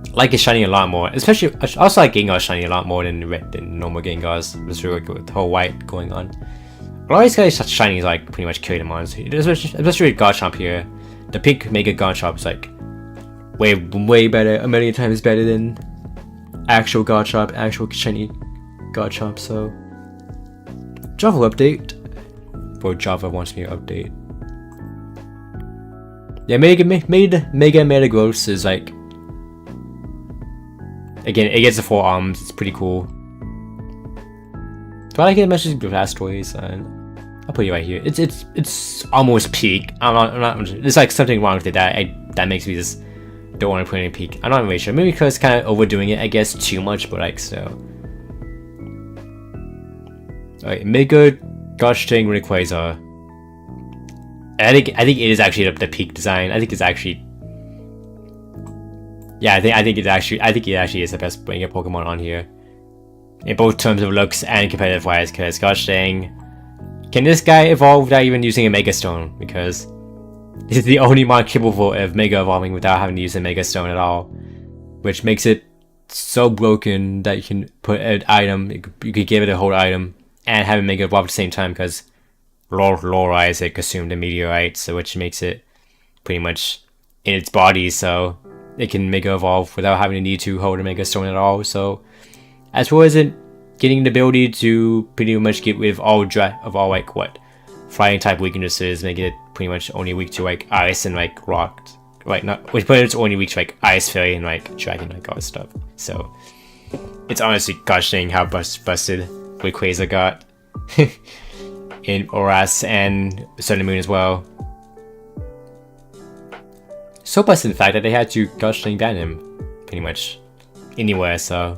I like it shiny a lot more, especially I also like Gengar shiny a lot more than normal Gengars. It's really good with the whole white going on. A lot of these guys shiny is like pretty much kill them on, especially with Garchomp here. The pink Mega Garchomp is like way better, a million times better than actual Garchomp, actual shiny Garchomp. So Java update. Bro, Java wants me to update. Yeah, Mega Metagross is like, again, it gets the 4 arms. It's pretty cool. Do I like it as much as Blastoise? I'll put you right here. It's almost peak. I'm not. There's like something wrong with it that makes me just don't want to put it in peak. I'm not really sure. Maybe because it's kind of overdoing it, I guess, too much. But like so. Alright, Mega Gosh dang Rayquaza. I think it is actually the peak design. I think it's actually. Yeah, I think it actually is the best Mega Pokemon on here, in both terms of looks and competitive wise. Because gosh dang, can this guy evolve without even using a Mega Stone? Because this is the only mon capable of Mega evolving without having to use a Mega Stone at all, which makes it so broken that you can put an item, you could give it a whole item and have it Mega evolve at the same time. Because lore it consumed a meteorite, so which makes it pretty much in its body, so it can Mega Evolve without having to need to hold a Mega Stone at all. So, as well as it getting the ability to pretty much get rid of all like what flying type weaknesses, making it pretty much only weak to like ice and like rock, right? Not which, but it's only weak to like ice, fairy, and like dragon, like all this stuff. So, it's honestly gosh dang how busted Rayquaza got in Oras and Sun and Moon as well. So busted the fact that they had to gosh dang ban him pretty much anywhere, so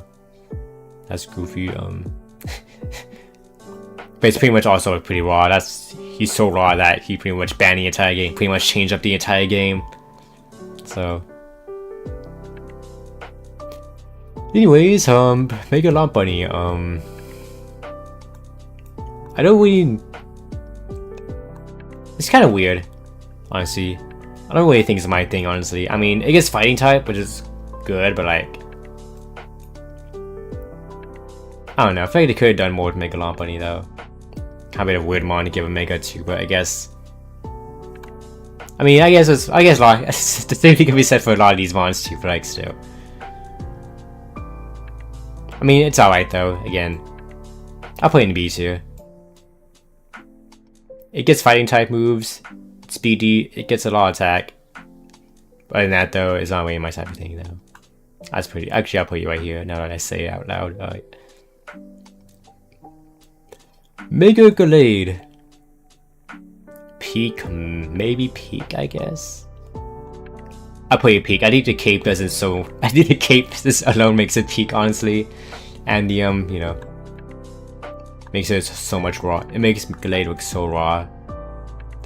that's goofy. But it's pretty much also pretty raw. He's so raw that he pretty much banned the entire game, pretty much changed up the entire game. So anyways, Mega Lamp Bunny, I don't really It's kind of weird, honestly. I don't really think it's my thing, honestly. I mean, it gets fighting type, which is good, but like, I don't know. I feel like they could have done more with Mega Lompany though. Kind of a bit of weird mon to give a Mega to, but I guess. I mean, I guess the same thing can be said for a lot of these mons too, but like still. I mean, it's alright though. Again, I'll put it in B tier. It gets fighting type moves, it's speedy, it gets a lot of attack. Other than that though, it's not really my type of thing though. That's pretty. Actually, I'll put you right here now that I say it out loud. Alright. Mega Gallade. Peak, maybe peak, I guess. I'll put you peak. I think the cape doesn't so. I think the cape this alone makes it peak, honestly, and the you know, makes it so much raw. It makes Gallade look so raw.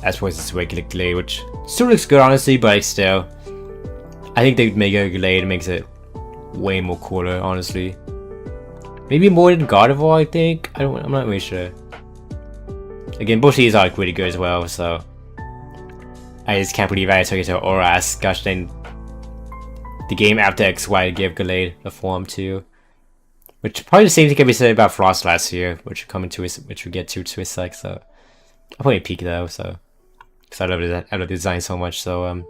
As opposed to its regular Gallade, which still looks good, honestly, but like, still, I think the Mega Gallade makes it way more cooler, honestly. Maybe more than God of War, I think. I'm not really sure. Again, both of these are like really good as well, so I just can't believe I took it to Oras. Gosh dang, the game after XY gave Gallade a form too. Which probably the same thing can be said about Frost last year, which we get to Twist like, so I'll probably peak though, so because I love the design so much, so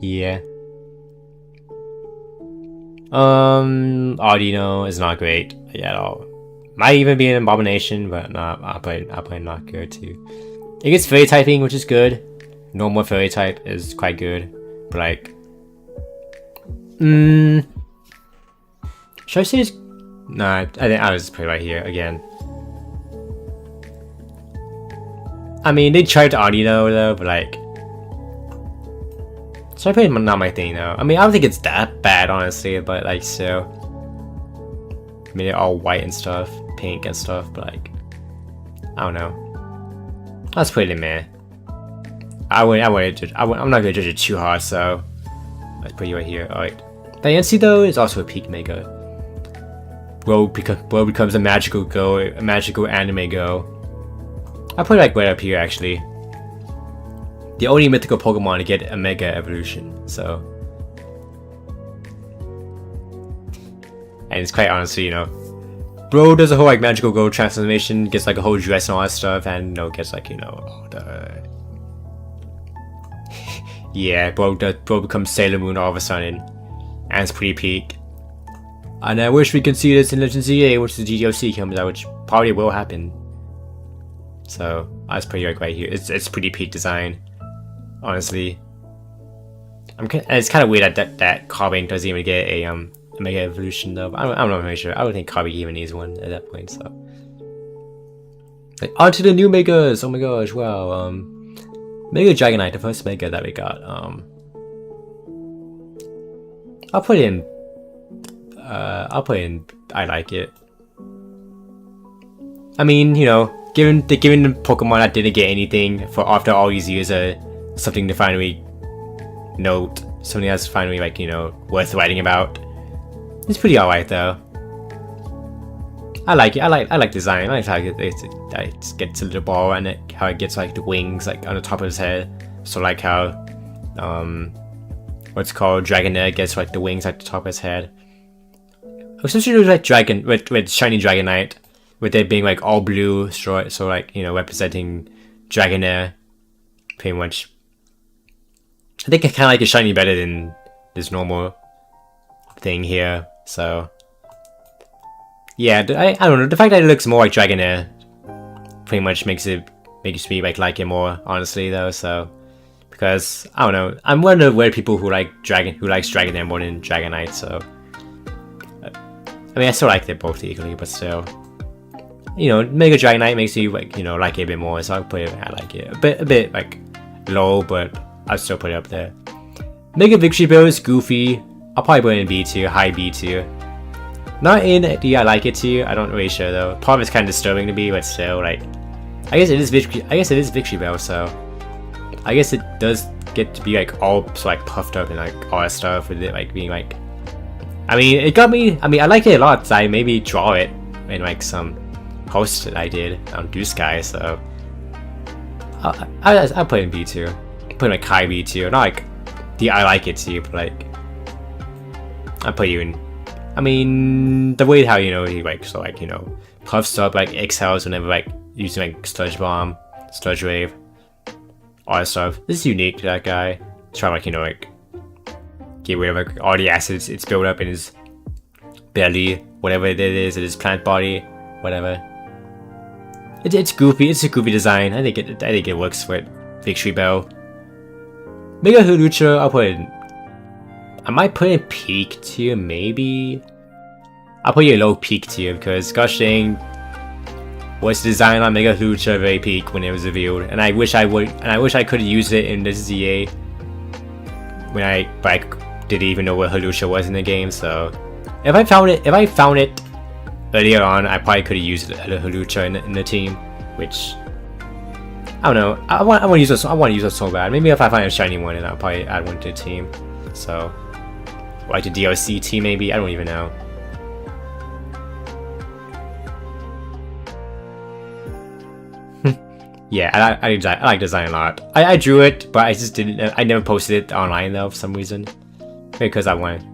yeah. Audino is not great at all. Might even be an abomination, but no, I'll play not good too. It gets fairy typing, which is good. Normal fairy type is quite good, but like, should I say it's? Nah, I think I was just put it right here again. I mean, they tried to Audino though, but like, so I put not my thing though. I mean, I don't think it's that bad, honestly, but like, so. I mean, they're all white and stuff, pink and stuff, but like, I don't know. Let's put it in meh. I'm not gonna judge it too hard, so let's put you right here. Alright. Diancie though is also a peak Mega. World becomes a magical anime go. I'll put it like right up here actually. The only mythical Pokemon to get a Mega evolution, so. And it's quite honestly, you know, bro does a whole like magical go transformation, gets like a whole dress and all that stuff, and you know, gets like, you know, all the yeah, bro becomes Sailor Moon all of a sudden, and it's pretty peak. And I wish we could see this in Legends ZA, which the GDOC comes out, which probably will happen. So that's pretty like right here. It's pretty peak design, honestly. And it's kind of weird that Carbine doesn't even get a Mega evolution though. I'm not really sure. I would think Kirby even needs one at that point. So, like, on to the new Megas. Oh my gosh! Wow. Mega Dragonite, the first Mega that we got. I'll put in. I like it. I mean, you know, given the Pokemon that didn't get anything for after all these years, something to finally note, something that's finally like, you know, worth writing about. It's pretty alright though. I like it. I like design. I like how it gets a little ball and how it gets like the wings like on the top of his head. So like how what's called Dragonair gets like the wings at the top of his head. Especially with like with shiny Dragonite, with it being like all blue, so like, you know, representing Dragonair, pretty much. I think I kind of like a shiny better than this normal thing here. So yeah, I don't know. The fact that it looks more like Dragonair pretty much makes me like it more, honestly though. So because I don't know, I'm one of the weird people who likes Dragonair more than Dragonite. So I mean, I still like them both equally, but still, you know, Mega Dragonite makes you like, you know, like it a bit more. So I'll put it. I like it a bit like low, but I'll still put it up there. Mega Victory Bell is goofy. I'll probably put it in B tier, high B tier. Not in the I like it tier. I don't really sure though. Part of it's kind of disturbing to me, but still, like, I guess it is Victory Bell, so I guess it does get to be like all so like puffed up and like all that stuff with it like being like. I mean, it got me. I mean, I like it a lot. So I maybe draw it in like some post that I did on Blue Sky. So I put it in B tier. Put like high B tier. Not like the I like it tier, but like I put you in. I mean, the way how he like so like puffs up, like exhales whenever like using like sludge bomb, sludge wave, all that stuff. This is unique to that guy. Try like like get rid of like all the acids it's built up in his belly, whatever it is, in his plant body, whatever. It's goofy. It's a goofy design. I think it works for it. Victory Bell. Mega Hulucha, I'll put it. I might put in peak tier, maybe. I'll put you low peak tier because gosh dang, was designed on Mega Hulucha very peak when it was revealed, and I wish I could have used it in the ZA when I didn't even know what Hulucha was in the game. So if I found it earlier on, I probably could have used Hulucha in the team, which I don't know. I want to use it. I want to use it so bad. Maybe if I find a shiny one, then I'll probably add one to the team. So like the DLC team, maybe. I don't even know. Yeah, I like design a lot. I drew it, but I just didn't. I never posted it online though for some reason. Because I wanted.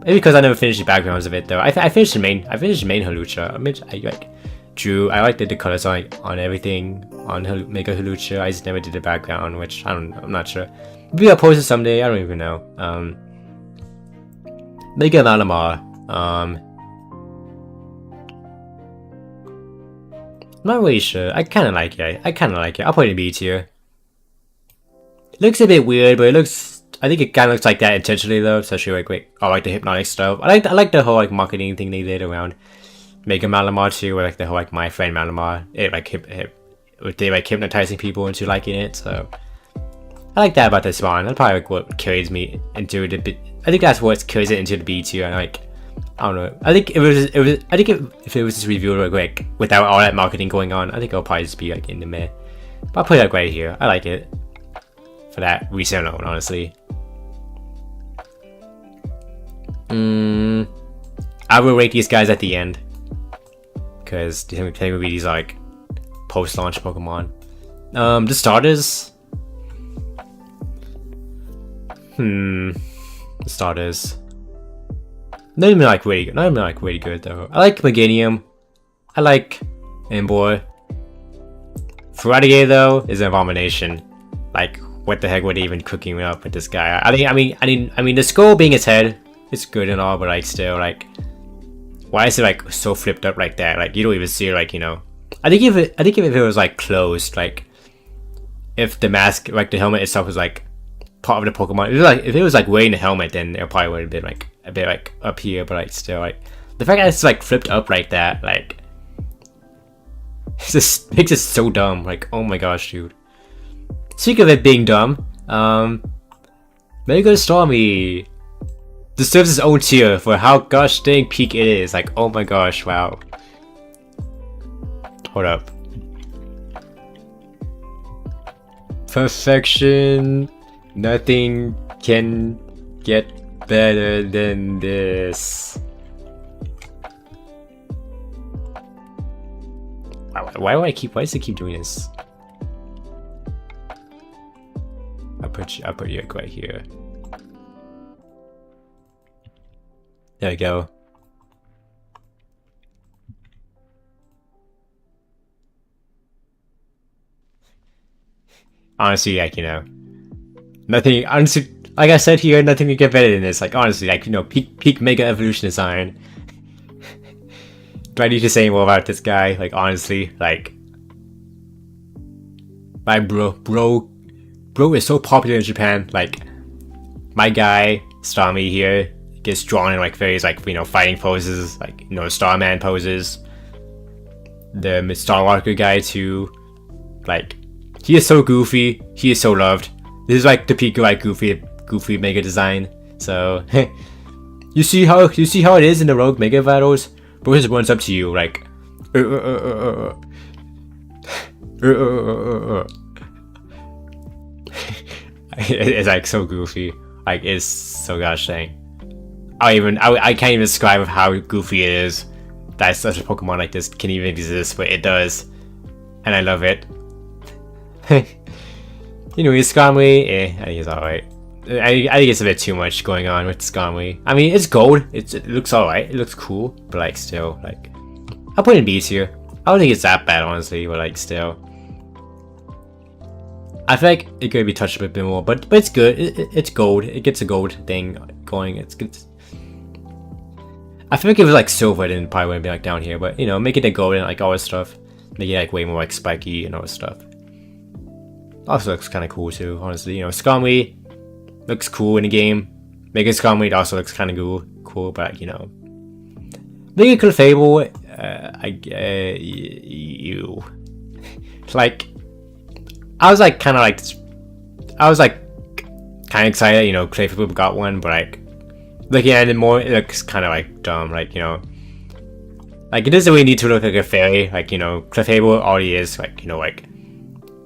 Maybe because I never finished the backgrounds of it though. I finished the main. I finished the main Hulucha. I like drew. I liked the colors on everything on Mega Hulucha. I just never did the background, which I'm not sure. Maybe I'll post it someday. I don't even know. Mega Malamar. I'm not really sure. I kind of like it. I'll put it in B tier. It looks a bit weird, but it looks. I think it kind of looks like that intentionally though. Especially like wait, I like the hypnotic stuff. I like the whole like marketing thing they did around Mega Malamar too, or like the whole like my friend Malamar. It like they like hypnotizing people into liking it. So I like that about this spawn. That's probably like what carries me into the bit. I think that's what carries it into the B tier. And like. I don't know. I think if it was just reviewed like without all that marketing going on, I think it'll probably just be like in the meh. But I'll put it like right here. I like it for that reason alone, honestly. I will rate these guys at the end because technically these are like post-launch Pokemon. The starters. The starters. Not even like really good though. I like Meganium. I like Embor. Feraligatr though is an abomination. Like what the heck were they even cooking up with this guy? I mean the skull being its head, it's good and all, but like still like why is it like so flipped up like that? Like you don't even see it, like I think if it was like closed, like if the mask, like the helmet itself was like part of the Pokemon, if it was like wearing the helmet, then it probably would have been like a bit like up here, but like still like the fact that it's like flipped up like that, like it just makes it so dumb. Like oh my gosh, dude. Speaking of it being dumb, Mega Stormy deserves its own tier for how gosh dang peak it is. Like oh my gosh, wow. Hold up. Perfection. Nothing can get better than this. Why does it keep doing this? I'll put you right here. There we go. Honestly, like nothing. Honestly, like I said here, nothing can get better than this. Like honestly, like peak Mega Evolution design. Do I need to say more about this guy? Like honestly, like my bro is so popular in Japan. Like my guy Starmie here gets drawn in like various like fighting poses, like Starman poses. The Starwalker guy too, like he is so goofy. He is so loved. This is like the peak like goofy Mega design. So you see how it is in the Rogue Mega battles. Bro just runs up to you like it's like so goofy. Like it's so gosh dang. I can't even describe how goofy it is that such a Pokemon like this can even exist, but it does, and I love it. Anyway, Skarmory, I think it's alright. I think it's a bit too much going on with Skarmory. I mean, it's gold. It looks alright. It looks cool, but like still, like I'll put it in B tier. I don't think it's that bad, honestly, but like still, I feel like it could be touched a bit more. But it's good. It's gold. It gets a gold thing going. It's good. I feel like if it was like silver, then it probably wouldn't be like down here. But you know, make it a gold and like all this stuff, make it like way more like spiky and all this stuff. Also looks kind of cool too, honestly. You know, Skarmory looks cool in the game. Mega Skarmory also looks kind of cool, but you know, Mega Clefable, you like, I was like kind of excited, you know, Clefable got one, but like looking at it more, it looks kind of like dumb, like, you know, like it doesn't really need to look like a fairy, like, you know, Clefable already is like, you know, like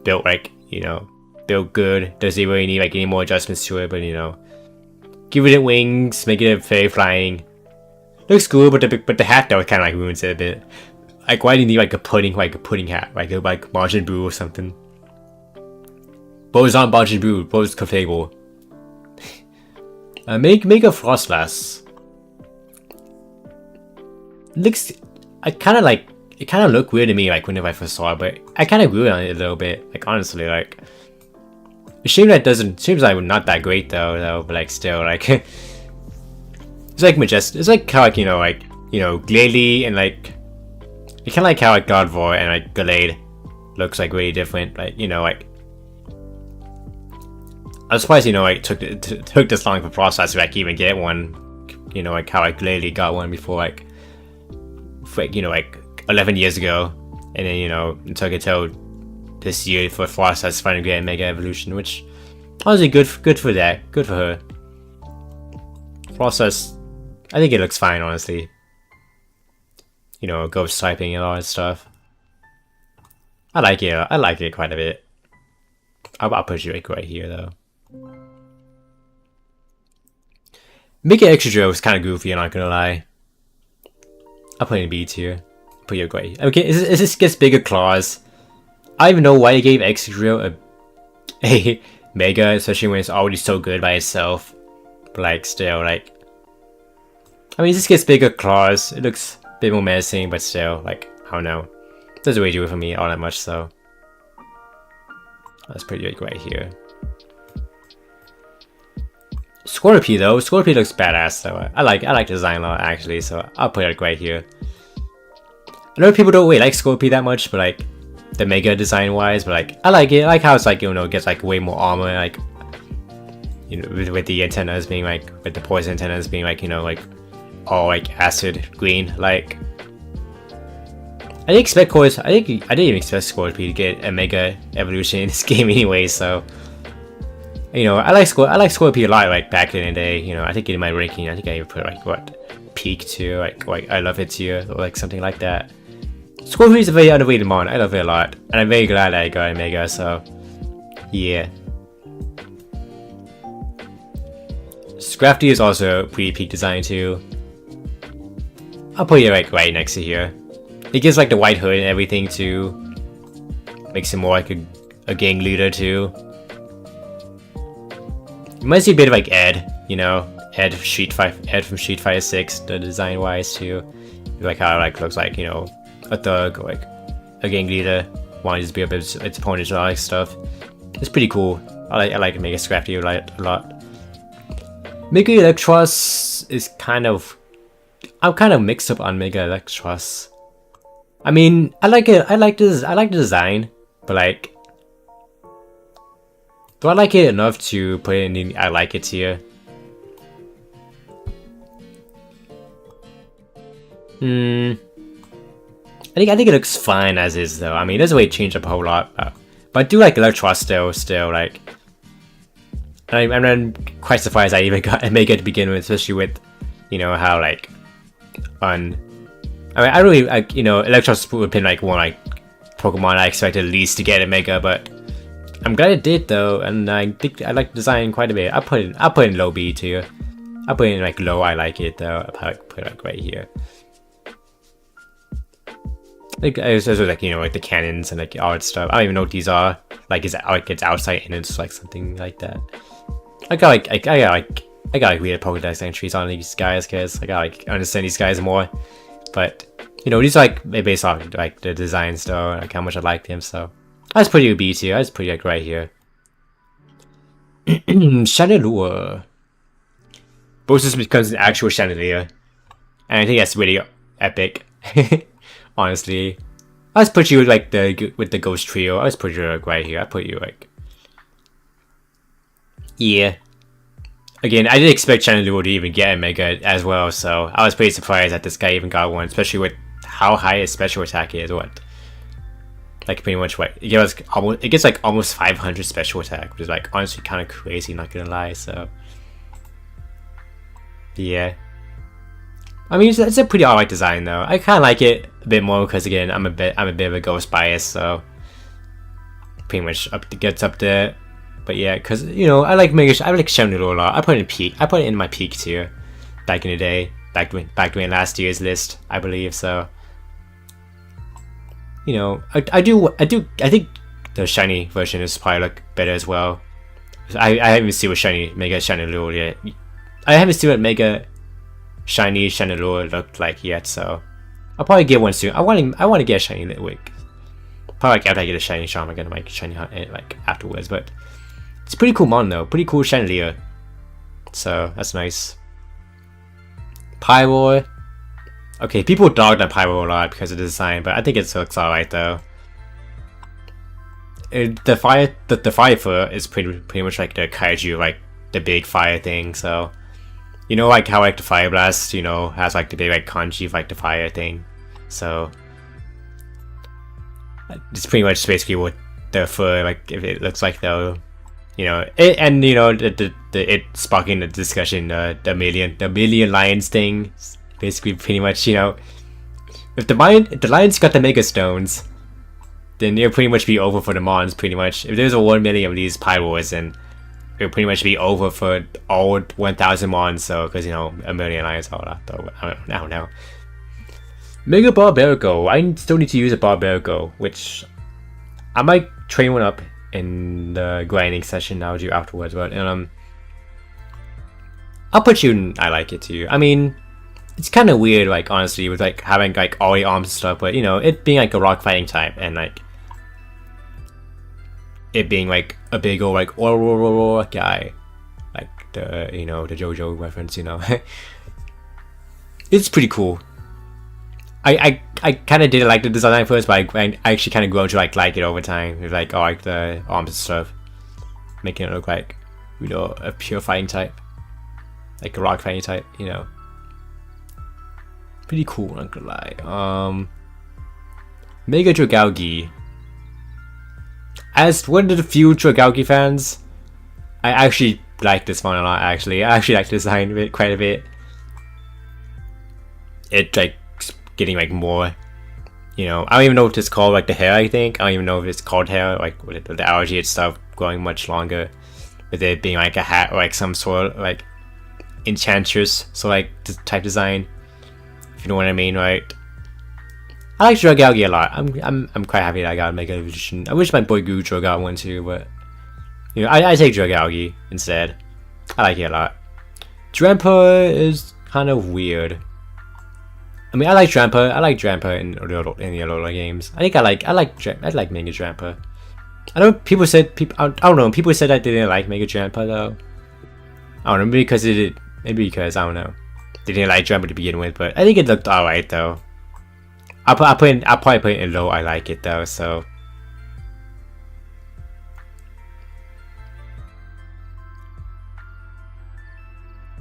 built like, you know, built good. Doesn't really need like any more adjustments to it, but you know, give it wings, make it a fairy flying. Looks cool, but the hat though kind of like ruins it a bit. Like, why do you need like a pudding hat, like Margin Brew or something? Bows on Margin Brew, bows Clefable. Make a Frostlass. Looks, I kind of like. It kind of looked weird to me, like, whenever I first saw it, but I kind of grew on it a little bit, like, honestly, like, a shame that seems like not that great, though, but, like, still, like, it's, like, majestic, it's, like, how, like, you know, Glalie and, like, it's kind of like how, like, Godvor and, like, Gallade looks, like, really different, like, you know, like, I was surprised, you know, like, took this long for process to, like, even get one, you know, like, how, like, Glalie got one before, like, you know, like, 11 years ago, and then, you know, it took until this year for Frostlass to finally get a Mega Evolution, which honestly good for that, good for her. Frostlass, I think it looks fine, honestly. You know, ghost typing and all that stuff. I like it quite a bit. I'll put you right here though. Mega Excadrill was kind of goofy, I'm not gonna lie. I'll put it in B tier. Put your great. Okay, this gets bigger claws. I don't even know why they gave Excadrill a Mega, especially when it's already so good by itself. But like, still, like, I mean, this gets bigger claws. It looks a bit more menacing, but still, like, I don't know. Doesn't really do it for me all that much, so that's pretty big right here. Scorpy though, Scorpy looks badass though. I like the design a lot actually, so I'll put it right here. I know people don't really like Scorpy that much, but like the Mega design wise, but like I like it. I like how it's like, you know, it gets like way more armor, like, you know, with the antennas being like, with the poison antennas being like, you know, like all like acid green. Like, I didn't expect I didn't even expect Scorpy to get a Mega Evolution in this game anyway. So, you know, I like Scorpy a lot. Like back in the day, you know, I think in my ranking, I think I even put like what peak tier, like I love it tier, or like something like that. Scorpy is a very underrated mon. I love it a lot, and I'm very glad that I got a Mega. So, yeah. Scrafty is also a pretty peak design too. I'll put it like right next to here. It gives like the white hood and everything too. Makes him more like a gang leader too. Reminds me a bit of like Ed, you know, Ed from Street Fighter 6, the design wise too. Like how it like looks like, you know, a thug or like a gang leader wanting to beat up its opponents and all that stuff. It's pretty cool. I like Mega Scrafty a lot. Mega Electros is I'm kind of mixed up on Mega Electros. I mean, I like it. I like the design, but like, do I like it enough to put it in the I like it tier? I think it looks fine as is though. I mean, it doesn't really change up a whole lot, but I do like Electros still like. I'm quite surprised I even got a Mega to begin with, especially with, you know, how like I mean, I really like, you know, Electros would have been like one like Pokemon I expected at least to get a Mega, but I'm glad it did though, and I think I like the design quite a bit. I'll put it in low B tier. I'll put it in like low I like it though. I'll put it like right here. Like it's like like the cannons and like all that stuff. I don't even know what these are. Like it's outside and it's like something like that. I got weird Pokédex entries on these guys because I gotta understand these guys more. But these are like based off like the design stuff, like how much I like them. So I just put you B tier. I just put you like right here. Chandelier. Bosus becomes an actual chandelier, and I think that's really epic. Honestly, I just put you like with the ghost trio. I just put you like right here. I put you like, yeah. Again, I didn't expect Chandelier to even get a Mega as well, so I was pretty surprised that this guy even got one, especially with how high his special attack is. What? Like pretty much what? It gets like almost 500 special attack, which is like honestly kind of crazy, not gonna lie. So yeah. I mean, it's a pretty alright design though. I kind of like it a bit more because again, I'm a bit of a ghost bias, so pretty much gets up there. But yeah, because I like Chandelier a lot. I put it in my peak tier back in the day, back during last year's list, I believe. So I think the shiny version is probably like better as well. I haven't seen what Mega Chandelier yet. I haven't seen what Mega Shiny Chandelier looked like yet, so I'll probably get one soon. I want to get a shiny Litwick. Probably like after I get a shiny Charm, I'm gonna make a shiny hunt like afterwards. But it's a pretty cool mon though, pretty cool chandelier. So that's nice. Pyro. Okay, people dogged on Pyro a lot because of the design, but I think it looks alright though. The fire fur is pretty much like the kaiju, like the big fire thing. So like how like the fire blast, has like the big like kanji like the fire thing. So it's pretty much basically what the fur like if it looks like though. It sparking the discussion, the million lions thing. Basically, pretty much, if the lions got the Mega Stones, then it'll pretty much be over for the Mons. Pretty much, if there's a 1 million of these Pyros, then it'll pretty much be over for all 1,000 Mons. So, because a million lions, all that. Though I don't know. Mega Barbarigo. I still need to use a Barbarigo, which I might train one up in the grinding session I'll do afterwards, but I'll put you in I like it too. I mean, it's kind of weird, like honestly, with like having like all the arms and stuff, but it being like a rock fighting type and like it being like a big old like guy, like the the JoJo reference, it's pretty cool. I kind of didn't like the design at first, but I actually kind of grew to like it over time. With like like the arms and stuff, making it look like a pure fighting type, like a rock fighting type. Pretty cool. Not gonna lie. Mega Dragalge. As one of the few Dragalge fans, I actually like this one a lot. Actually, I actually like the design of it quite a bit. It like getting like more, I don't even know what it's called, like the hair. I think I don't even know if it's called hair, like with the allergy and stuff growing much longer, with it being like a hat or like some sort of like enchantress, so like type design, if you know what I mean, right? I like Dragalge a lot. I'm quite happy that I got a Mega Evolution. I wish my boy Gudra got one too, but I take Dragalge instead. I like it a lot. Drampa is kind of weird. I mean, I like Drampa. I like Drampa in the Alola games. I think I like Mega Drampa. I know people said I don't know. People said I didn't like Mega Drampa though. I don't know, maybe because I don't know. They didn't like Drampa to begin with, but I think it looked alright though. I'll probably put it in low. I like it though, so.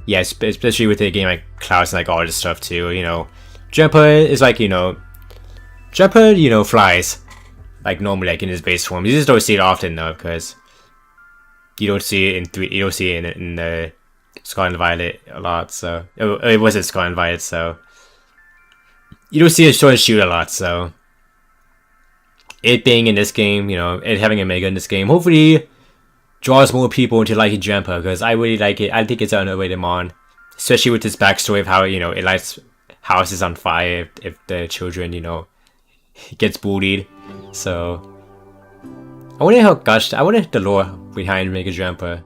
Yeah, especially with the game like clouds and like all this stuff too, Drampa is like, Drampa, flies like normally, like in his base form. You just don't see it often though, because you don't see it in the Scarlet and Violet a lot. So it wasn't Scarlet and Violet, so you don't see it shoot a lot. So it being in this game, it having a Mega in this game, hopefully draws more people into liking Drampa, because I really like it. I think it's an underrated mon, especially with this backstory of how it lights houses on fire if the children gets bullied. So I wonder how I wonder the lore behind Mega Jumper.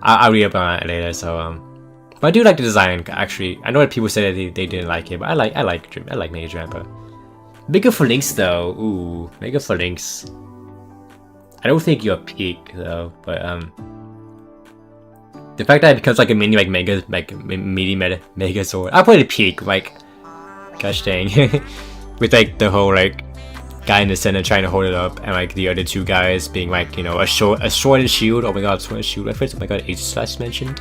I'll read about it later. So but I do like the design actually. I know that people say that they didn't like it, but I like Mega Jumper. Mega Phalanx though, ooh, Mega Phalanx. I don't think you're peak though, but the fact that it becomes like a mini mega sword. I'll put it peak, like gosh dang. With like the whole like guy in the center trying to hold it up and like the other two guys being like, you know, a sword and shield. Oh my god, sword and shield reference. Oh my god, H/ mentioned.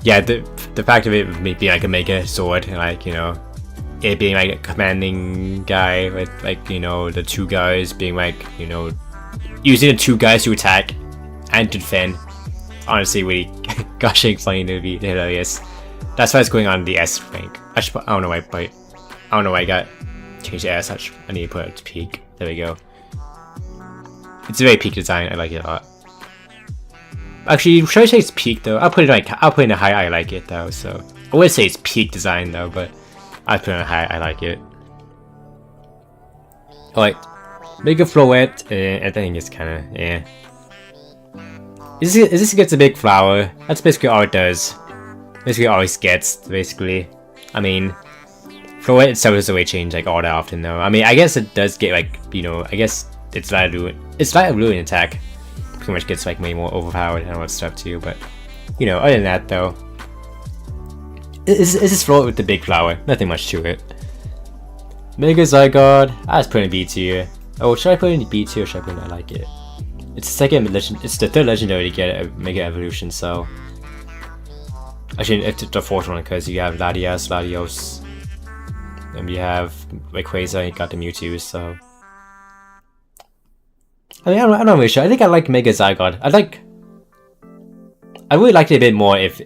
Yeah, the fact of it being like a mega sword and like, you know, it being like a commanding guy with like, you know, the two guys being like, you know, using the two guys to attack and to defend. Honestly, really gosh dang funny to be hilarious. That's why it's going on the S rank. I don't know why, but I don't know why I got changed to S. I need to put it to peak. There we go. It's a very peak design. I like it a lot. Actually, should I say it's peak though? I'll put it in a high. I like it though. So I wouldn't say it's peak design though, but I'll put it in a high. I like it. Alright, Mega Floette. I think it's kind of yeah. Is this gets a big flower? That's basically all it does. Basically all it gets. Basically, I mean, Floette itself doesn't really change like all that often though. I mean, I guess it does get like, you know, I guess it's like a ruin attack. Pretty much gets like way more overpowered and all that stuff too. But you know, other than that though, it's just Floette with the big flower. Nothing much to it. Mega Zygarde. I just put in B tier. Oh, should I put in B tier or should I put in I like it? It's the second legend. It's the third legendary to get a Mega Evolution. So actually, it's the fourth one because you have Latios, and you have Rayquaza. You got the Mewtwo. So I mean, I'm not really sure. I think I like Mega Zygarde. I really liked it a bit more if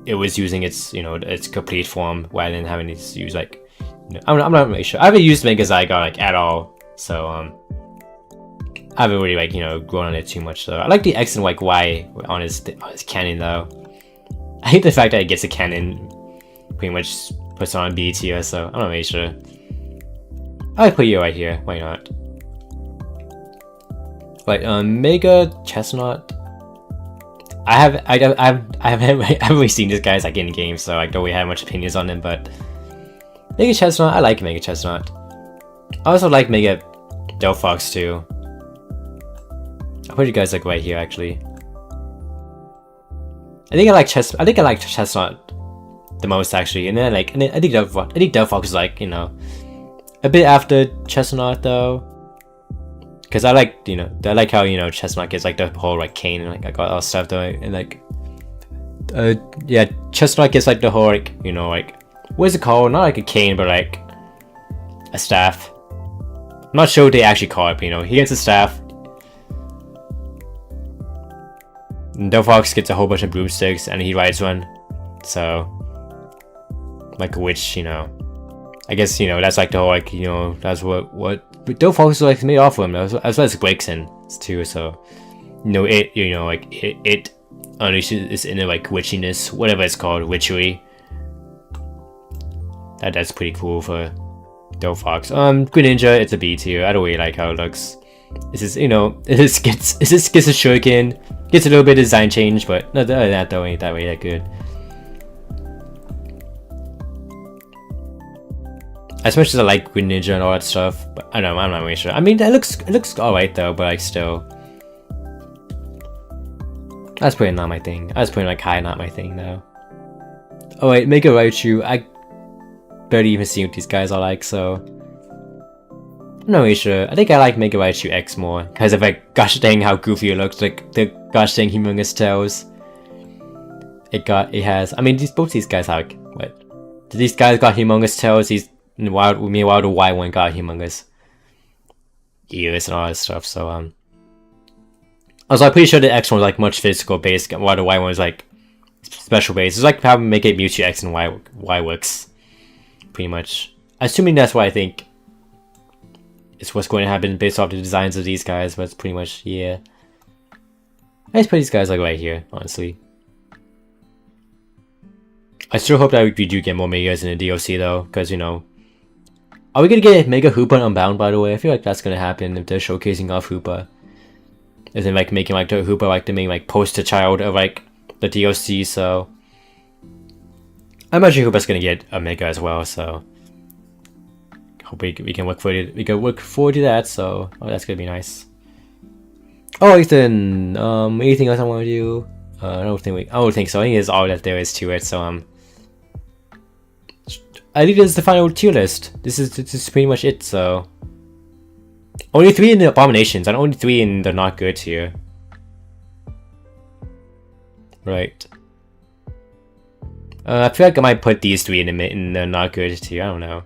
it was using its, you know, its complete form rather than having to use like. You know, I'm not really sure. I haven't used Mega Zygarde like at all. So I haven't really like, you know, grown on it too much though. I like the X and like Y on his cannon though. I hate the fact that it gets a cannon pretty much puts on B tier, so I'm not really sure. I'll put you right here, why not? Like Mega Chestnut. I haven't really seen this guy's like in game, so I don't really have much opinions on him, but Mega Chestnut, I like Mega Chestnut. I also like Mega Delphox too. I'll put you guys like right here actually. I think I like Chestnut the most actually, and then I think Delphox is like, you know, a bit after Chestnut though. Cause I like, you know, I like how, you know, Chestnut gets like the whole like cane and like all that stuff though, and like yeah, Chestnut gets like the whole like, you know, like what is it called? Not like a cane, but like a staff. I'm not sure what they actually call it, but you know, he gets a staff. And Delphox gets a whole bunch of broomsticks and he rides one. So like a witch, you know. I guess, you know, that's like the whole like, you know, that's what Delphox is like made off of him, as well as Gregson too, so you know, it unleashes its inner like witchiness, whatever it's called, witchery. That's pretty cool for Delphox. Greninja, it's a B tier. I don't really like how it looks. It's just, you know, it just gets a shuriken, gets a little bit of design change, but not other than that though, ain't that way that good. As much as I like Greninja and all that stuff, but I don't know, I'm not really sure. I mean, it looks alright though, but like still, that's probably not my thing. I was putting like high, not my thing though. Oh wait, Mega Raichu. I barely even see what these guys are like, so I'm not really sure. I think I like Mega Raichu X more because of like gosh dang how goofy it looks, like the gosh dang humongous tails. It has. I mean, both these guys have like, what? These guys got humongous tails. Meanwhile the Y one got humongous ears and all that stuff. So also I'm pretty sure the X one was like much physical based, while the Y one was like special based. It's like how make it Mewtwo X and Y works, pretty much. Assuming that's what I think is what's going to happen based off the designs of these guys, but it's pretty much, yeah. I just put these guys like right here, honestly. I still hope that we do get more Megas in the DLC though, because you know. Are we gonna get Mega Hoopa Unbound, by the way? I feel like that's gonna happen if they're showcasing off Hoopa. As in, like, making, like, the Hoopa, like, the main, like, poster child of, like, the DLC, so... I imagine Hoopa's gonna get a Mega as well, so... Hope we can look forward to that, so... Oh, that's gonna be nice. Oh, Ethan! Anything else I want to do? I don't think so. I think it's all that there is to it, so, I think this is the final tier list. This is pretty much it, so... Only 3 in the Abominations, and only 3 in the Not Good tier. Right. I feel like I might put these 3 in the Not Good tier, I don't know.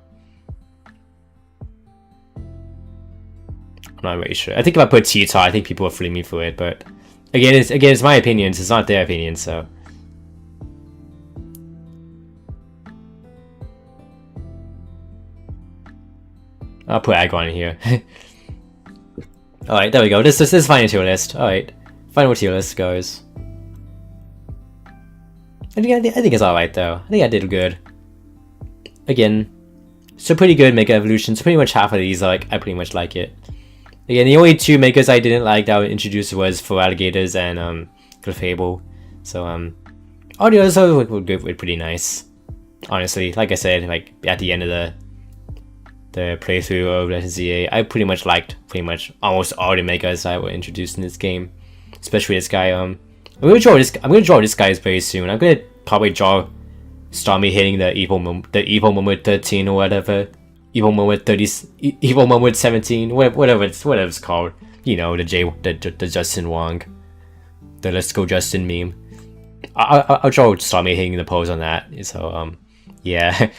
I'm not really sure. I think if I put T-Tar, I think people will flee me for it, but... Again, it's my opinions, it's not their opinions, so... I'll put Agon in here. Alright, there we go. This is final tier list. Alright. Final tier list goes. I think it's alright though. I think I did good. Again, so pretty good Mega Evolutions. Pretty much half of these I pretty much like it. Again, the only 2 Megas I didn't like that I introduced was for Alligators and Clefable. So all the others were good, were pretty nice. Honestly, like I said, like at the end of the playthrough of Legends ZA, I pretty much liked almost all the Megas that were introduced in this game, especially this guy. I'm gonna draw this guy very soon. I'm gonna probably draw Stormy hitting the evil moment 13 or whatever, evil moment 30, evil moment 17, whatever it's called. You know, the Justin Wong, the Let's Go Justin meme. I'll draw Stormy hitting the pose on that. So yeah.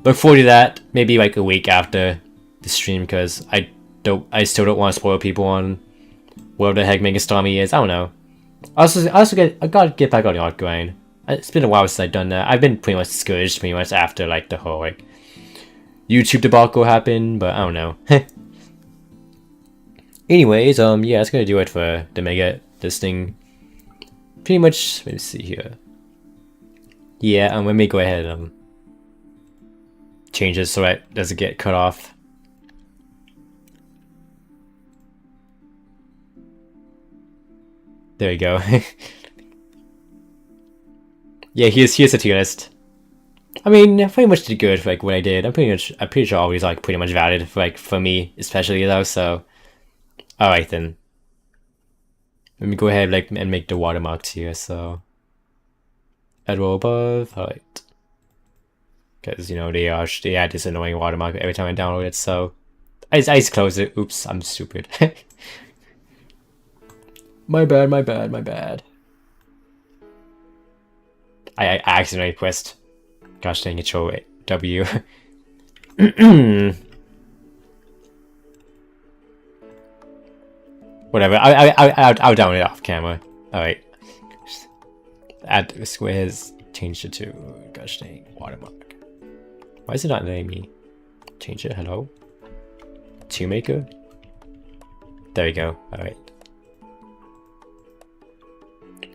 Look forward to that, maybe like a week after the stream, because I still don't want to spoil people on whatever the heck Mega Stormy is. I don't know. I gotta get back on the art grind. It's been a while since I've done that. I've been pretty much discouraged after like the whole like YouTube debacle happened, but I don't know. Anyways, yeah, that's gonna do it for the Mega thing. Pretty much. Let me see here. Yeah, let me go ahead change it so it doesn't get cut off. There you go. Yeah, here's a tier list. I mean, I pretty much did good for like what I did. I'm pretty sure always like pretty much valid for like for me especially though. So, all right then. Let me go ahead like and make the watermarks here. So, add row above. All right. Because, you know, they add this annoying watermark every time I download it, so... I just close it. Oops, I'm stupid. My bad. I accidentally pressed... Gosh dang it, show W. Whatever, I'll download it off camera. Alright. Add squares, change it to... Gosh dang, watermark. Why is it not letting me change it? Hello? Maker? There we go. Alright.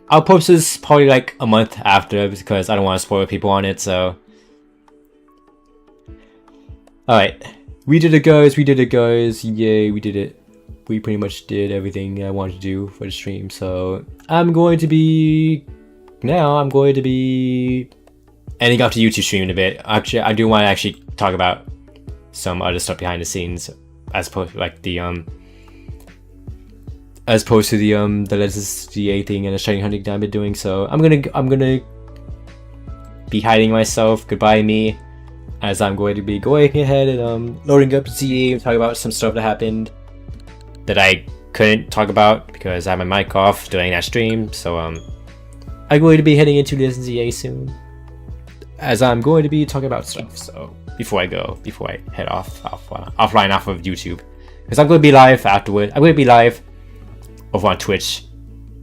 I'll post this probably like a month after because I don't want to spoil people on it, so... Alright. We did it, guys. Yay, we did it. We pretty much did everything I wanted to do for the stream, so... I'm going to be ending off the YouTube stream in a bit. Actually, I do want to actually talk about some other stuff behind the scenes, as opposed to like the Legends GA thing and the shiny hunting that I've been doing. So I'm gonna be hiding myself. Goodbye me, as I'm going to be going ahead and loading up ZA and talk about some stuff that happened that I couldn't talk about because I had my mic off during that stream. So I'm going to be heading into Legends ZA soon, as I'm going to be talking about stuff. So before I head offline off of YouTube, because I'm going to be live afterward. I'm going to be live over on Twitch,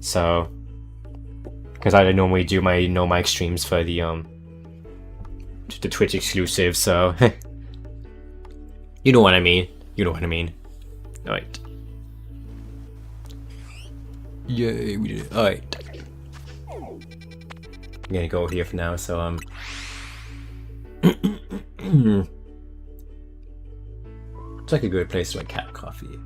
so because I normally do my no mic streams for the Twitch exclusive. So you know what I mean. All right. Yay, we did it. All right. I'm gonna go here for now. So It's like a good place to like have coffee.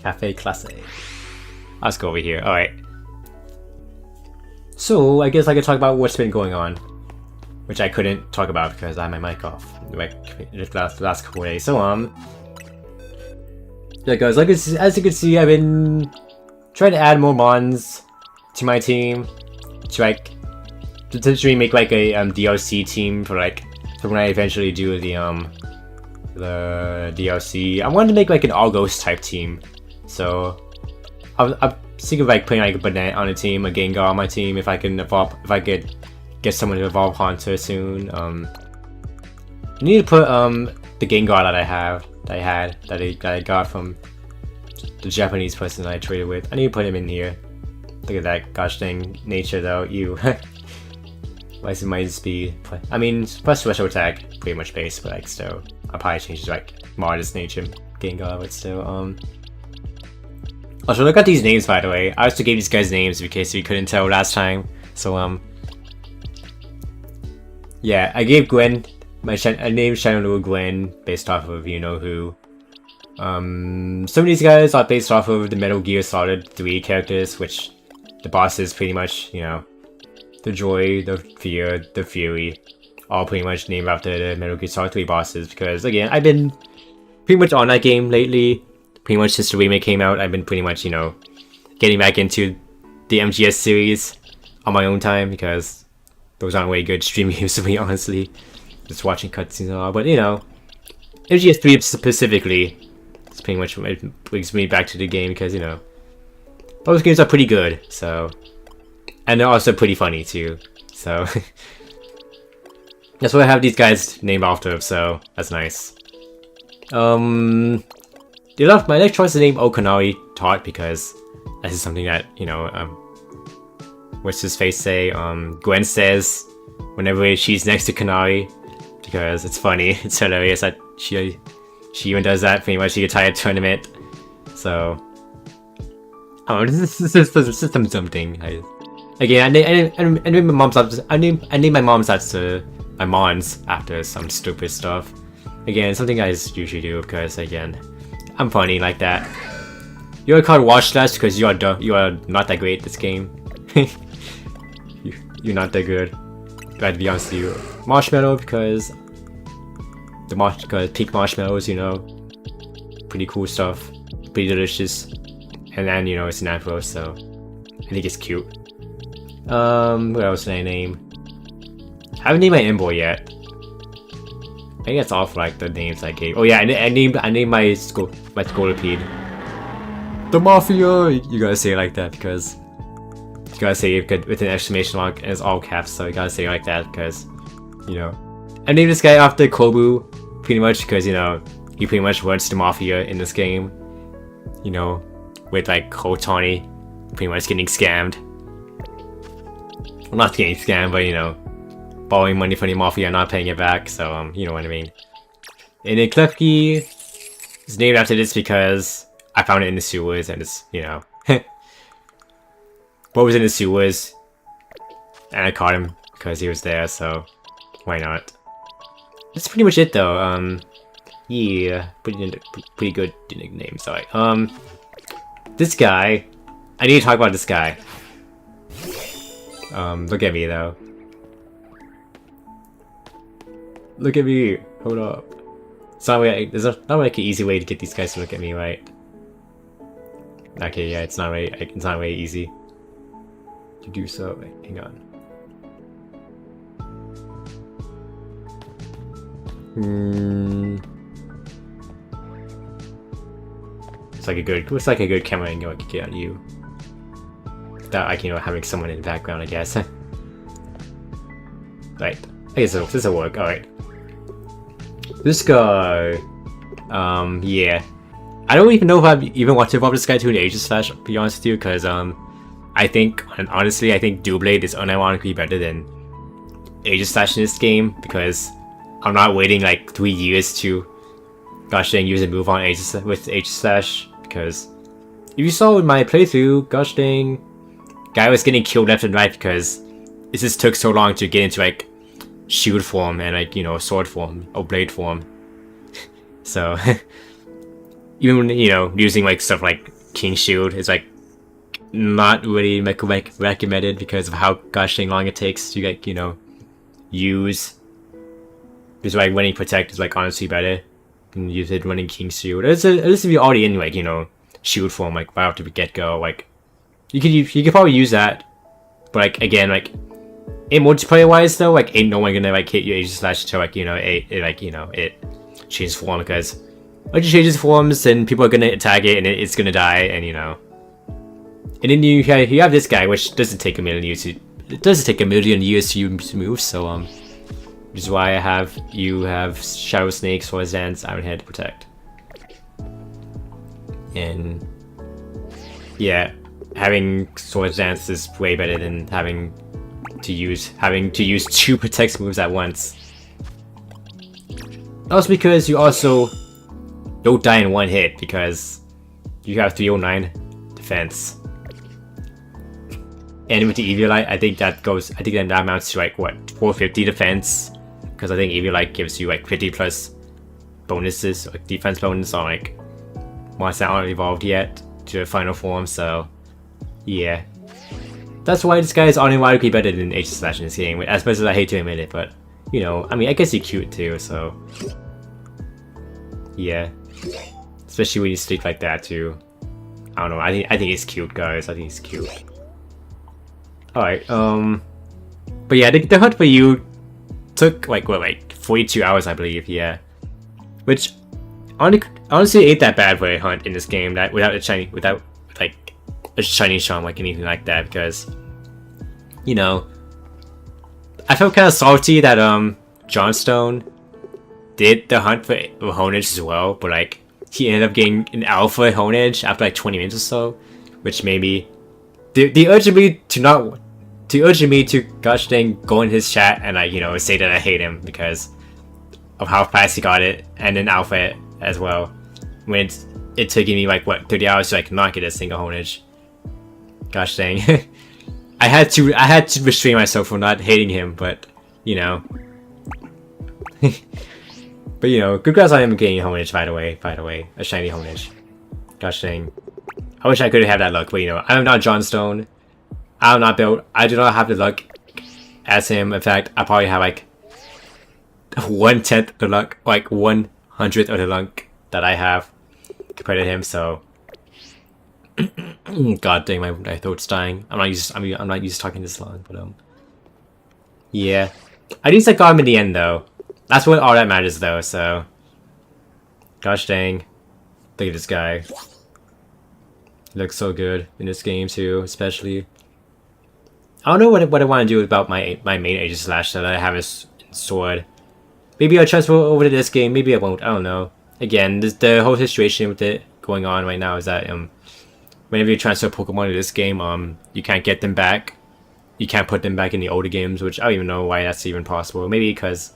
Cafe Classe. Let's go over here. Alright. So, I guess I could talk about what's been going on. Which I couldn't talk about because I had my mic off. Like, last couple of days. So, yeah guys, as you can see, I've been trying to add more mons to my team. To like, potentially make like a DLC team for like, for when I eventually do the DLC. I wanted to make like an all ghost type team. So, I'm thinking of like putting like a Banana on a team, a Gengar on my team if I can evolve, if I could get someone to evolve Haunter soon. I need to put the Gengar that I got from the Japanese person that I traded with. I need to put him in here. Look at that, gosh dang nature though. You. Why is it my speed? I mean, plus special attack, pretty much base, but like still, I'll probably change to like modest nature Gengar, but still Also, look at these names, by the way. I also gave these guys names in case you couldn't tell last time. So, yeah, I gave Gwen, I named Shadow Gwen based off of you know who. Some of these guys are based off of the Metal Gear Solid 3 characters, which the bosses pretty much, you know, the Joy, the Fear, the Fury, all pretty much named after the Metal Gear Solid 3 bosses, because again, I've been pretty much on that game lately. Pretty much since the remake came out, I've been pretty much, you know, getting back into the MGS series on my own time, because those aren't really good stream games to me, honestly. Just watching cutscenes and all, but you know, MGS 3 specifically, it's pretty much what brings me back to the game, because, you know, those games are pretty good, so, and they're also pretty funny too, so, that's what I have these guys named after, so, that's nice. My next choice is named Okanari Taught, because this is something that, you know, what's his face say, Gwen says whenever she's next to Kanari, because it's funny, it's hilarious that she even does that pretty much the entire tournament. So, I don't know, this is something. Again, I named my mom's after, I named my mom's after my mons after some stupid stuff. Again, something I usually do because again, I'm funny like that. You're called Watch Slash because you are not that great at this game. You're not that good. Glad to be honest with you. Marshmallow because peak marshmallows, you know, pretty cool stuff, pretty delicious, and then you know it's natural, so I think it's cute. What else did I name? I haven't named my Emboy yet. I think that's all for like the names I gave. Oh yeah, I named my Scolipede. The Mafia! You gotta say it like that because you gotta say it with an exclamation mark and it's all caps, so you gotta say it like that because, you know. I named this guy after Kobu, pretty much because, you know, he pretty much runs the Mafia in this game. You know, with like Kotani pretty much getting scammed. Well, not getting scammed, but you know, borrowing money from the Mafia and not paying it back, so you know what I mean. And then Klefki is named after this because I found it in the sewers and it's, you know, what was in the sewers and I caught him because he was there, so why not. That's pretty much it though. Yeah, pretty good nickname, sorry. This guy, I need to talk about this guy. Look at me though. Look at me. Hold up. It's not really, there's not like an easy way to get these guys to look at me, right? Okay, yeah, it's not really easy to do so. Wait, hang on. It's like a good camera angle I could get on you. Without like, you know, having someone in the background, I guess. Right. I guess this will work. Alright. This guy, yeah. I don't even know if I even want to evolve this guy to an Aegis Slash, to be honest with you, because, I think, and honestly, I think Doublade is unironically better than Aegis Slash in this game, because I'm not waiting like 3 years to, gosh dang, use a move on Aegis with Aegis Slash, because if you saw in my playthrough, gosh dang, guy was getting killed left and right because it just took so long to get into like shield form and like, you know, sword form or blade form. So even when, you know, using like stuff like King Shield is like not really recommended because of how gosh dang long it takes to like, you know, use. Because like running Protect is like honestly better than use it running King Shield. At least if you're already in like, you know, shield form like right after the get go, like you could probably use that. But like again, like in multiplayer wise though, like ain't no one gonna like hit your Aegis until like, you know, it changes form, because once it changes forms then people are gonna attack it and it's gonna die, and you know. And then you have this guy, which doesn't take a million years to move, so which is why you have Shadow Snake, Swords Dance, Iron Head, Protect. And yeah, having Swords Dance is way better than having to use 2 Protect moves at once. Also because you also don't die in one hit because you have 309 defense. And with the Eviolite, I think that amounts to like what, 450 defense, because I think Eviolite gives you like 50 plus bonuses, like defense bonus on like monsters that aren't evolved yet to the final form. So yeah, that's why this guy is automatically better than H/Slash in this game. As much as I hate to admit it, but you know, I mean, I guess he's cute too. So yeah, especially when you sleep like that too. I don't know. I think he's cute, guys. I think he's cute. Alright, but yeah, the hunt for you took like what, like 42 hours, I believe, yeah. Which honestly ain't that bad for a hunt in this game, that without like a shiny charm, like anything like that, because you know, I felt kind of salty that Johnstone did the hunt for Honedge as well, but like he ended up getting an alpha Honedge after like 20 minutes or so, which maybe they urged me to gosh dang go in his chat and like, you know, say that I hate him because of how fast he got it, and then alpha it as well, when it took me like what, 30 hours to like not get a single Honedge. Gosh dang. I had to restrain myself from not hating him, but you know. But you know, congrats on him getting a Honedge, by the way, a shiny Honedge. Gosh dang. I wish I could have that luck, but you know, I'm not Johnstone. I'm not built. I do not have the luck as him. In fact, I probably have like 1/10 the luck, like 1/100th of the luck that I have compared to him. So, god dang, my throat's dying. I'm not used to talking this long, but yeah. At least I got him in the end, though. That's what all that matters, though. So, gosh dang, look at this guy. He looks so good in this game too, especially. I don't know what I want to do about my main Aegis/Slash that I have as sword. Maybe I'll transfer over to this game. Maybe I won't. I don't know. Again, the whole situation with it going on right now is that whenever you transfer Pokemon to this game, you can't get them back. You can't put them back in the older games, which I don't even know why that's even possible. Maybe because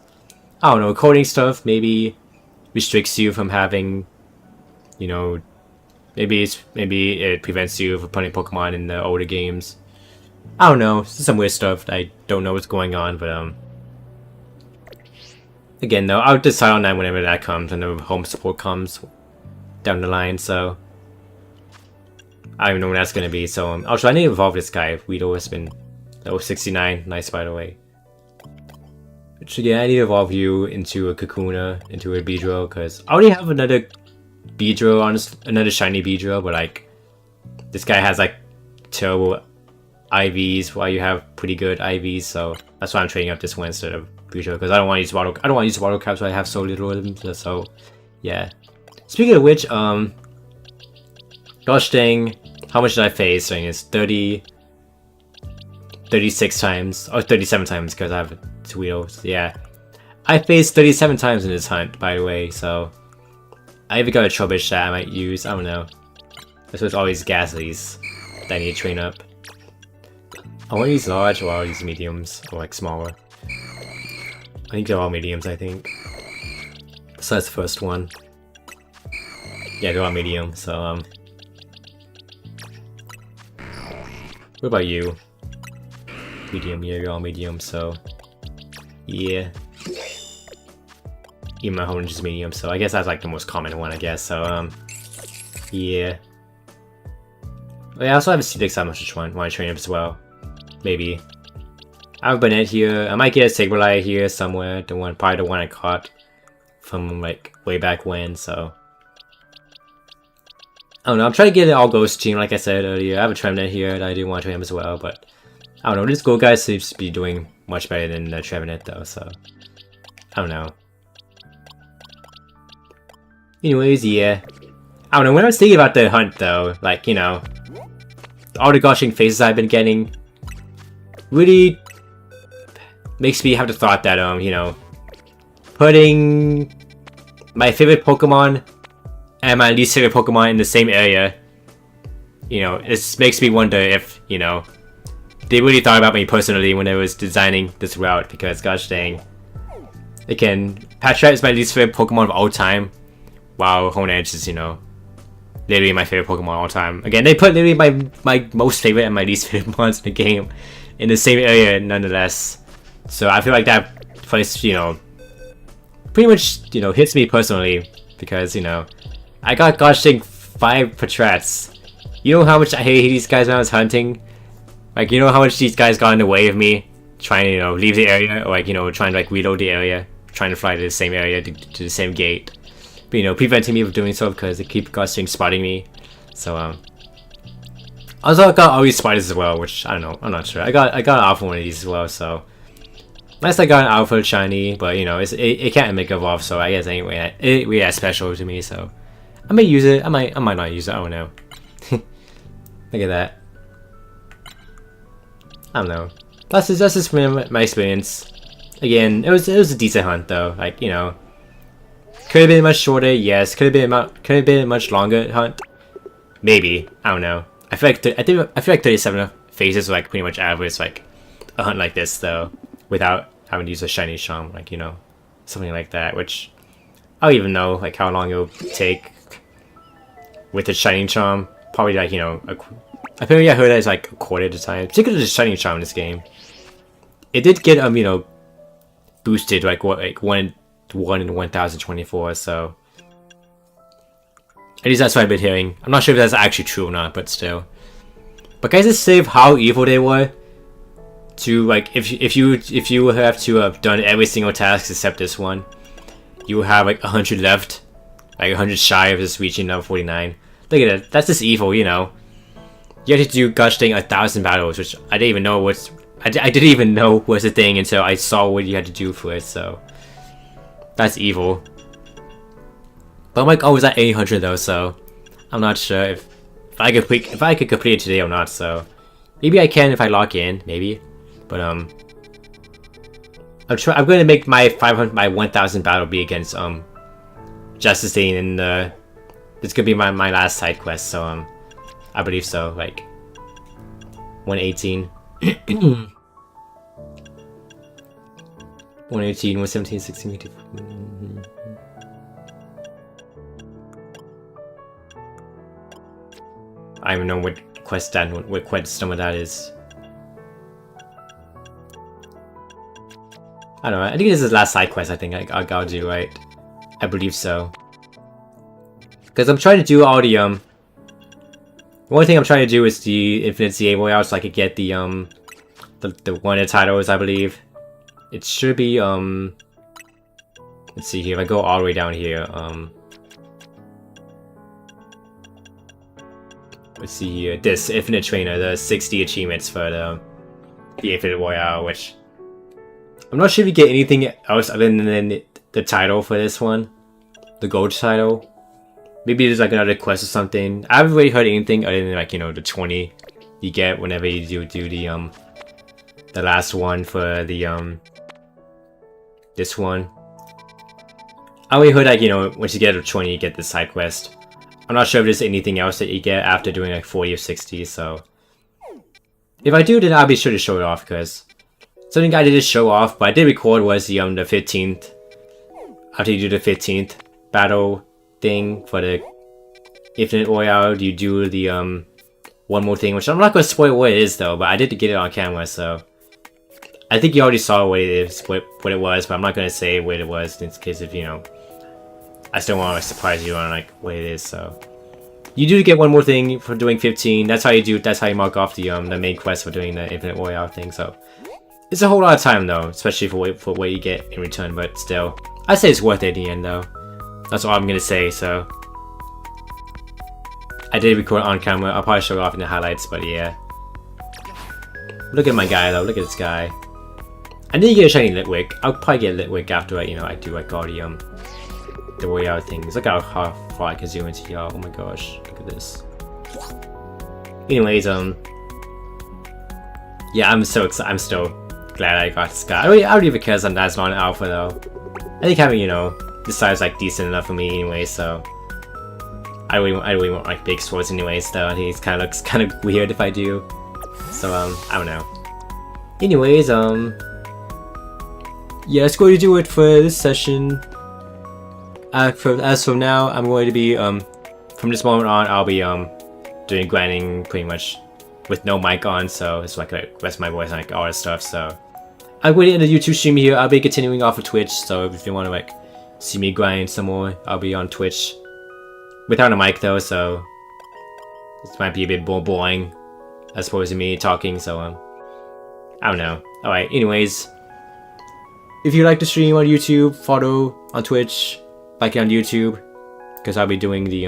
I don't know, coding stuff maybe restricts you from having, you know. Maybe it prevents you from putting Pokemon in the older games. I don't know, some weird stuff. I don't know what's going on, but again though, I'll decide on that whenever that comes, when the home support comes down the line. So I don't even know when that's gonna be. So also I need to evolve this guy. Weedle has been level 69, nice by the way. So yeah, I need to evolve you into a Kakuna, into a Beedrill, because I already have another Beedrill, another shiny Beedrill, but like this guy has like terrible IVs while you have pretty good IVs, so that's why I'm trading up this one instead of Beedrill, because I don't want to use water caps, so I have so little of them. So yeah. Speaking of which, gosh dang, how much did I face during this? 36 times, or 37 times, because I have two wheels. Yeah, I faced 37 times in this hunt, by the way. So I even got a Trubbish that I might use. I don't know. This was always Ghastlies that I need to train up. I want to use large, or I'll use mediums, or like smaller. I think they're all mediums, I think. So that's the first one. Yeah, they're all medium, so what about you? medium, you're all medium, so yeah. Even my Honedge is medium, so I guess that's like the most common one, I guess. So yeah. I also have a C6 I'm just want to train up as well. Maybe. I have a Banette here. I might get a Sableye here somewhere. Probably the one I caught from like way back when. So I don't know. I'm trying to get an all ghost team, like I said earlier. I have a Trevenant here that I do want to train as well, but I don't know. This gold guy seems to be doing much better than the Trevenant though. So I don't know. Anyways, yeah. I don't know. When I was thinking about the hunt though, like, you know, all the gushing faces I've been getting really makes me have the thought that, you know, putting my favorite Pokemon and my least favorite Pokemon in the same area, you know, it makes me wonder if, you know, they really thought about me personally when I was designing this route, because gosh dang. Again, Patrat is my least favorite Pokemon of all time, while Honedge is, you know, literally my favorite Pokemon of all time. Again, they put literally my most favorite and my least favorite mons in the game in the same area nonetheless. So I feel like that place, you know, pretty much, you know, hits me personally, because, you know, I got gosh dang 5 Patrats. You know how much I hate these guys when I was hunting? Like, you know how much these guys got in the way of me trying to, you know, leave the area, or like, you know, trying to like reload the area, trying to fly to the same area, to the same gate. But, you know, preventing me from doing so because they keep gosh dang spotting me. So, also I got all these spiders as well, which I don't know, I'm not sure. I got an alpha one of these as well, so nice I got an alpha shiny, but you know, it can't make evolve, so I guess anyway, it really has special to me, so I may use it, I might not use it, I don't know. Look at that. I don't know. That's just my experience. Again, it was a decent hunt though, like, you know. Could have been much shorter, yes. Could have been a much longer hunt. Maybe, I don't know. I feel like 37 phases are like pretty much average, like a hunt like this though, without having to use a shiny charm, like, you know, something like that. Which I don't even know like how long it will take with the shiny charm. Probably like, you know, apparently I heard that it's like a quarter of the time. Particularly the shiny charm in this game, it did get you know, boosted like what, like 1 in 1024. So at least that's what I've been hearing. I'm not sure if that's actually true or not, but still. But guys, just save how evil they were. To like, if you have to have done every single task except this one, you have like 100 left, like 100 shy of just reaching level 49. Look at that. That's just evil, you know. You have to do gosh dang 1,000 battles, which I didn't even know was. I didn't even know was a thing until I saw what you had to do for it. So that's evil. But I'm like always at 800 though, so I'm not sure if I could complete it today or not. So maybe I can if I lock in, maybe. But I'm going to make my 1,000 battle be against Justine, and it's gonna be my last side quest. So I believe so, like 118. 118, 117, 16, 18. I don't even know what quest some of that is. I don't know. I think this is the last side quest. I think I'll do, right? I believe so. Because I'm trying to do all the one thing I'm trying to do is the Infinite CA Royale, so I could get the one of the titles, I believe. It should be let's see here. If I go all the way down here, let's see here. This Infinite Trainer, the 60 achievements for the Infinite Royale, which I'm not sure if you get anything else other than the title for this one, the gold title. Maybe there's like another quest or something. I haven't really heard anything other than like, you know, the 20 you get whenever you do the last one for the this one. I only heard like, you know, once you get a 20 you get the side quest. I'm not sure if there's anything else that you get after doing like 40 or 60, so if I do, then I'll be sure to show it off, because something I did show off, but I did record was the 15th. After you do the 15th battle thing for the Infinite Royale, you do the one more thing, which I'm not going to spoil what it is though, but I did get it on camera, so I think you already saw what it is, what it was, but I'm not gonna say what it was in case if, you know, I still want to surprise you on like what it is. So you do get one more thing for doing 15. That's how you do. That's how you mark off the main quest for doing the Infinite Royale thing. So it's a whole lot of time though, especially for what you get in return. But still, I say it's worth it in the end though. That's all I'm gonna say. So I did record on camera. I'll probably show it off in the highlights. But yeah, look at my guy though. Look at this guy. I need to get a shiny Litwick. I'll probably get a Litwick after I do like all the Royale things. Look how far I can zoom into y'all. Oh my gosh, look at this. Anyways, yeah, I'm so excited. I'm still glad I got this guy. I don't even care as not an alpha though. I think having, you know, this size like decent enough for me anyway. So I really want like big swords anyways. Though I think it kind of looks kind of weird if I do. So I don't know. Anyways, yeah, that's going to do it for this session. As from now, I'm going to be from this moment on, I'll be doing grinding pretty much with no mic on, so it's like rest my voice and like all that stuff. So I'm going to end the YouTube stream here. I'll be continuing off of Twitch, so if you want to like see me grind some more, I'll be on Twitch without a mic though, so this might be a bit more boring as opposed to me talking. So I don't know. All right. Anyways, if you like to stream on YouTube, follow on Twitch. Like it on YouTube, because I'll be doing the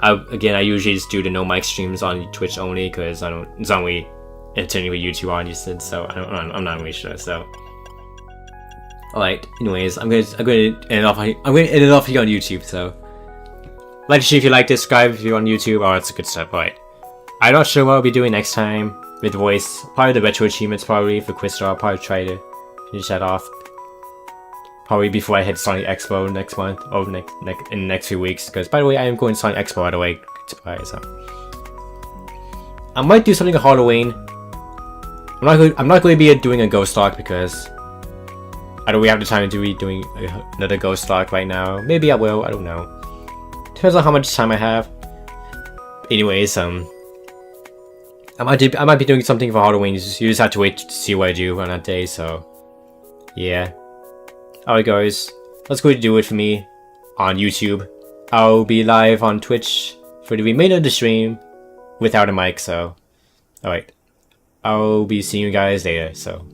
I usually just do the no mic streams on Twitch only, because it's only entertaining with YouTube audiences, so I'm not really sure. So alright, anyways, I'm gonna end it off here on YouTube. So like to see if you like this, subscribe if you're on YouTube. Oh, that's a good stuff. Alright, I'm not sure what I'll be doing next time with voice. Probably the retro achievements, probably for Quiz Star. I'll probably try to finish that off. Probably before I head Sonic Expo next month, or in the next few weeks. Because by the way, I am going to Sonic Expo by the way. Surprise! So I might do something on Halloween. I'm not going to be doing a ghost lock because I don't really have the time to be doing another ghost lock right now. Maybe I will. I don't know. Depends on how much time I have. Anyways, I might be doing something for Halloween. You just have to wait to see what I do on that day. So yeah. Alright guys, that's going to do it for me on YouTube. I'll be live on Twitch for the remainder of the stream without a mic, so alright. I'll be seeing you guys later, so